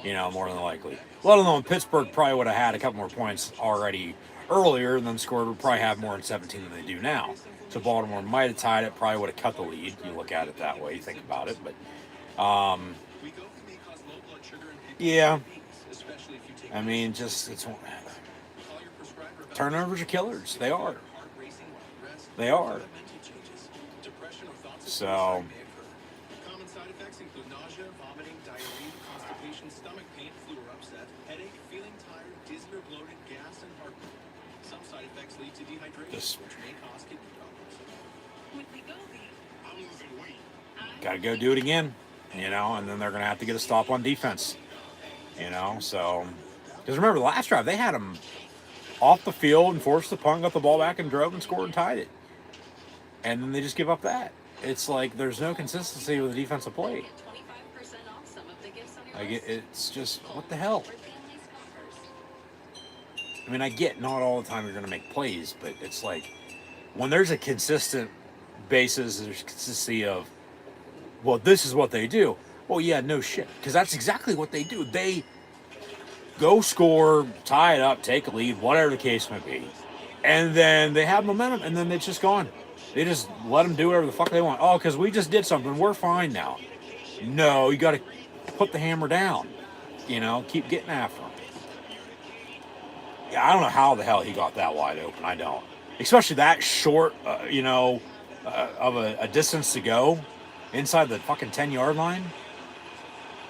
[SPEAKER 1] You know, more than likely. Let alone Pittsburgh probably would have had a couple more points already earlier and then scored, would probably have more in 17 than they do now. So Baltimore might have tied it, probably would have cut the lead. You look at it that way, you think about it. But, yeah. I mean, just, it's, turnovers are killers. They are. They are. So,
[SPEAKER 2] Common side effects include nausea, vomiting, diarrhea, constipation, stomach pain, flu or upset, headache, feeling tired, dizzy or bloated, gas, and heartburn. Some side effects lead to dehydration, which may cause kidney problems. I'm losing weight.
[SPEAKER 1] got to go do it again, you know, and then they're going to have to get a stop on defense, you know, so. Because remember, the last drive, they had them off the field and forced the punt, got the ball back and drove and scored and tied it. And then they just give up that. It's like there's no consistency with the defensive play. Like it's just, what the hell? I mean, I get not all the time you're going to make plays, but it's like when there's a consistent basis, there's consistency of, well, this is what they do. Well, yeah, no shit. Because that's exactly what they do. They go score, tie it up, take a lead, whatever the case may be. And then they have momentum, and then it's just gone. They just let them do whatever the fuck they want. Oh, because we just did something. We're fine now. No, you got to put the hammer down. You know, keep getting after him. Yeah, I don't know how the hell he got that wide open. I don't. Especially that short, of a distance to go inside the fucking 10-yard line.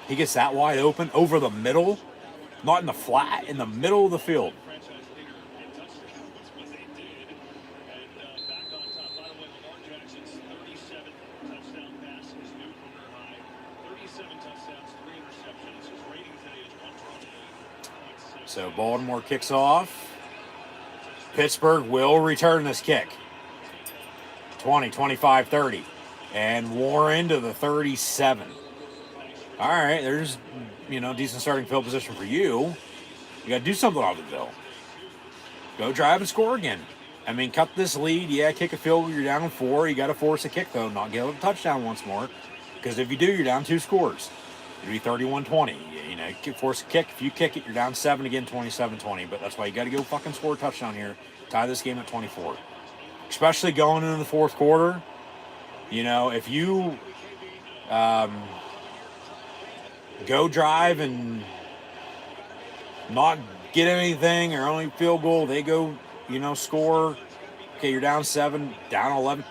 [SPEAKER 1] He gets that wide open over the middle, not in the flat, in the middle of the field. So Baltimore kicks off. Pittsburgh will return this kick. 20, 25, 30. And Warren to the 37. All right, there's, decent starting field position for you. You got to do something off the bill. Go drive and score again. I mean, cut this lead. Yeah, kick a field goal. You're down 4. You got to force a kick, though. Not give up a touchdown once more. Because if you do, you're down 2 scores. It'd be 31-20. Force a kick. If you kick it, you're down 7 again, 27-20. But that's why you got to go fucking score a touchdown here. Tie this game at 24. Especially going into the fourth quarter. If you go drive and not get anything or only field goal, they go, score. Okay, you're down 7, down 11.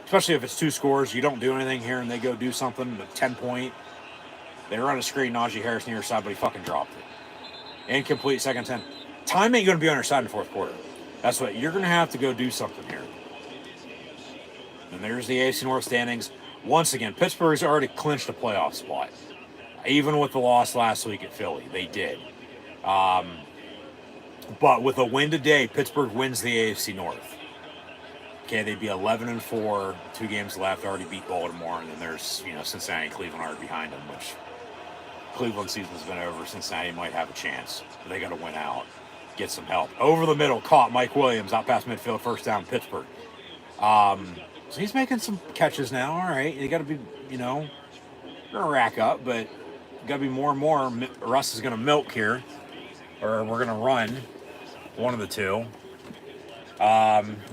[SPEAKER 1] Especially if it's 2 scores, you don't do anything here and they go do something, but 10-point. They run a screen, Najee Harris near your side, but he fucking dropped it. Incomplete, second 10. Time ain't going to be on your side in the fourth quarter. That's what you're going to have to go do something here. And there's the AFC North standings. Once again, Pittsburgh's already clinched a playoff spot. Even with the loss last week at Philly, they did. But with a win today, Pittsburgh wins the AFC North. Okay, they'd be 11-4, 2 games left, already beat Baltimore, and then there's, Cincinnati and Cleveland are behind them, which Cleveland season's been over. Cincinnati might have a chance, but they got to win out, get some help. Over the middle, caught Mike Williams, out past midfield, first down, Pittsburgh. So he's making some catches now. All right, you got to be, gonna rack up, but got to be more and more. Russ is gonna milk here, or we're gonna run, one of the two.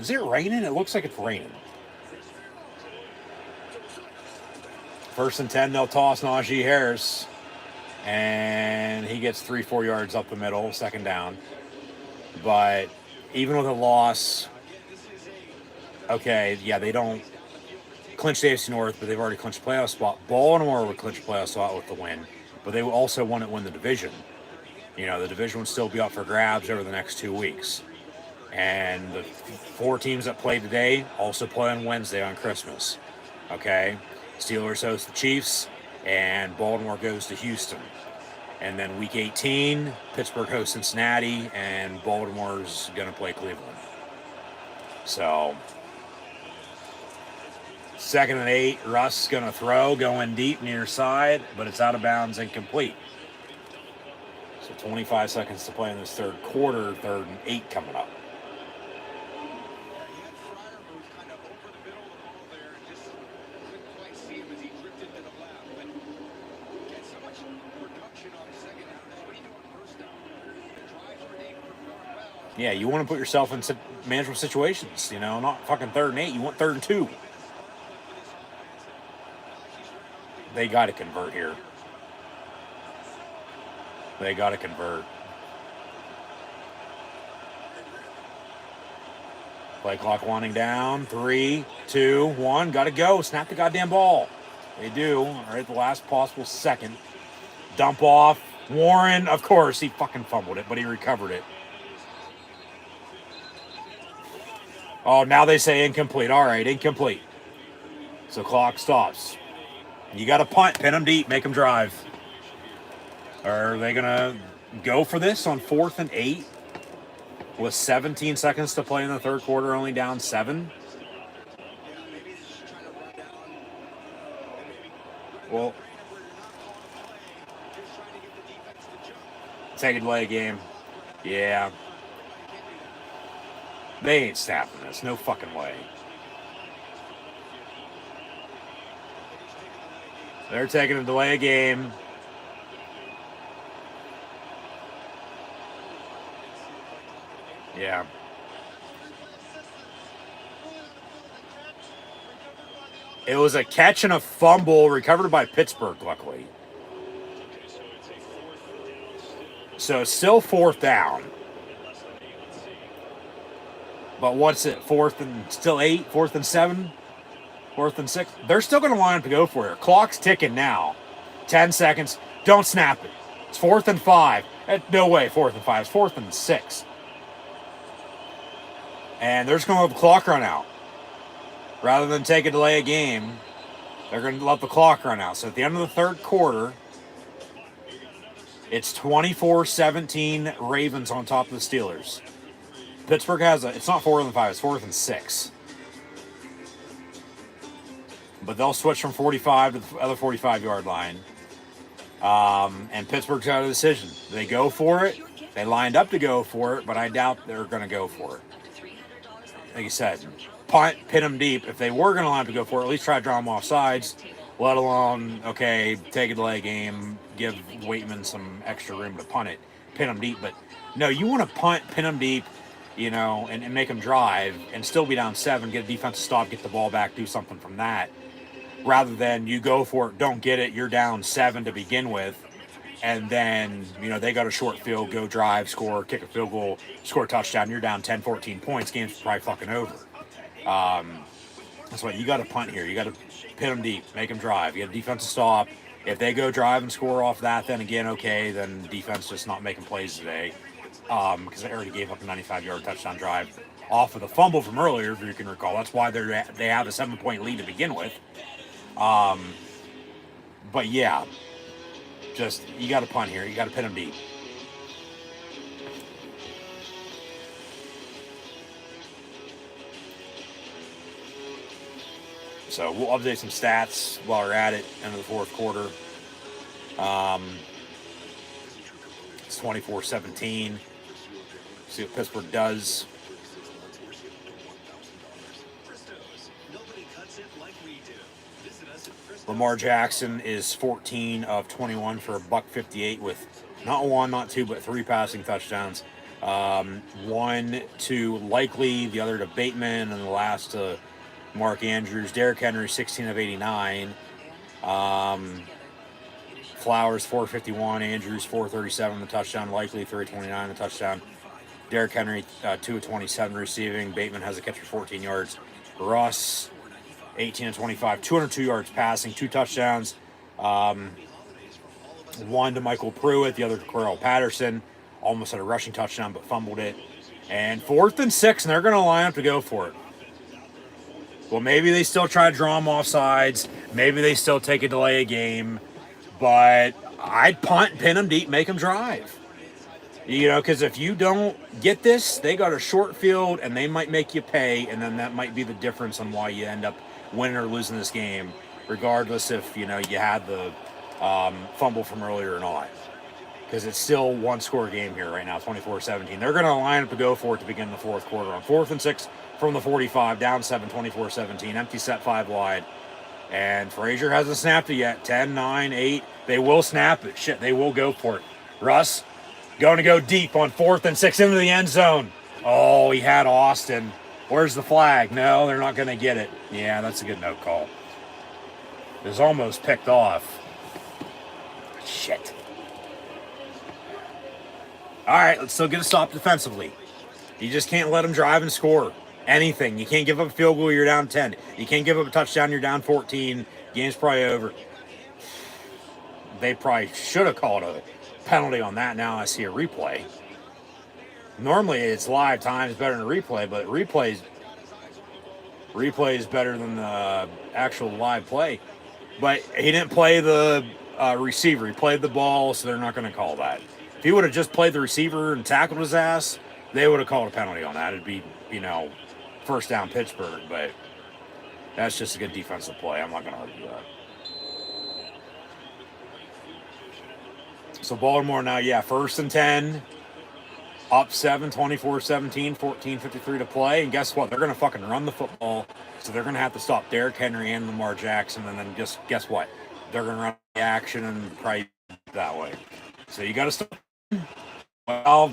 [SPEAKER 1] Is it raining? It looks like it's raining. 1st and 10, they'll toss Najee Harris, and he gets 3-4 yards up the middle, second down. But even with a loss, okay, yeah, they don't clinch the AFC North, but they've already clinched a playoff spot. Baltimore would clinch a playoff spot with the win, but they also want to win the division. The division would still be up for grabs over the next 2 weeks. And the 4 teams that play today also play on Wednesday on Christmas. Okay? Steelers host the Chiefs, and Baltimore goes to Houston. And then week 18, Pittsburgh hosts Cincinnati, and Baltimore's going to play Cleveland. So, 2nd and 8, Russ going to throw, going deep near side, but it's out of bounds, incomplete. So 25 seconds to play in this third quarter, 3rd and 8 coming up. Yeah, you want to put yourself in management situations, not fucking 3rd and 8. You want 3rd and 2. They got to convert here. They got to convert. Play clock winding down. 3, 2, 1. Got to go. Snap the goddamn ball. They do. All right, the last possible second. Dump off. Warren, of course, he fucking fumbled it, but he recovered it. Oh, now they say incomplete. All right, incomplete. So clock stops. You got to punt, pin them deep, make them drive. Are they going to go for this on 4th and 8 with 17 seconds to play in the third quarter, only down 7? Well, take a delay game. Yeah. They ain't snapping this. No fucking way. They're taking a delay game. Yeah. It was a catch and a fumble recovered by Pittsburgh, luckily. So it's still 4th down. But what's it? 4th and still 8? 4th and 7? 4th and 6? They're still going to line up to go for it. Clock's ticking now. 10 seconds. Don't snap it. It's 4th and 5. No way, 4th and 5. It's 4th and 6. And they're just going to let the clock run out. Rather than take a delay a game, they're going to let the clock run out. So at the end of the third quarter, it's 24-17 Ravens on top of the Steelers. Pittsburgh has it's not 4th and 5, it's 4th and 6. But they'll switch from 45 to the other 45-yard line. And Pittsburgh's got a decision. They go for it. They lined up to go for it, but I doubt they're going to go for it. Like you said, punt, pin them deep. If they were going to line up to go for it, at least try to draw them off sides, let alone, okay, take a delay game, give Waitman some extra room to punt it, pin them deep. But no, you want to punt, pin them deep, and make them drive and still be down 7, get a defensive stop, get the ball back, do something from that. Rather than you go for it, don't get it, you're down 7 to begin with, and then, they got a short field, go drive, score, kick a field goal, score a touchdown, you're down 10, 14 points, game's probably fucking over. That's why you got to punt here. You got to pin them deep, make them drive. You got a defensive stop. If they go drive and score off that, then again, okay, then defense just not making plays today. Because they already gave up a 95-yard touchdown drive off of the fumble from earlier, if you can recall. That's why they have a 7-point lead to begin with. But yeah, just you got to punt here. You got to pin them deep. So we'll update some stats while we're at it into the fourth quarter. It's 24-17. See what Pittsburgh does. Lamar Jackson is 14 of 21 for $158 with not one, not two, but 3 passing touchdowns. One to Likely, the other to Bateman, and the last to Mark Andrews. Derrick Henry, 16 of 89. Flowers, 451. Andrews, 437, the touchdown. Likely, 329, the touchdown. Derrick Henry, 2 of 27 receiving. Bateman has a catch for 14 yards. Russ, 18 of 25, 202 yards passing, 2 touchdowns. One to Michael Pruitt, the other to Corral Patterson. Almost had a rushing touchdown, but fumbled it. And 4th and 6, and they're going to line up to go for it. Well, maybe they still try to draw them off sides. Maybe they still take a delay a game. But I'd punt, pin them deep, make them drive. You know, because if you don't get this, they got a short field, and they might make you pay, and then that might be the difference on why you end up winning or losing this game, regardless if, you know, you had the fumble from earlier or not. Because it's still one-score game here right now, 24-17. They're going to line up to go for it to begin the fourth quarter. On 4th and 6 from the 45, down 7, 24-17. Empty set 5 wide. And Frazier hasn't snapped it yet. 10, 9, 8. They will snap it. Shit, they will go for it. Russ going to go deep on 4th and 6 into the end zone. Oh, he had Austin. Where's the flag? No, they're not going to get it. Yeah, that's a good no call. It was almost picked off. Shit. All right, let's still get a stop defensively. You just can't let them drive and score anything. You can't give up a field goal, you're down 10. You can't give up a touchdown, you're down 14. Game's probably over. They probably should have called a penalty on that. Now I see a replay. Normally it's live time is better than a replay, but replay is better than the actual live play. But he didn't play the receiver. He played the ball, so they're not going to call that. If he would have just played the receiver and tackled his ass, they would have called a penalty on that. It'd be, you know, first down Pittsburgh, but that's just a good defensive play. I'm not going to argue that. So Baltimore now, yeah, 1st and 10, up 7, 24-17, 14:53 to play. And guess what? They're going to fucking run the football, so they're going to have to stop Derrick Henry and Lamar Jackson, and then just guess what? They're going to run the action and probably that way. So you got to stop. Well,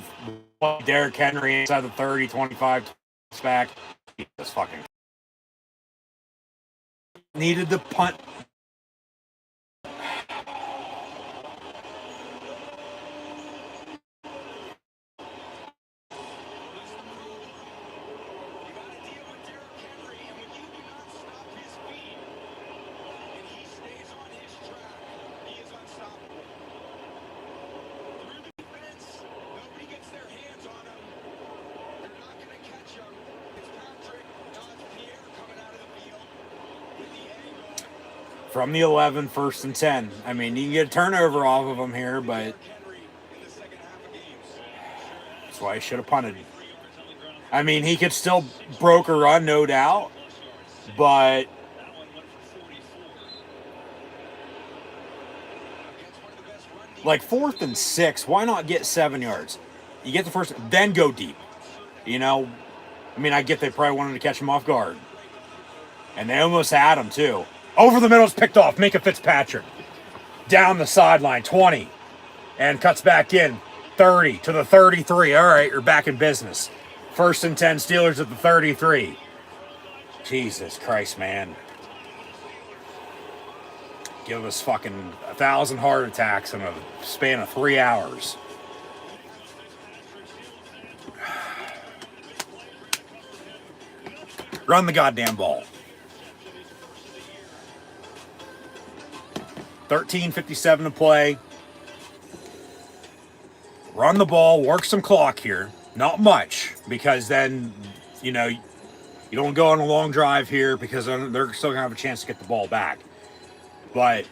[SPEAKER 1] Derrick Henry inside the 30, 25 back. He just fucking needed the punt. From the 11, 1st and 10. I mean, you can get a turnover off of them here, but that's why I should have punted. I mean, he could still broke a run, no doubt, but like 4th and 6, why not get 7 yards? You get the first, then go deep. You know, I mean, I get they probably wanted to catch him off guard. And they almost had him, too. Over the middle, it's picked off. Minka Fitzpatrick. Down the sideline, 20. And cuts back in, 30 to the 33. All right, you're back in business. 1st and 10, Steelers at the 33. Jesus Christ, man. Give us fucking 1,000 heart attacks in a span of 3 hours. Run the goddamn ball. 13:57 to play. Run the ball, work some clock here. Not much, because then, you know, you don't go on a long drive here because they're still going to have a chance to get the ball back. But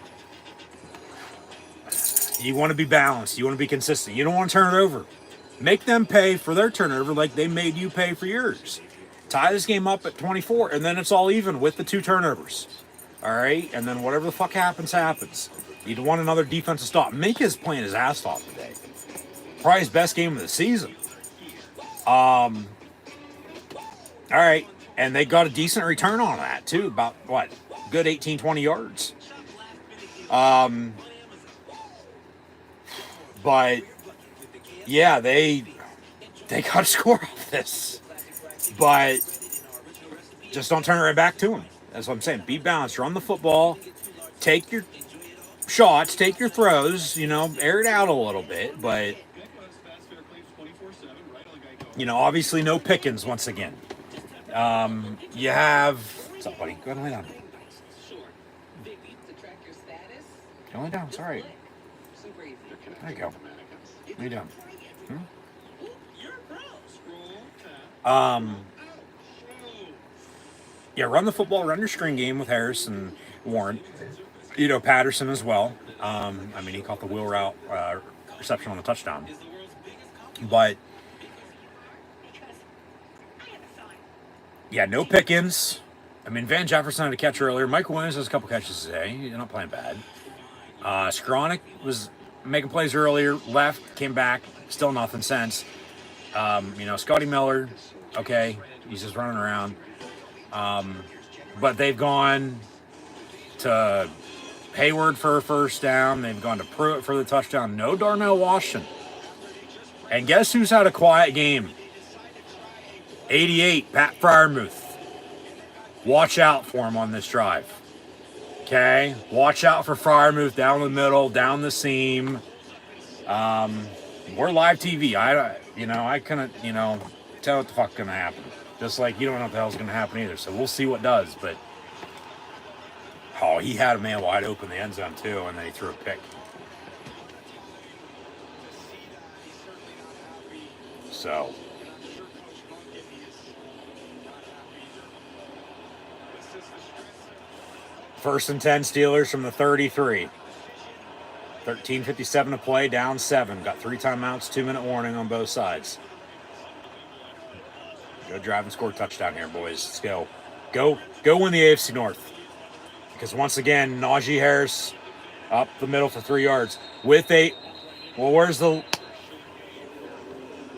[SPEAKER 1] you want to be balanced. You want to be consistent. You don't want to turn it over. Make them pay for their turnover like they made you pay for yours. tie this game up at 24, and then it's all even with the 2 turnovers. All right, and then whatever the fuck happens, happens. You'd want another defensive stop. Minka's playing his ass off today. Probably his best game of the season. All right, and they got a decent return on that too. About what? Good 18, 20 yards. But yeah, they got to score off this, but just don't turn it right back to them. That's what I'm saying. Be balanced. Run the football. Take your shots. Take your throws. You know, air it out a little bit. But, you know, obviously no Pickens once again. You have... What's up, buddy? Go ahead and lay down. Go lay down. It's all right. There you go. Lay down. Yeah, run the football, run your string game with Harris and Warren. You know, Patterson as well. I mean, he caught the wheel route reception on the touchdown. But, yeah, no Pickens. I mean, Van Jefferson had a catch earlier. Michael Williams has a couple catches today. He's not playing bad. Skronik was making plays earlier, left, came back, still nothing since. You know, Scotty Miller, okay, he's just running around. But they've gone to Hayward for a first down. They've gone to Pruitt for the touchdown. No Darnell Washington. And guess who's had a quiet game? 88, Pat Fryermuth. Watch out for him on this drive. Okay? Watch out for Fryermuth down the middle, down the seam. We're live TV. I couldn't, tell what the fuck's going to happen. Just like you don't know what the hell's going to happen either. So we'll see what does. But, he had a man wide open in the end zone too, and then he threw a pick. So. First and 10 Steelers from the 33. 13:57 to play, down 7. Got 3 timeouts, 2-minute warning on both sides. Go drive and score a touchdown here, boys. Let's go. Go win the AFC North. Because once again, Najee Harris up the middle for 3 yards. With where's the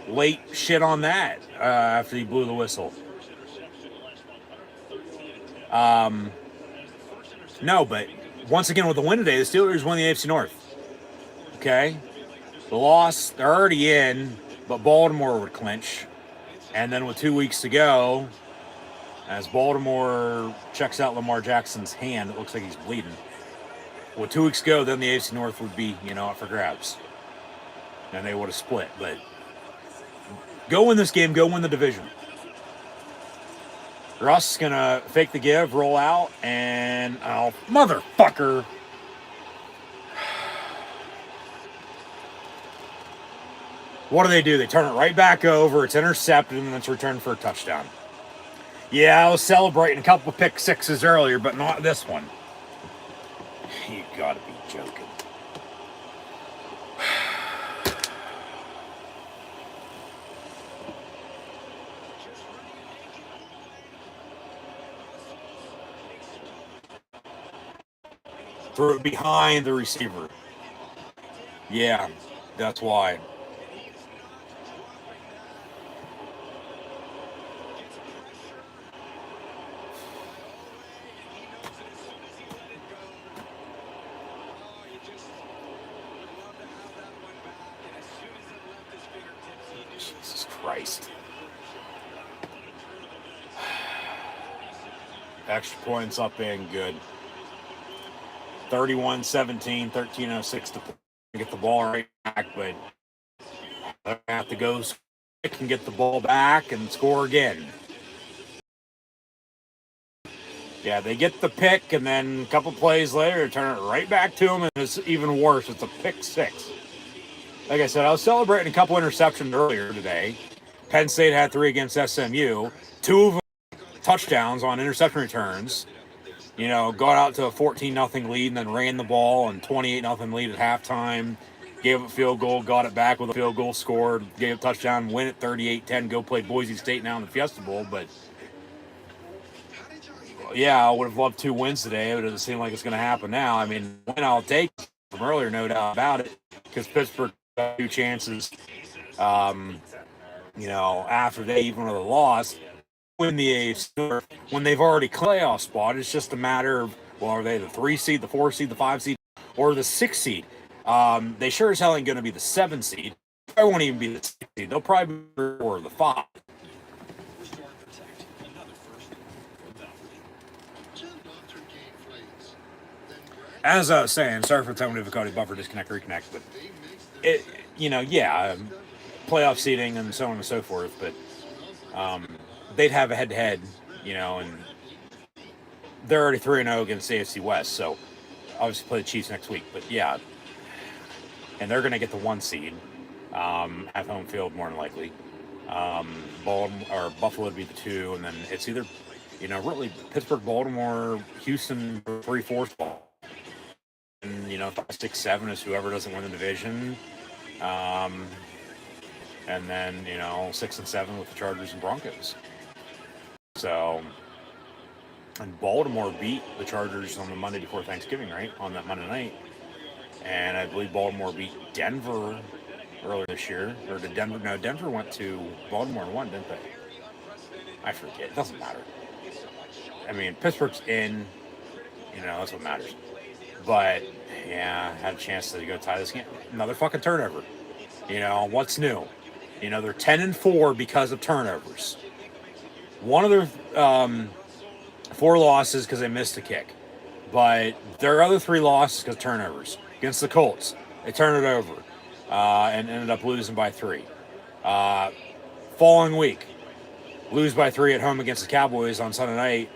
[SPEAKER 1] late shit on that after he blew the whistle? No, but once again, with the win today, the Steelers won the AFC North. Okay? The loss, they're already in, but Baltimore would clinch. And then with 2 weeks to go, as Baltimore checks out Lamar Jackson's hand, it looks like he's bleeding. With 2 weeks to go, then the AFC North would be, up for grabs. And they would have split. But go win this game, go win the division. Russ is going to fake the give, roll out, and motherfucker. What do? They turn it right back over. It's intercepted, and then it's returned for a touchdown. Yeah, I was celebrating a couple of pick sixes earlier, but not this one. You gotta be joking. Threw it behind the receiver. Yeah, that's why. Jesus Christ. Extra points up and good. 31-17, 13:06 to get the ball right back, but they have to go quick and get the ball back and score again. Yeah, they get the pick, and then a couple plays later, they turn it right back to them, and it's even worse. It's a pick six. Like I said, I was celebrating a couple interceptions earlier today. Penn State had 3 against SMU. 2 of them touchdowns on interception returns. Got out to a 14-0 lead and then ran the ball and 28-0 lead at halftime. Gave up a field goal, got it back with a field goal, scored, gave a touchdown, win at 38-10, go play Boise State now in the Fiesta Bowl. But I would have loved 2 wins today, but it doesn't seem like it's going to happen now. I mean, win I'll take from earlier, no doubt about it, because Pittsburgh got 2 chances, after they even with a loss, win the AFC North when they've already playoff spot. It's just a matter of, well, are they the 3 seed, the 4 seed, the 5 seed, or the 6 seed? They sure as hell ain't going to be the 7 seed. They won't even be the 6 seed. They'll probably be the 4 or the 5.
[SPEAKER 3] Restore and protect. Another first for Valvoline.
[SPEAKER 5] After game flames, then Brad
[SPEAKER 1] As I was saying, sorry for the time difficulty, buffer, disconnect, reconnect, but
[SPEAKER 5] they makes their
[SPEAKER 1] it, playoff seeding and so on and so forth, but they'd have a head-to-head, and they're already 3-0 against the AFC West, so obviously play the Chiefs next week, but yeah, and they're going to get the 1 seed, have home field more than likely. Baltimore or Buffalo would be the 2, and then it's either, really Pittsburgh, Baltimore, Houston, 3-4 spot. And 5, 6, 7 is whoever doesn't win the division. And then 6 and 7 with the Chargers and Broncos. So, and Baltimore beat the Chargers on the Monday before Thanksgiving, right? On that Monday night. And I believe Baltimore beat Denver earlier this year. Or did Denver? No, Denver went to Baltimore and won, didn't they? I forget. It doesn't matter. I mean, Pittsburgh's in. That's what matters. But, yeah, had a chance to go tie this game. Another fucking turnover. What's new? They're 10-4 because of turnovers. One of their 4 losses because they missed a kick. But their other 3 losses because of turnovers. Against the Colts, they turned it over and ended up losing by 3. Following week, lose by 3 at home against the Cowboys on Sunday night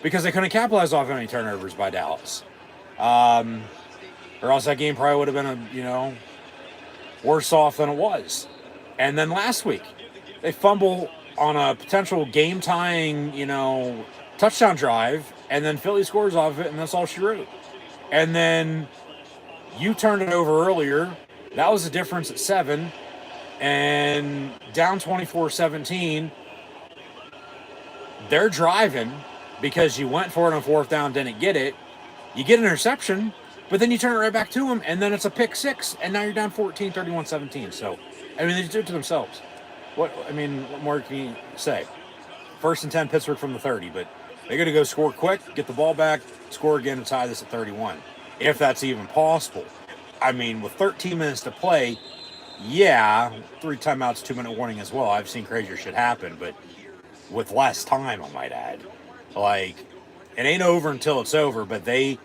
[SPEAKER 1] because they couldn't capitalize off any turnovers by Dallas. Or else that game probably would have been worse off than it was. And then last week, they fumble on a potential game-tying, touchdown drive, and then Philly scores off of it, and that's all she wrote. And then you turned it over earlier. That was the difference at 7, and down 24-17. They're driving because you went for it on 4th down, didn't get it. You get an interception, but then you turn it right back to them, and then it's a pick 6, and now you're down 14, 31-17. So, they just do it to themselves. What more can you say? 1st and 10, Pittsburgh from the 30, but they're going to go score quick, get the ball back, score again, and tie this at 31, if that's even possible. With 13 minutes to play, 3 timeouts, 2-minute warning as well. I've seen crazier shit happen, but with less time, I might add. It ain't over until it's over, but they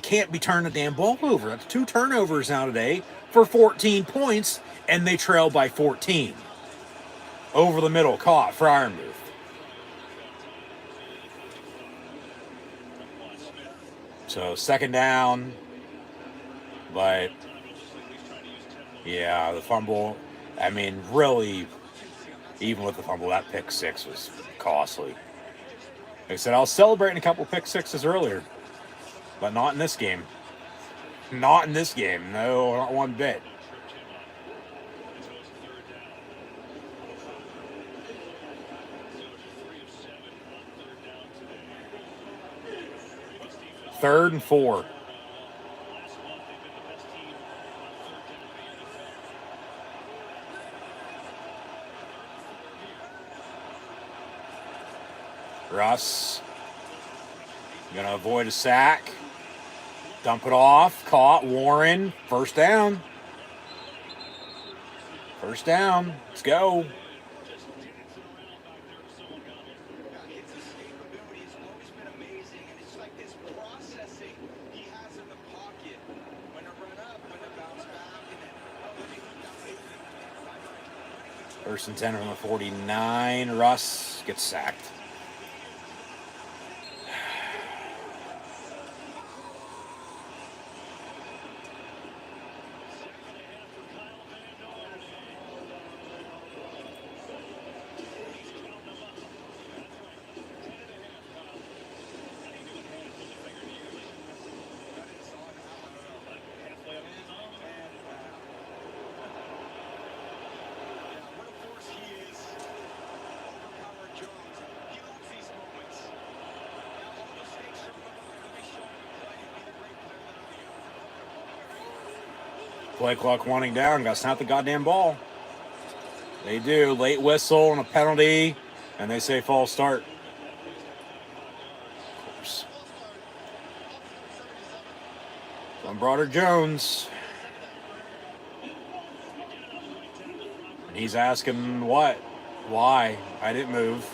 [SPEAKER 1] can't be turning the damn ball over. That's 2 turnovers now today for 14 points, and they trail by 14. Over the middle, caught, Freiermuth. So 2nd down, but the fumble, really, even with the fumble, that pick 6 was costly. Like I said, I was celebrating a couple pick 6s earlier, but not in this game. Not in this game. No, not one bit. Third and 4. Russ gonna avoid a sack. Dump it off. Caught. Warren. 1st down. 1st down. Let's go.
[SPEAKER 2] His escapability has always been amazing, and it's like this processing he has in the pocket when to run up, when to bounce back, and then
[SPEAKER 1] 1st and 10 from the 49. Russ gets sacked.
[SPEAKER 2] what a force he is. Overpowered Jones. He
[SPEAKER 1] Play clock winding down. Got to snap the goddamn ball. They do. Late whistle and a penalty, and they say false start. Of course. From Broder Jones. And he's asking what? Why? I didn't move.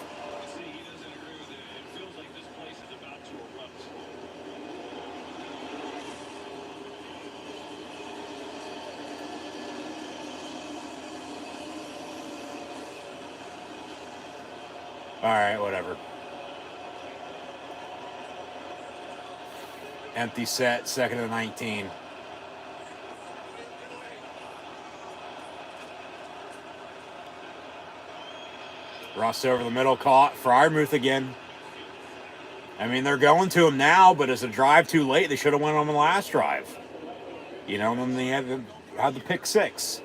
[SPEAKER 1] All right, whatever. Empty set, 2nd and 19. Ross over the middle, caught. Fryermuth again. I mean, they're going to him now, but it's a drive too late. They should have went on the last drive. You know, and then they had the pick 6.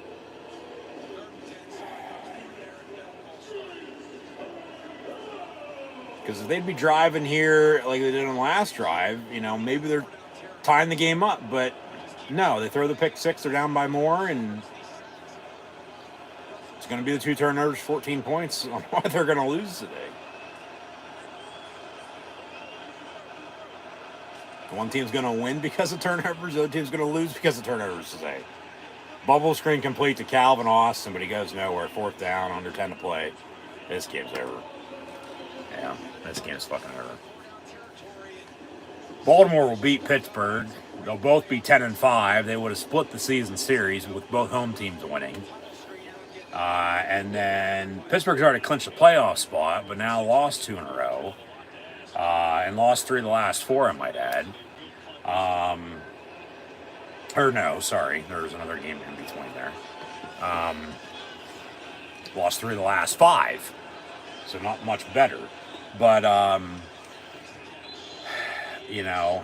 [SPEAKER 1] Because if they'd be driving here like they did on the last drive, you know, maybe they're tying the game up. But no, they throw the pick 6. They're down by more, and it's going to be the 2 turnovers, 14 points on why they're going to lose today. One team's going to win because of turnovers. The other team's going to lose because of turnovers today. Bubble screen complete to Calvin Austin, but he goes nowhere. 4th down, under 10 to play. This game's over. Yeah, this game's fucking over. Baltimore will beat Pittsburgh. They'll both be 10-5. They would have split the season series with both home teams winning. And then Pittsburgh's already clinched a playoff spot, but now lost 2 in a row. And lost 3 of the last 4, I might add. Or no, sorry. There was another game in between there. Lost 3 of the last 5. So not much better. But, you know,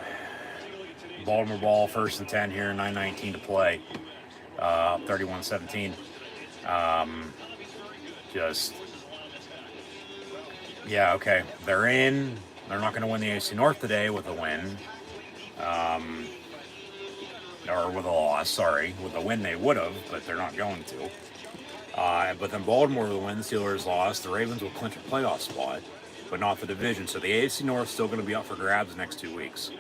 [SPEAKER 1] Baltimore ball, 1st and 10 here, 9:19 to play. 31-17. Just, yeah, okay. They're in. They're not going to win the AFC North today with a win. Or with a loss, sorry. With a win they would have, but they're not going to. But then Baltimore will win, the Steelers lost. The Ravens will clinch a playoff spot, but not the division. So the AFC North is still going to be up for grabs the next 2 weeks.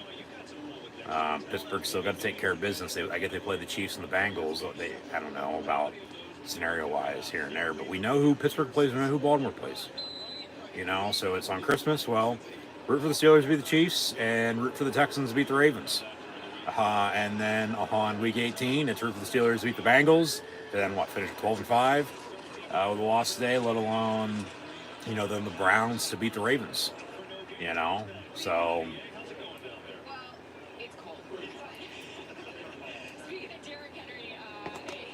[SPEAKER 1] Pittsburgh's still got to take care of business. I get they play the Chiefs and the Bengals. I don't know about scenario-wise here and there, but we know who Pittsburgh plays. We know who Baltimore plays. You know, so it's on Christmas. Well, root for the Steelers to beat the Chiefs and root for the Texans to beat the Ravens. And then on week 18, it's root for the Steelers to beat the Bengals. And then what? Finish 12-5 with a loss today. Let alone, you know, then the Browns to beat the Ravens. You know, so.
[SPEAKER 4] Speaking of Derrick Henry,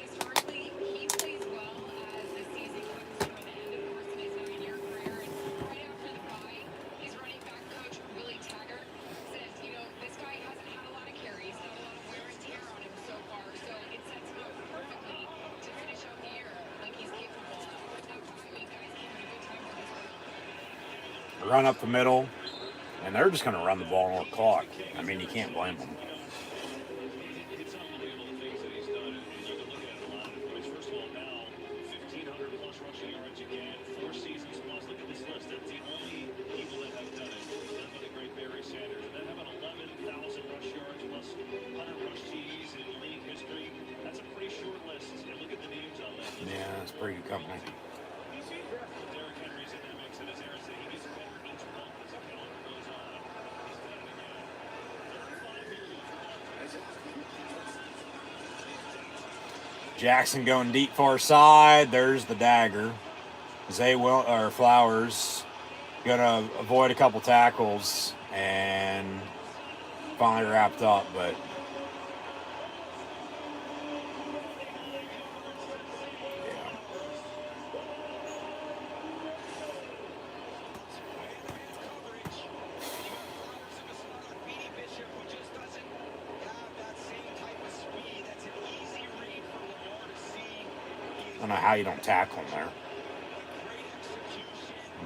[SPEAKER 4] historically, he plays well as the season comes to an end, of course, in his 9-year career. And right after the bye, his running back coach, Willie Taggart, said, you know, this guy hasn't had a lot of carries, not a lot of wear and tear on him so far, so it sets him up perfectly to finish out the year like he's capable of. No problem, you guys giving a good time for this one.
[SPEAKER 1] Run up the middle, and they're just going to run the ball on the clock. I mean, you can't blame them.
[SPEAKER 6] It's unbelievable the things that he's done, and you can look at a lot of points. First of all, now 1,500 plus rushing yards again, 4 seasons plus. Look at this list. That's the only people that have done it. Done by the great Barry Sanders. And then having 11,000 rush yards plus 100 rush TDs in league history. That's a pretty short list. And look at the names on that list.
[SPEAKER 1] Yeah, that's pretty good company.
[SPEAKER 6] Derrick Henry's in that mix, and as Aaron said, he gets better each month as the calendar goes on. He's done it again.
[SPEAKER 1] Jackson going deep far side. There's the dagger. Flowers gonna avoid a couple tackles and finally wrapped up, but yeah. I don't know how you don't tackle him there.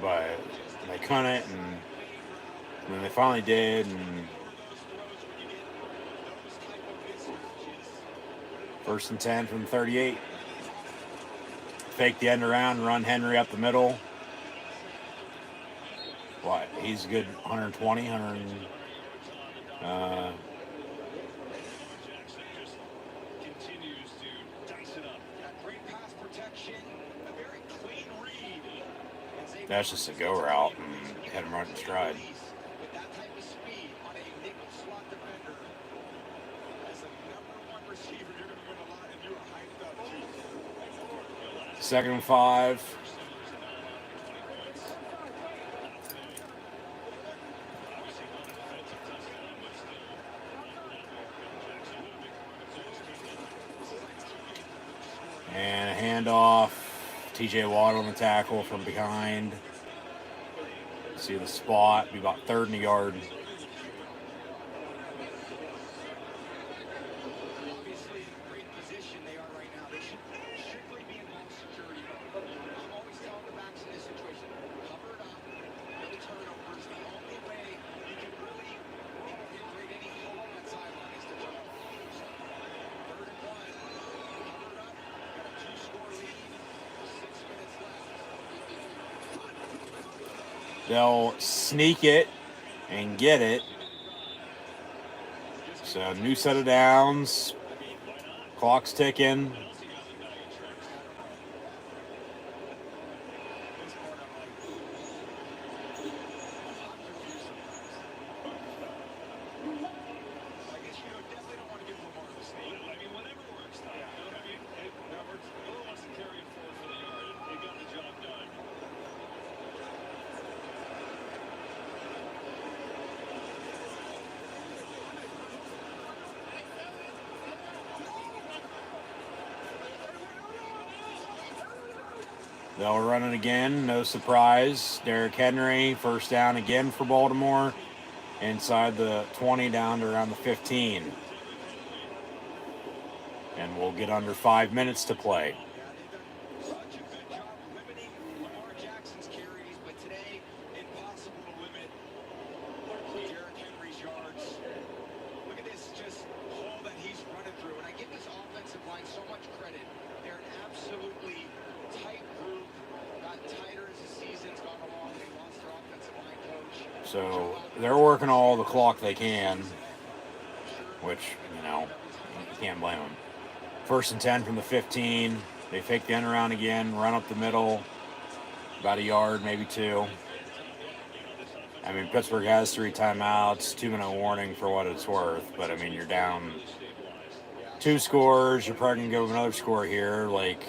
[SPEAKER 1] But they couldn't, and then they finally did, and First and 10 from 38. Fake the end around, run Henry up the middle. What? He's a good 120, 100.
[SPEAKER 6] Jackson just continues to dice it up.
[SPEAKER 2] Got great pass protection, a very clean read. And Xavier
[SPEAKER 1] That's just a go route and had him run in stride.
[SPEAKER 2] with that type of speed on a nickel slot defender. As the #1 receiver, you're going to win a lot, and you are hyped up too.
[SPEAKER 1] Second and 5. And a handoff. TJ Watt on the tackle from behind. See the spot. Be about 3rd and a yard.
[SPEAKER 2] Obviously, in a great position they are right now. They should strictly be in ball security mode. I'm always telling the backs in this situation, cover it up, no turnovers. The only way you can really integrate any hole on that sideline is to turn over. 3rd and 1, cover it up, got a 2-score lead, 6 minutes left.
[SPEAKER 1] They'll sneak it and get it. So new set of downs. Clock's ticking.
[SPEAKER 2] I guess you definitely don't want to give Lamar the sneak.
[SPEAKER 6] I mean, whatever works. I mean, Miller wants to carry it forward for the yard. He got the job done.
[SPEAKER 1] They'll run it again. No surprise. Derrick Henry, first down again for Baltimore. Inside the 20 down to around the 15. And we'll get under 5 minutes to play.
[SPEAKER 2] Such a good job limiting Lamar Jackson's carries, but today, impossible to limit Derrick Henry's yards. Look at this just hole that he's running through. And I give this offensive line so much credit. They're an absolutely tight group, got tighter as the season's gone along. They lost their offensive line coach.
[SPEAKER 1] So they're working all the clock they can, which, you know, you can't blame them. First and 10 from the 15. They fake the end around again, run up the middle, about a yard, maybe 2. I mean, Pittsburgh has 3 timeouts, 2-minute warning for what it's worth. But, I mean, you're down 2 scores. You're probably going to go with another score here. Like,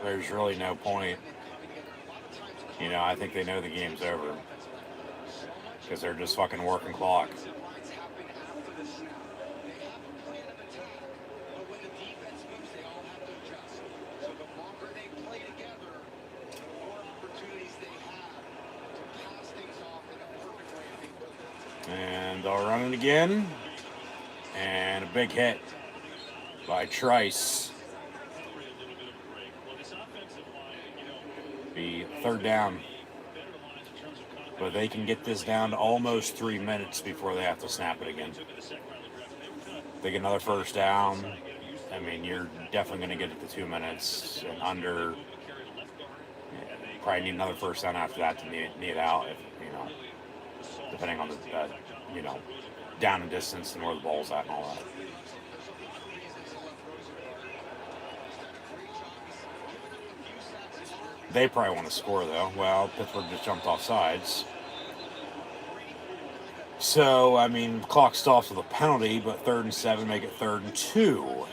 [SPEAKER 1] there's really no point. You know, I think they know the game's over because they're just fucking working clock.
[SPEAKER 2] Lines happen after the snap. They have a plan of attack, but when the defense moves, they all have to adjust. So the longer they play together, the more opportunities they have to pass things off in a perfect way and make those.
[SPEAKER 1] And they'll run it again. And a big hit by Trice. Be 3rd down. But they can get this down to almost 3 minutes before they have to snap it again. They get another first down. I mean, you're definitely going to get it to 2 minutes and under. Probably need another first down after that to need out, if, you know, depending on the, you know, down and distance and where the ball's at and all that. They probably want to score, though. Well, Pittsburgh just jumped off sides. So, I mean, clock stops with a penalty, but 3rd and 7 make it 3rd and 2.
[SPEAKER 2] And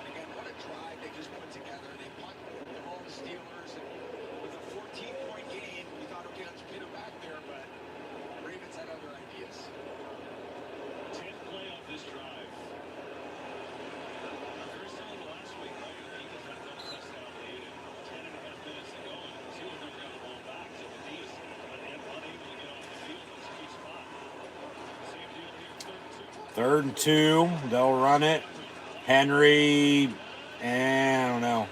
[SPEAKER 2] again, what a drive they just put together. They punt the ball to Steelers, and with a 14-point game, we thought, okay, let's pin them back there, but Ravens had other ideas.
[SPEAKER 6] 10th play off this drive. Very similar to last week, right? The Eagles had that touchdown lead and 10.5 minutes to go, and Steelers never got the ball back to the D's, but unable to get off the field in a sweet spot. Same deal here, 3rd and 2.
[SPEAKER 1] 3rd and 2. They'll run it. Henry, and I don't know.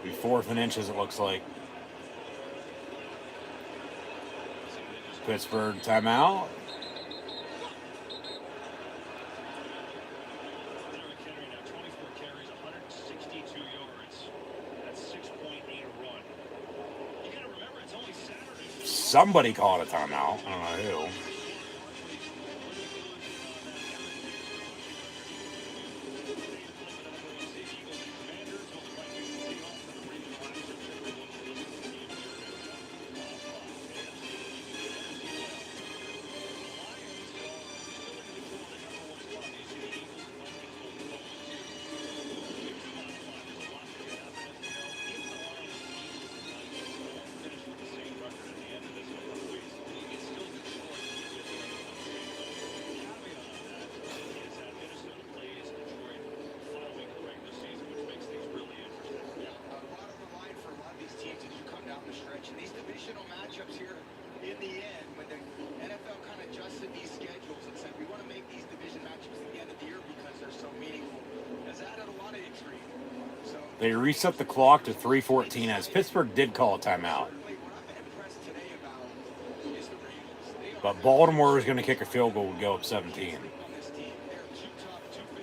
[SPEAKER 1] Be 4th and inches, it looks like. Pittsburgh timeout.
[SPEAKER 6] Derrick Henry now 24 carries, 162 yards. That's 6.8 a run. You got to remember, it's only Saturday.
[SPEAKER 1] Somebody called a timeout. I don't know who.
[SPEAKER 2] matchups here in the end when the NFL kind of adjusted these schedules and said we want to make these division matchups at the end of the year because they're so meaningful. Has added a lot of intrigue. So
[SPEAKER 1] they reset the clock to 3:14 as Pittsburgh did call a timeout. But Baltimore was going to kick a field goal and go up 17.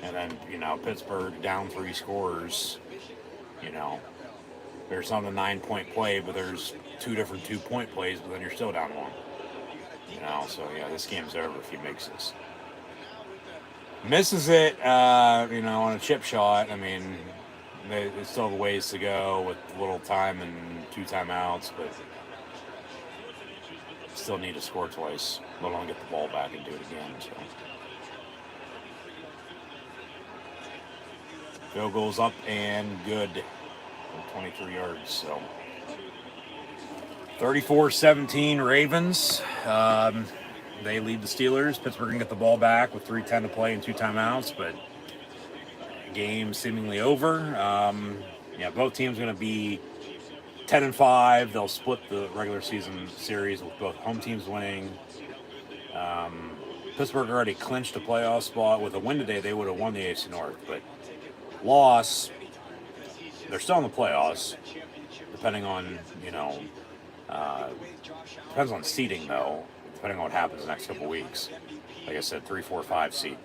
[SPEAKER 1] And then, Pittsburgh down 3 scores. There's not a 9-point play, but there's 2 different 2-point plays, but then you're still down 1. So yeah, this game's over if he makes this. Misses it, on a chip shot. I mean, they still have a ways to go with little time and 2 timeouts, but still need to score twice, let alone get the ball back and do it again. So field goes up and good. 23 yards. So 34-17 Ravens. They lead the Steelers. Pittsburgh can get the ball back with 3:10 to play and 2 timeouts, but game seemingly over. Both teams going to be 10-5. They'll split the regular season series with both home teams winning. Pittsburgh already clinched a playoff spot. With a win today, they would have won the AFC North, but loss. They're still in the playoffs, depending on, depends on seeding, though, depending on what happens the next couple weeks. Like I said, 3, 4, 5 seed,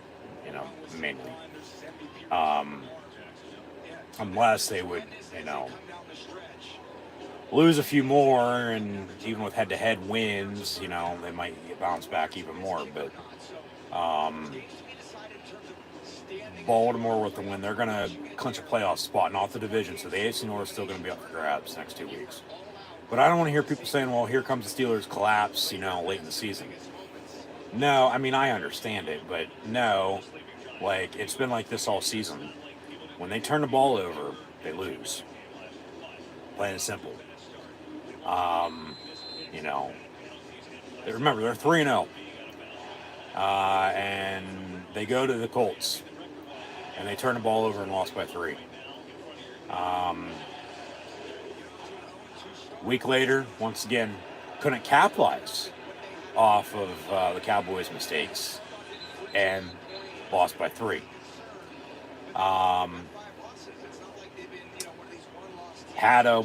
[SPEAKER 1] mainly. Unless they would, lose a few more, and even with head-to-head wins, they might bounce back even more. But Baltimore with the win, they're going to clinch a playoff spot, not the division. So the AFC North is still going to be up for grabs next 2 weeks. But I don't want to hear people saying, well, here comes the Steelers collapse, late in the season. No, I mean, I understand it, but no, it's been like this all season. When they turn the ball over, they lose. Plain and simple. Remember, they're 3-0. And they go to the Colts. And they turned the ball over and lost by 3. Week later, once again, couldn't capitalize off of the Cowboys' mistakes and lost by 3. Had a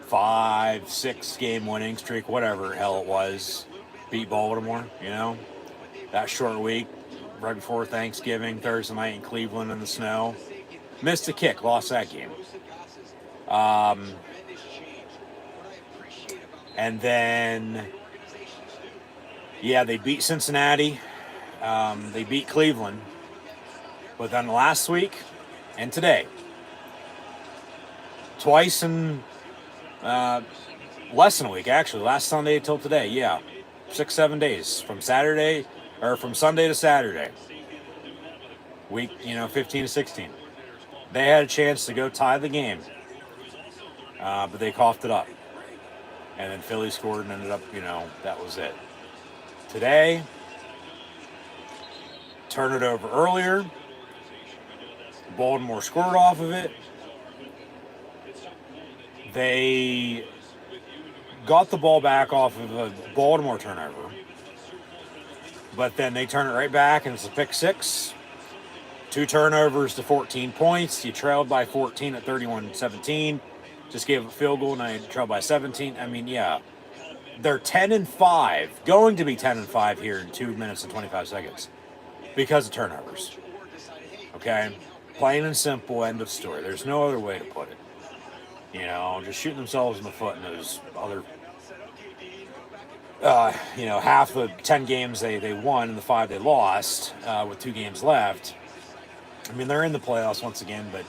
[SPEAKER 1] 5-6 game winning streak, whatever the hell it was. Beat Baltimore, that short week. Right before Thanksgiving, Thursday night in Cleveland in the snow. Missed a kick, lost that game. And then, they beat Cincinnati. They beat Cleveland. But then last week and today, twice in less than a week, actually. Last Sunday till today, 6-7 days from Sunday to Saturday. Week, 15 to 16. They had a chance to go tie the game, but they coughed it up. And then Philly scored and ended up, that was it. Today, turned it over earlier. Baltimore scored off of it. They got the ball back off of a Baltimore turnover. But then they turn it right back, and it's a pick 6. 2 turnovers to 14 points. You trailed by 14 at 31-17. just gave a field goal and I had trouble by 17. I mean, yeah, they're 10-5, going to be 10-5 here in 2 minutes and 25 seconds because of turnovers. Okay, plain and simple, end of story. There's no other way to put it. You know, just shooting themselves in the foot in those other, you know, half the 10 games they won and the 5 they lost with 2 games left. I mean, they're in the playoffs once again, but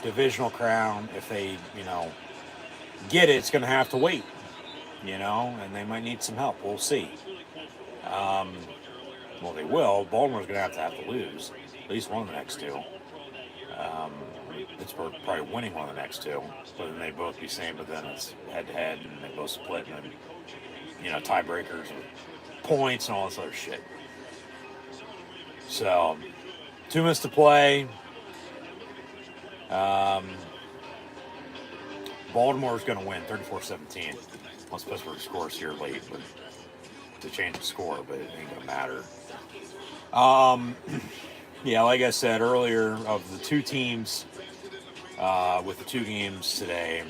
[SPEAKER 1] divisional crown, if they, you know, get it, it's going to have to wait, you know, and they might need some help. We'll see. Well, they will. Baltimore's going to have to lose at least one of the next 2. Pittsburgh probably winning one of the next 2, but then they both be same, but then it's head-to-head, and they both split, and then, you know, tiebreakers with points and all this other shit. So, 2 minutes to play. Baltimore's going to win 34-17. Once Pittsburgh scores here late, but to change the score, but it ain't going to matter. Yeah, like I said earlier, of the 2 teams with the 2 games today,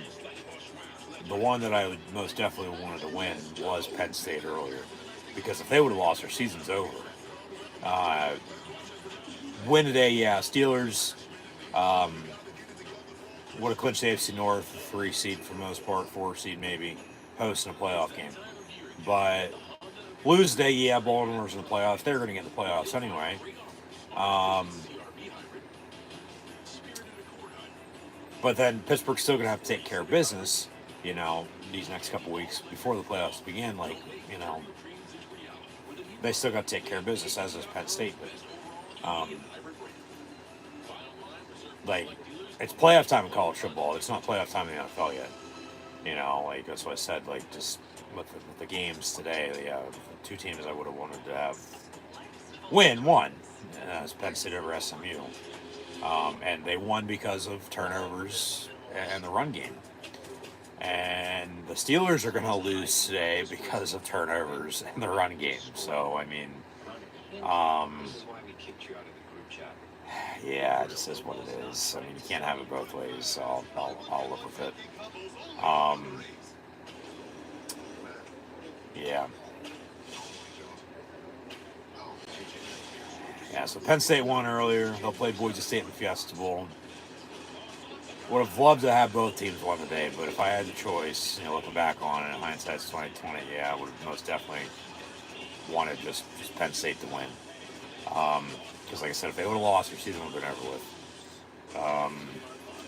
[SPEAKER 1] the one that I would most definitely wanted to win was Penn State earlier, because if they would have lost, their season's over. Win today, yeah, Steelers would have clinched the AFC North, 3 seed for the most part, 4 seed maybe, hosting a playoff game. But lose today, yeah, Baltimore's in the playoffs. They're going to get in the playoffs anyway. But then Pittsburgh's still going to have to take care of business, you know, these next couple weeks before the playoffs begin. Like, you know, they still got to take care of business, as does Penn State. But, like, it's playoff time in college football. It's not playoff time in the NFL yet. You know, like, that's what I said, like, just with the games today, the 2 teams I would have wanted to have win, one, as Penn State over SMU. And they won because of turnovers and the run game. And the Steelers are going to lose today because of turnovers and the run game. So, I mean, yeah, it just is what it is. I mean, you can't have it both ways, so I'll live with it. Yeah. Yeah, so Penn State won earlier. They'll play Boise State in the Fiesta Bowl. Would have loved to have both teams won today, but if I had the choice, you know, looking back on it, in hindsight's 2020, yeah, I would have most definitely wanted just Penn State to win. Because like I said, if they would have lost, their season would have been over with.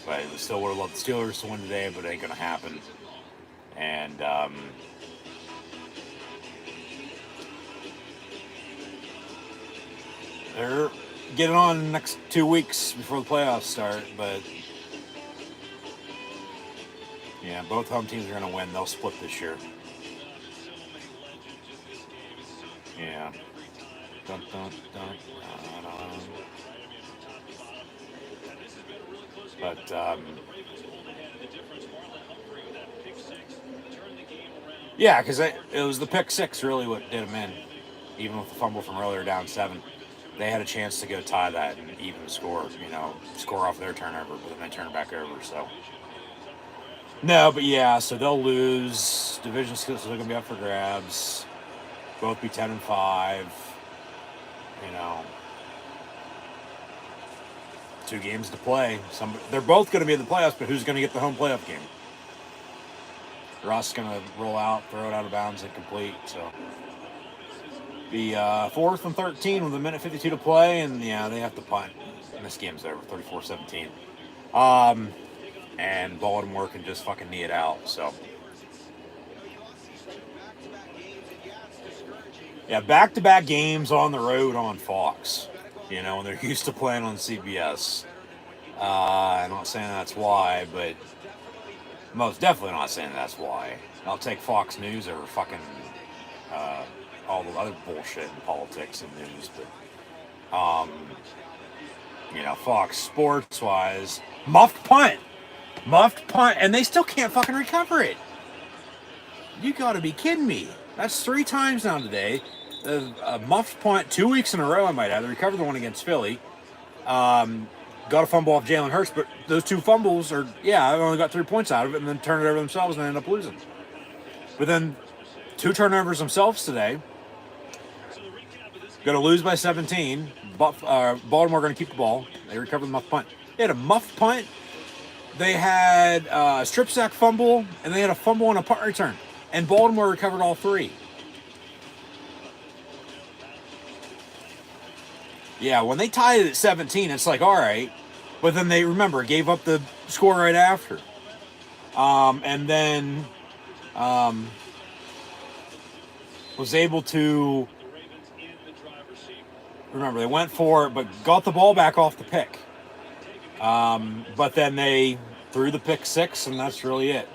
[SPEAKER 1] But I still would have loved the Steelers to win today, but it ain't going to happen. And they're getting on the next 2 weeks before the playoffs start, but yeah, both home teams are going to win. They'll split this year. Yeah. Dun, dun, dun, dun. But yeah, because it was the pick 6 really what did them in. Even with the fumble from earlier down 7, they had a chance to go tie that and even score. You know, score off their turnover, but then they turn it back over. So no, but yeah, so they'll lose. Division skills are going to be up for grabs. Both be 10-5. You know, 2 games to play. They're both going to be in the playoffs, but who's going to get the home playoff game? Ross is going to roll out, throw it out of bounds, incomplete. So the 4th and 13 with 1:52 to play, and yeah, they have to punt. And this game's over, 34-17. And Baltimore can just fucking knee it out. So yeah, back-to-back games on the road on Fox. You know, and they're used to playing on CBS. I'm not saying that's why, but most definitely not saying that's why. I'll take Fox News over fucking all the other bullshit in politics and news, but you know, Fox Sports-wise, muffed punt, and they still can't fucking recover it. You gotta be kidding me. That's 3 times now today. A muffed punt 2 weeks in a row, I might add. They recovered the one against Philly. got a fumble off Jalen Hurts, but those 2 fumbles are, I only got 3 points out of it, and then turned it over themselves and ended up losing. But then 2 turnovers themselves today. Going to lose by 17. Baltimore going to keep the ball. They recovered the muff punt. They had a muff punt. They had a strip sack fumble, and they had a fumble and a punt return. And Baltimore recovered all 3. Yeah, when they tied it at 17, it's like, all right. But then they, gave up the score right after. And then was able to, they went for it, but got the ball back off the pick. But then they threw the pick 6, and that's really it.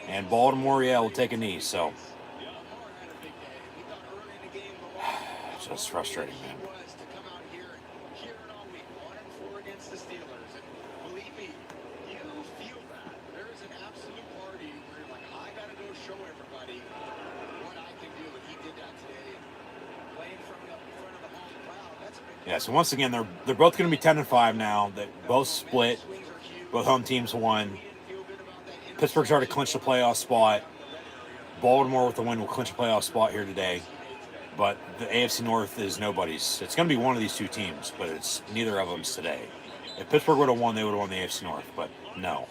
[SPEAKER 1] And Baltimore, will take a knee, so. Just frustrating, man.
[SPEAKER 2] Was to come out here and hear it all week, 1-4 against the Steelers, and believe me, you feel that. There is an absolute party where you're like, I gotta go show everybody what I can do, and he did that today. And playing from in front of the home crowd, that's a big.
[SPEAKER 1] Yeah, so once again, they're both going to be 10-5 now. They both split. Both home teams won. Pittsburgh's already clinched the playoff spot. Baltimore with the win will clinch a playoff spot here today. But the AFC North is nobody's. It's going to be one of these 2 teams, but it's neither of them's today. If Pittsburgh would have won, they would have won the AFC North, but no.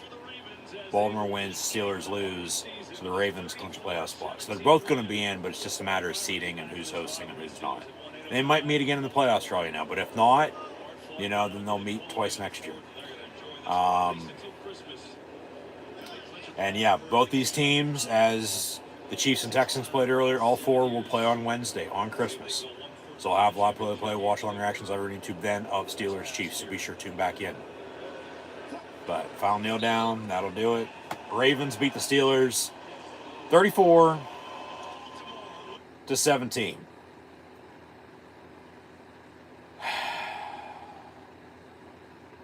[SPEAKER 1] Baltimore wins, Steelers lose, so the Ravens clinch a playoff spot. So they're both going to be in, but it's just a matter of seeding and who's hosting and who's not. They might meet again in the playoffs for all you know, but if not, then they'll meet twice next year. And both these teams, as the Chiefs and Texans played earlier, all 4 will play on Wednesday, on Christmas. So I'll have a lot of people that play, watch along reactions over YouTube then of Steelers Chiefs, so be sure to tune back in. But final nail down, that'll do it. Ravens beat the Steelers 34-17.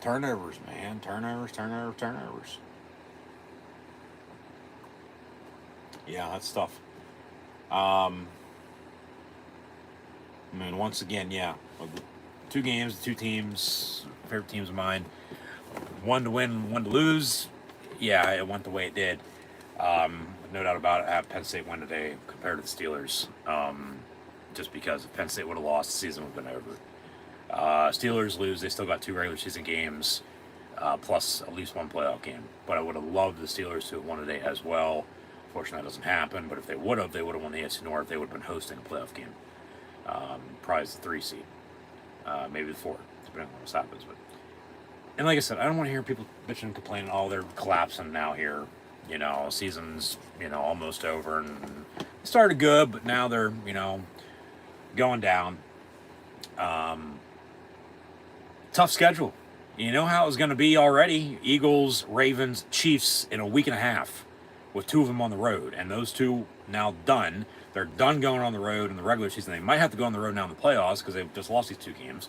[SPEAKER 1] Turnovers, man. Turnovers. Yeah, that's tough. Once again, 2 games, 2 teams, favorite teams of mine. 1 to win, 1 to lose. Yeah, it went the way it did. No doubt about it. I have Penn State win today compared to the Steelers. Just because if Penn State would have lost, the season would have been over. Steelers lose. They still got 2 regular season games, plus at least 1 playoff game. But I would have loved the Steelers to have won today as well. Fortunately, that doesn't happen. But if they would have won the AFC North. They would have been hosting a playoff game. Probably as the 3 seed, maybe the 4, depending on what happens. But and like I said, I don't want to hear people bitching and complaining. Oh, they're collapsing now here. Season's almost over, and it started good, but now they're going down. Tough schedule. You know how it was going to be already. Eagles, Ravens, Chiefs in a week and a half, with 2 of them on the road, and those 2 now done. They're done going on the road in the regular season. They might have to go on the road now in the playoffs because they've just lost these 2 games.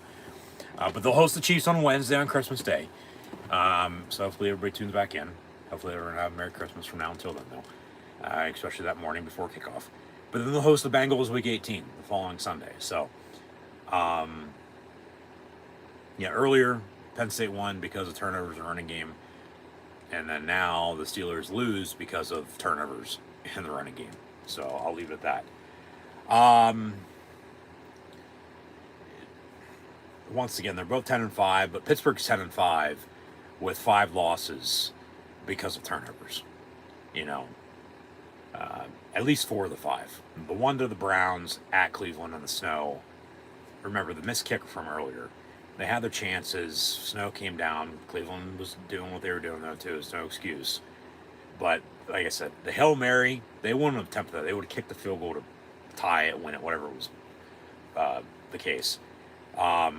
[SPEAKER 1] But they'll host the Chiefs on Wednesday on Christmas Day. So hopefully everybody tunes back in. Hopefully everyone have a Merry Christmas from now until then, though. Especially that morning before kickoff. But then they'll host the Bengals week 18, the following Sunday. So, earlier Penn State won because of turnovers in the running game. And then now the Steelers lose because of turnovers in the running game. So I'll leave it at that. Once again, they're both 10-5, but Pittsburgh's 10-5 with 5 losses because of turnovers. At least 4 of the 5. The 1 to the Browns at Cleveland in the snow. Remember the missed kick from earlier. They had their chances. Snow came down. Cleveland was doing what they were doing, though, too. It's no excuse. But, like I said, the Hail Mary, they wouldn't have attempted that. They would have kicked the field goal to tie it, win it, whatever was the case. To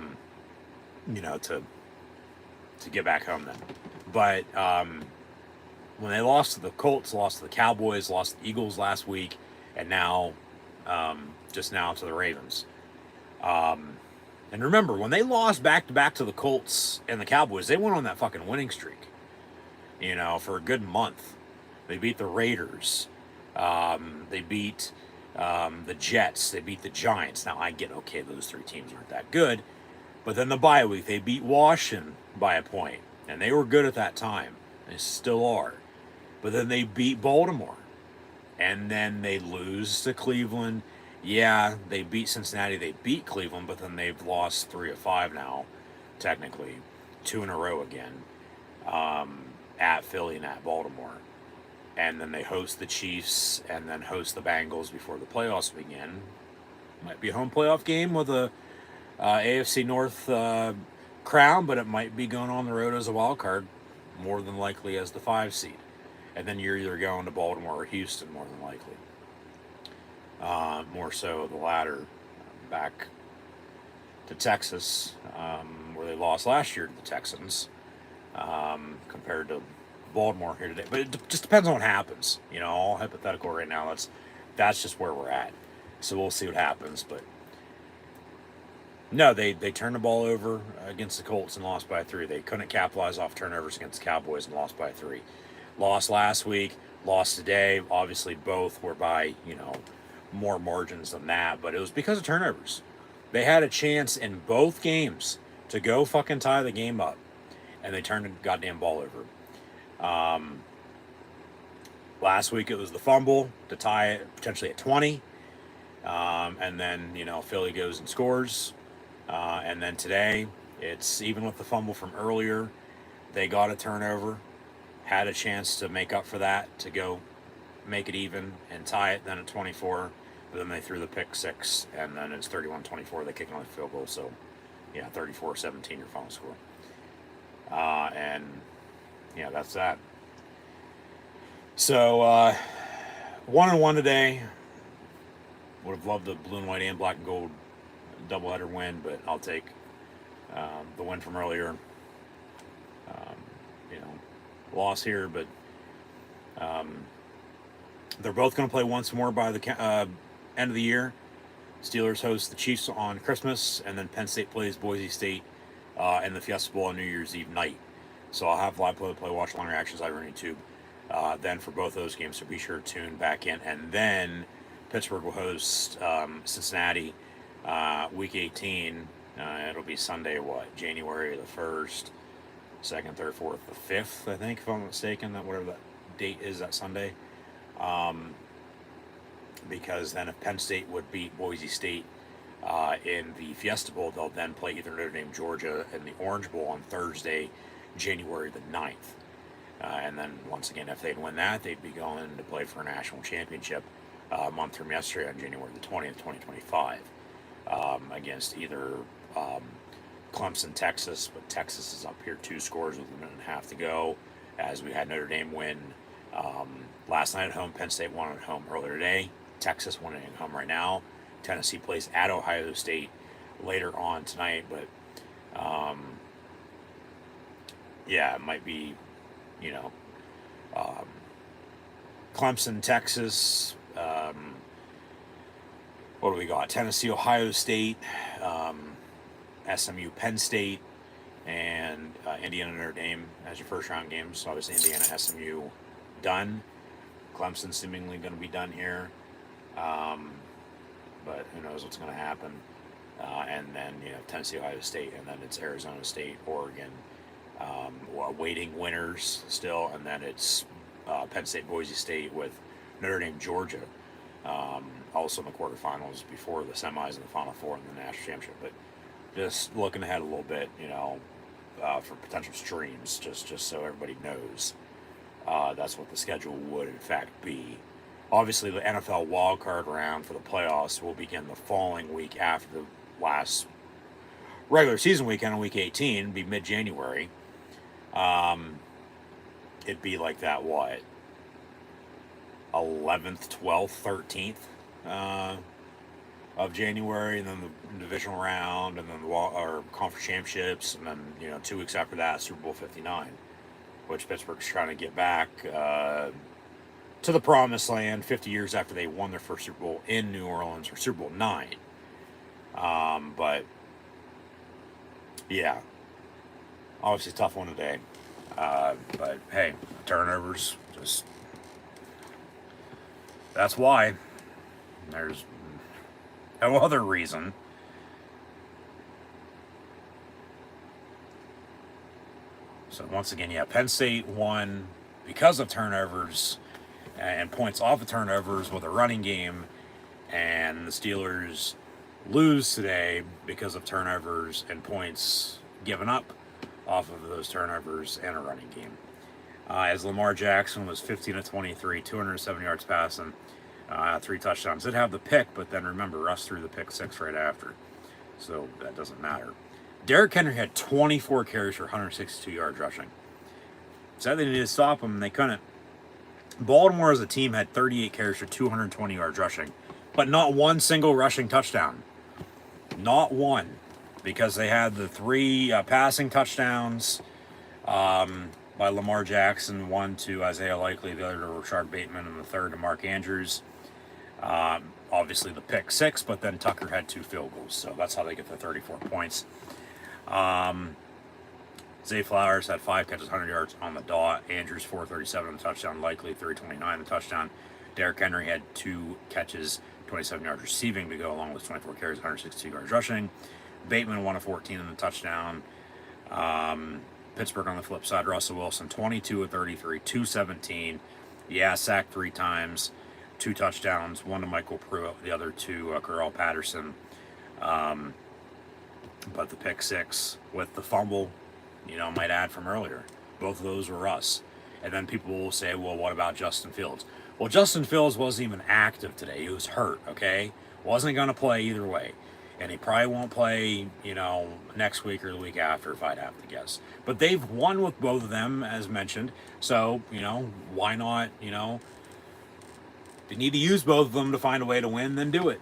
[SPEAKER 1] get back home then. But when they lost to the Colts, lost to the Cowboys, lost to the Eagles last week, and now, just now to the Ravens. And remember, when they lost back-to-back to the Colts and the Cowboys, they went on that fucking winning streak, for a good month. They beat the Raiders. They beat the Jets. They beat the Giants. Now, I get, okay, those 3 teams aren't that good, But then the bye week, they beat Washington by a point, and they were good at that time. They still are. But then they beat Baltimore, and then they lose to Cleveland. Yeah, they beat Cincinnati. They beat Cleveland, but then they've lost 3 of 5 now, technically, 2 in a row again, at Philly and at Baltimore. And then they host the Chiefs and then host the Bengals before the playoffs begin. Might be a home playoff game with a AFC North crown, but it might be going on the road as a wild card, more than likely as the 5 seed. And then you're either going to Baltimore or Houston, more than likely. More so the latter, back to Texas, where they lost last year to the Texans, compared to Baltimore here today. But it just depends on what happens. You know, all hypothetical right now. That's just where we're at. So we'll see what happens. But no, they turned the ball over against the Colts and lost by 3. They couldn't capitalize off turnovers against the Cowboys and lost by 3. Lost last week, lost today. Obviously, both were by, more margins than that. But it was because of turnovers. They had a chance in both games to go fucking tie the game up. And they turned the goddamn ball over. Last week it was the fumble to tie it potentially at 20. And then, Philly goes and scores. And then today, it's even with the fumble from earlier, they got a turnover, had a chance to make up for that, to go make it even and tie it then at 24. But then they threw the pick 6, and then it's 31-24. They kick another field goal. So, 34-17 your final score. And, that's that. So, 1-1 today. Would have loved the blue and white and black and gold doubleheader win, but I'll take the win from earlier. Loss here, but they're both going to play once more by the end of the year. Steelers host the Chiefs on Christmas, and then Penn State plays Boise State in the Fiesta Bowl on New Year's Eve night. So I'll have live play watch along reactions over on YouTube then for both those games, so be sure to tune back in. And then Pittsburgh will host Cincinnati week 18. It'll be Sunday, January the 1st, 2nd, 3rd, 4th, the 5th, I think, if I'm not mistaken, that whatever that date is, that Sunday. Because then if Penn State would beat Boise State in the Fiesta Bowl, they'll then play either Notre Dame, Georgia in the Orange Bowl on Thursday, January the 9th. And then, once again, if they'd win that, they'd be going to play for a national championship a month from yesterday on January the 20th, 2025, against either Clemson, Texas, but Texas is up here 2 scores with a minute and a half to go, as we had Notre Dame win last night at home. Penn State won at home earlier today. Texas won at home right now. Tennessee plays at Ohio State later on tonight, but it might be, Clemson, Texas, what do we got? Tennessee, Ohio State, SMU, Penn State, and Indiana, Notre Dame as your first round games. So obviously Indiana, SMU done. Clemson seemingly going to be done here. But who knows what's going to happen. And then, Tennessee, Ohio State, and then it's Arizona State, Oregon, awaiting winners still. And then it's Penn State, Boise State with Notre Dame, Georgia, also in the quarterfinals before the semis and the Final Four in the national championship. But just looking ahead a little bit, for potential streams, just so everybody knows. That's what the schedule would in fact be. Obviously, the NFL wildcard round for the playoffs will begin the following week after the last regular season weekend on week 18, be mid-January. It'd be like that, 11th, 12th, 13th of January, and then the divisional round, and then the conference championships, and then 2 weeks after that, Super Bowl 59, which Pittsburgh's trying to get back to the promised land 50 years after they won their first Super Bowl in New Orleans, or Super Bowl 9. But yeah, obviously tough one today. But hey, turnovers, just that's why. There's no other reason. So once again, yeah, Penn State won because of turnovers and points off of turnovers with a running game, and the Steelers lose today because of turnovers and points given up off of those turnovers and a running game. As Lamar Jackson was 15 of 23, 207 yards passing, 3 touchdowns. Did have the pick, but then remember, Russ threw the pick 6 right after, so that doesn't matter. Derrick Henry had 24 carries for 162 yards rushing. Said they needed to stop him, and they couldn't. Baltimore as a team had 38 carries for 220 yards rushing, but not one single rushing touchdown. Not one, because they had the 3 passing touchdowns by Lamar Jackson, 1 to Isaiah Likely, the other to Rashard Bateman, and the third to Mark Andrews. Obviously the pick 6, but then Tucker had 2 field goals, so that's how they get the 34 points. Zay Flowers had 5 catches, 100 yards on the dot. Andrews 437 on the touchdown. Likely 329 on the touchdown. Derrick Henry had 2 catches, 27 yards receiving to go along with 24 carries, 162 yards rushing. Bateman 1 of 14 on the touchdown. Pittsburgh on the flip side, Russell Wilson 22 of 33, 217. Yeah, sacked 3 times, 2 touchdowns, 1 to Michael Pruitt, the other to Corral Patterson. But the pick 6 with the fumble, might add from earlier. Both of those were us. And then people will say, well, what about Justin Fields? Well, Justin Fields wasn't even active today. He was hurt, okay? Wasn't going to play either way. And he probably won't play, next week or the week after, if I'd have to guess. But they've won with both of them, as mentioned. So, why not, if you need to use both of them to find a way to win, then do it,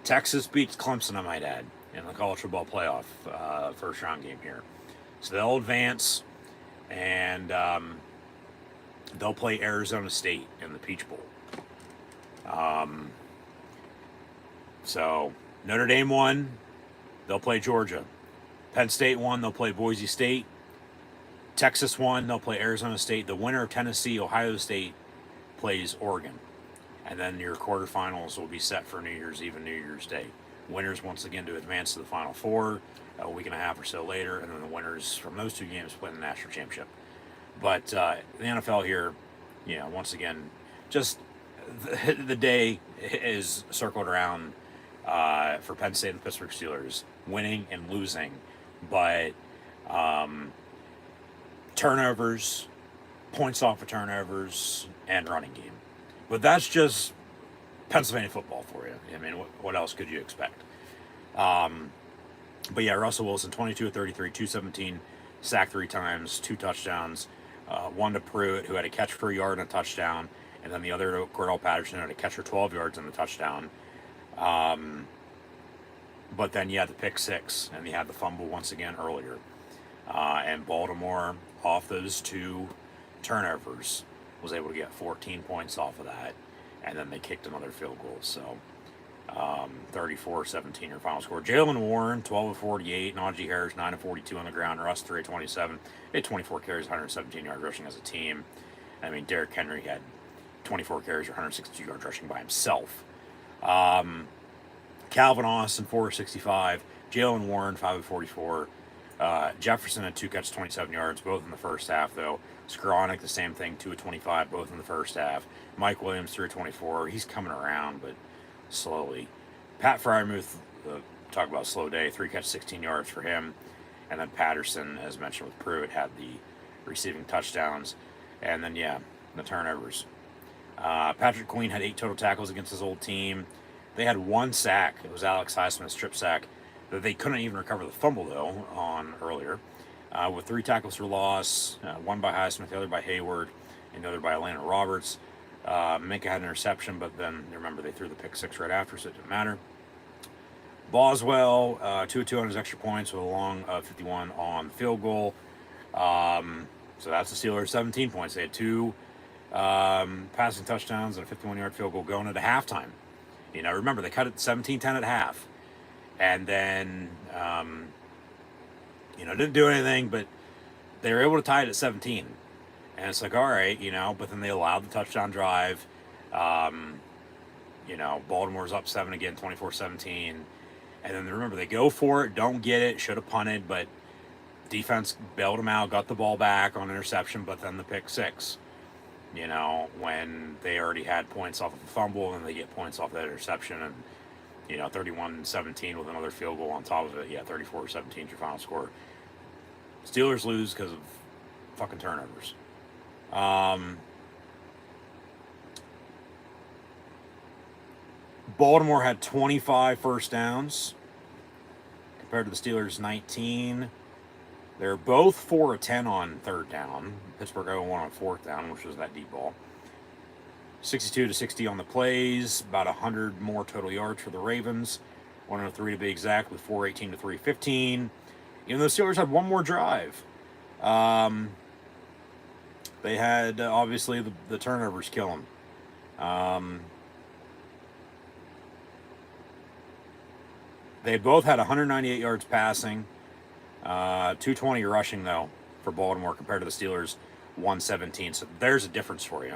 [SPEAKER 1] Texas beats Clemson, I might add, in the college football playoff first round game here. So they'll advance, and they'll play Arizona State in the Peach Bowl. So Notre Dame won, they'll play Georgia. Penn State won, they'll play Boise State. Texas won, they'll play Arizona State. The winner of Tennessee, Ohio State plays Oregon. And then your quarterfinals will be set for New Year's Eve and New Year's Day. Winners once again to advance to the Final Four a week and a half or so later, and then the winners from those 2 games play the national championship. But the NFL here, once again, just the day is circled around for Penn State and the Pittsburgh Steelers, winning and losing, but turnovers, points off of turnovers, and running game. But that's just Pennsylvania football for you. I mean, what else could you expect? But yeah, Russell Wilson, 22 of 33, 217, sacked 3 times, 2 touchdowns, 1 to Pruitt, who had a catch for a yard and a touchdown, and then the other to Corral Patterson, had a catch for 12 yards and a touchdown. But then you had the pick 6, and you had the fumble once again earlier. And Baltimore, off those 2 turnovers, was able to get 14 points off of that, and then they kicked another field goal. So 34-17 your final score. Jalen Warren 12 of 48, Najee Harris 9 of 42 on the ground, Russ 3 of 27. They had 24 carries, 117 yards rushing as a team. I mean, Derrick Henry had 24 carries or 162 yards rushing by himself. Calvin Austin 4 of 65, Jalen Warren 5 of 44. Jefferson had 2 catches, 27 yards, both in the first half, though. Skoranek, the same thing, 2 of 25, both in the first half. Mike Williams, 3 of 24. He's coming around, but slowly. Pat Freiermuth, talk about a slow day, 3 catches, 16 yards for him. And then Patterson, as mentioned with Pruitt, had the receiving touchdowns. And then, yeah, the turnovers. Patrick Queen had 8 total tackles against his old team. They had 1 sack. It was Alex Highsmith's strip sack. They couldn't even recover the fumble, though, on earlier. With 3 tackles for loss, 1 by Highsmith, the other by Hayward, and the other by Atlanta Roberts. Minka had an interception, but then, remember, they threw the pick 6 right after, so it didn't matter. Boswell, 2 of 2 on his extra points with a long 51 on the field goal. So that's the Steelers' 17 points. They had 2 passing touchdowns and a 51-yard field goal going into halftime. Remember, they cut it 17-10 at half. And then, didn't do anything, but they were able to tie it at 17. And it's like, all right, but then they allowed the touchdown drive. Baltimore's up 7 again, 24-17. And then remember, they go for it, don't get it, should have punted, but defense bailed them out, got the ball back on interception, but then the pick six. When they already had points off of a fumble, and they get points off that interception, and 31-17 with another field goal on top of it. Yeah, 34-17 is your final score. Steelers lose because of fucking turnovers. Baltimore had 25 first downs compared to the Steelers' 19. They're both 4 of 10 on third down. Pittsburgh 0-1 on fourth down, which was that deep ball. 62-60 on the plays, about 100 more total yards for the Ravens. 103 to be exact, with 418 to 315. Even though the Steelers had one more drive. They had, obviously, the turnovers kill them. They both had 198 yards passing. 220 rushing, though, for Baltimore compared to the Steelers, 117. So there's a difference for you.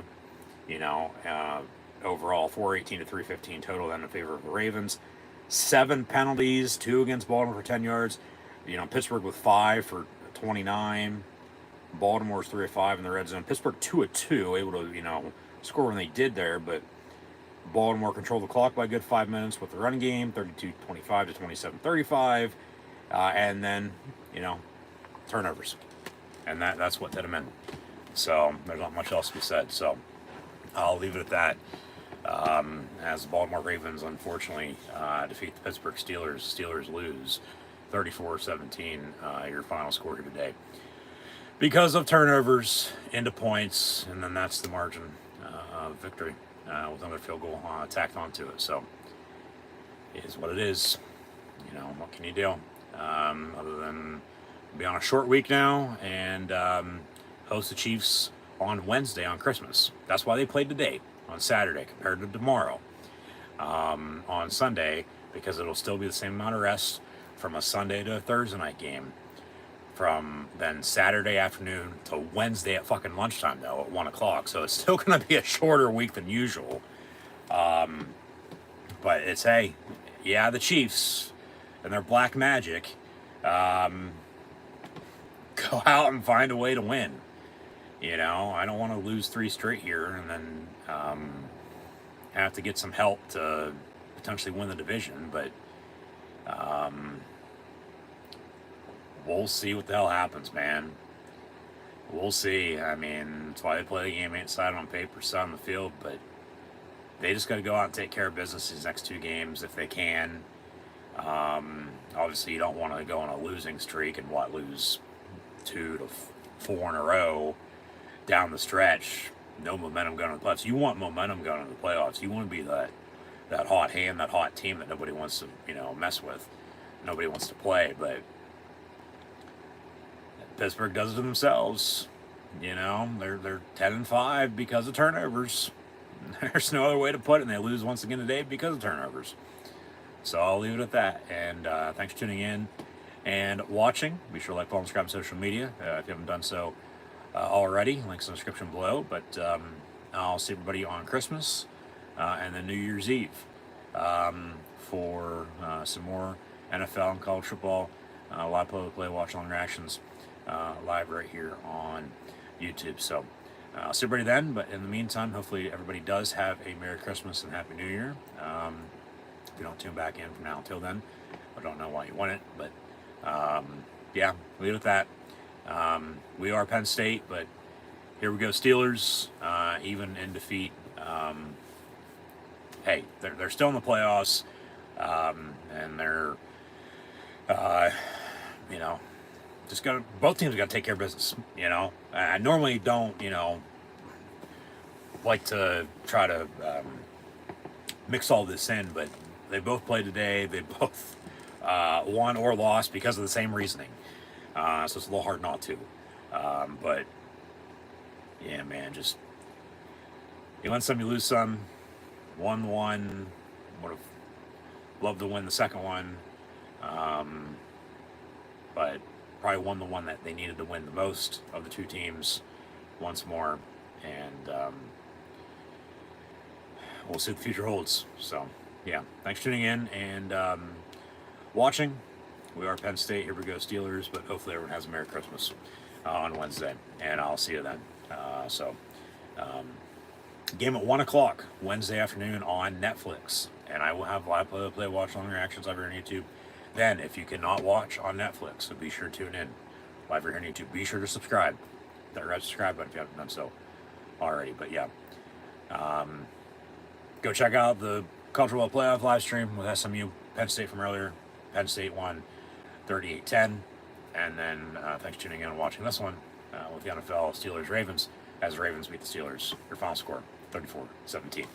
[SPEAKER 1] Overall, 418 to 315 total then in favor of the Ravens. 7 penalties, 2 against Baltimore for 10 yards. Pittsburgh with 5 for 29. Baltimore's 3 of 5 in the red zone. Pittsburgh 2 of 2, able to, score when they did there, but Baltimore controlled the clock by a good 5 minutes with the running game, 32-25 to 27-35. And then, turnovers. And that's what did them in. So there's not much else to be said. So I'll leave it at that. As the Baltimore Ravens, unfortunately, defeat the Pittsburgh Steelers. Steelers lose 34-17, your final score here today. Because of turnovers into points, and then that's the margin of victory with another field goal tacked onto it. So it is what it is. What can you do? Other than be on a short week now and host the Chiefs on Wednesday on Christmas. That's why they played today on Saturday compared to tomorrow on Sunday, because it'll still be the same amount of rest from a Sunday to a Thursday night game. From then Saturday afternoon to Wednesday at fucking lunchtime, though, at 1 o'clock. So it's still going to be a shorter week than usual. But it's, hey, the Chiefs and their black magic go out and find a way to win. I don't want to lose 3 straight here and then have to get some help to potentially win the division. But we'll see what the hell happens, man. We'll see. I mean, that's why they play the game. Ain't decided on paper, set on the field, but they just got to go out and take care of business these next 2 games if they can. Obviously, you don't want to go on a losing streak and lose 2 to 4 in a row down the stretch. No momentum going to the playoffs. You want momentum going to the playoffs. You want to be that hot hand, that hot team that nobody wants to mess with. Nobody wants to play, but Pittsburgh does it to themselves. They're 10-5 because of turnovers. There's no other way to put it, and they lose once again today because of turnovers. So I'll leave it at that. And thanks for tuning in and watching. Be sure to like, follow, and subscribe on social media if you haven't done so already. Links in the description below. But I'll see everybody on Christmas and then New Year's Eve for some more NFL and college football. A lot of play-by-play, watch-along reactions live right here on YouTube. So I'll see everybody then. But in the meantime, hopefully everybody does have a Merry Christmas and Happy New Year. If you don't tune back in from now until then, I don't know why you want it. But leave it at that. We are Penn State, but here we go, Steelers. Even in defeat, hey, they're still in the playoffs, and they're just both teams got to take care of business. I normally don't like to try to mix all this in, but they both played today. They both won or lost because of the same reasoning. So it's a little hard not to. But yeah, man, just you win some, you lose some. 1-1. Would have loved to win the second one. But probably won the one that they needed to win the most of the 2 teams once more. And we'll see what the future holds. So, yeah, thanks for tuning in and watching. We are Penn State. Here we go, Steelers. But hopefully everyone has a Merry Christmas on Wednesday. And I'll see you then. Game at 1 o'clock Wednesday afternoon on Netflix. And I will have live play, watch, long reactions over here on YouTube. Then, if you cannot watch on Netflix, so be sure to tune in live here on YouTube. Be sure to subscribe. That red subscribe button if you haven't done so already. But yeah, go check out the College Football Playoff live stream with SMU, Penn State from earlier. Penn State won 38-10. And then thanks for tuning in and watching this one with the NFL Steelers Ravens, as Ravens beat the Steelers. Your final score 34-17.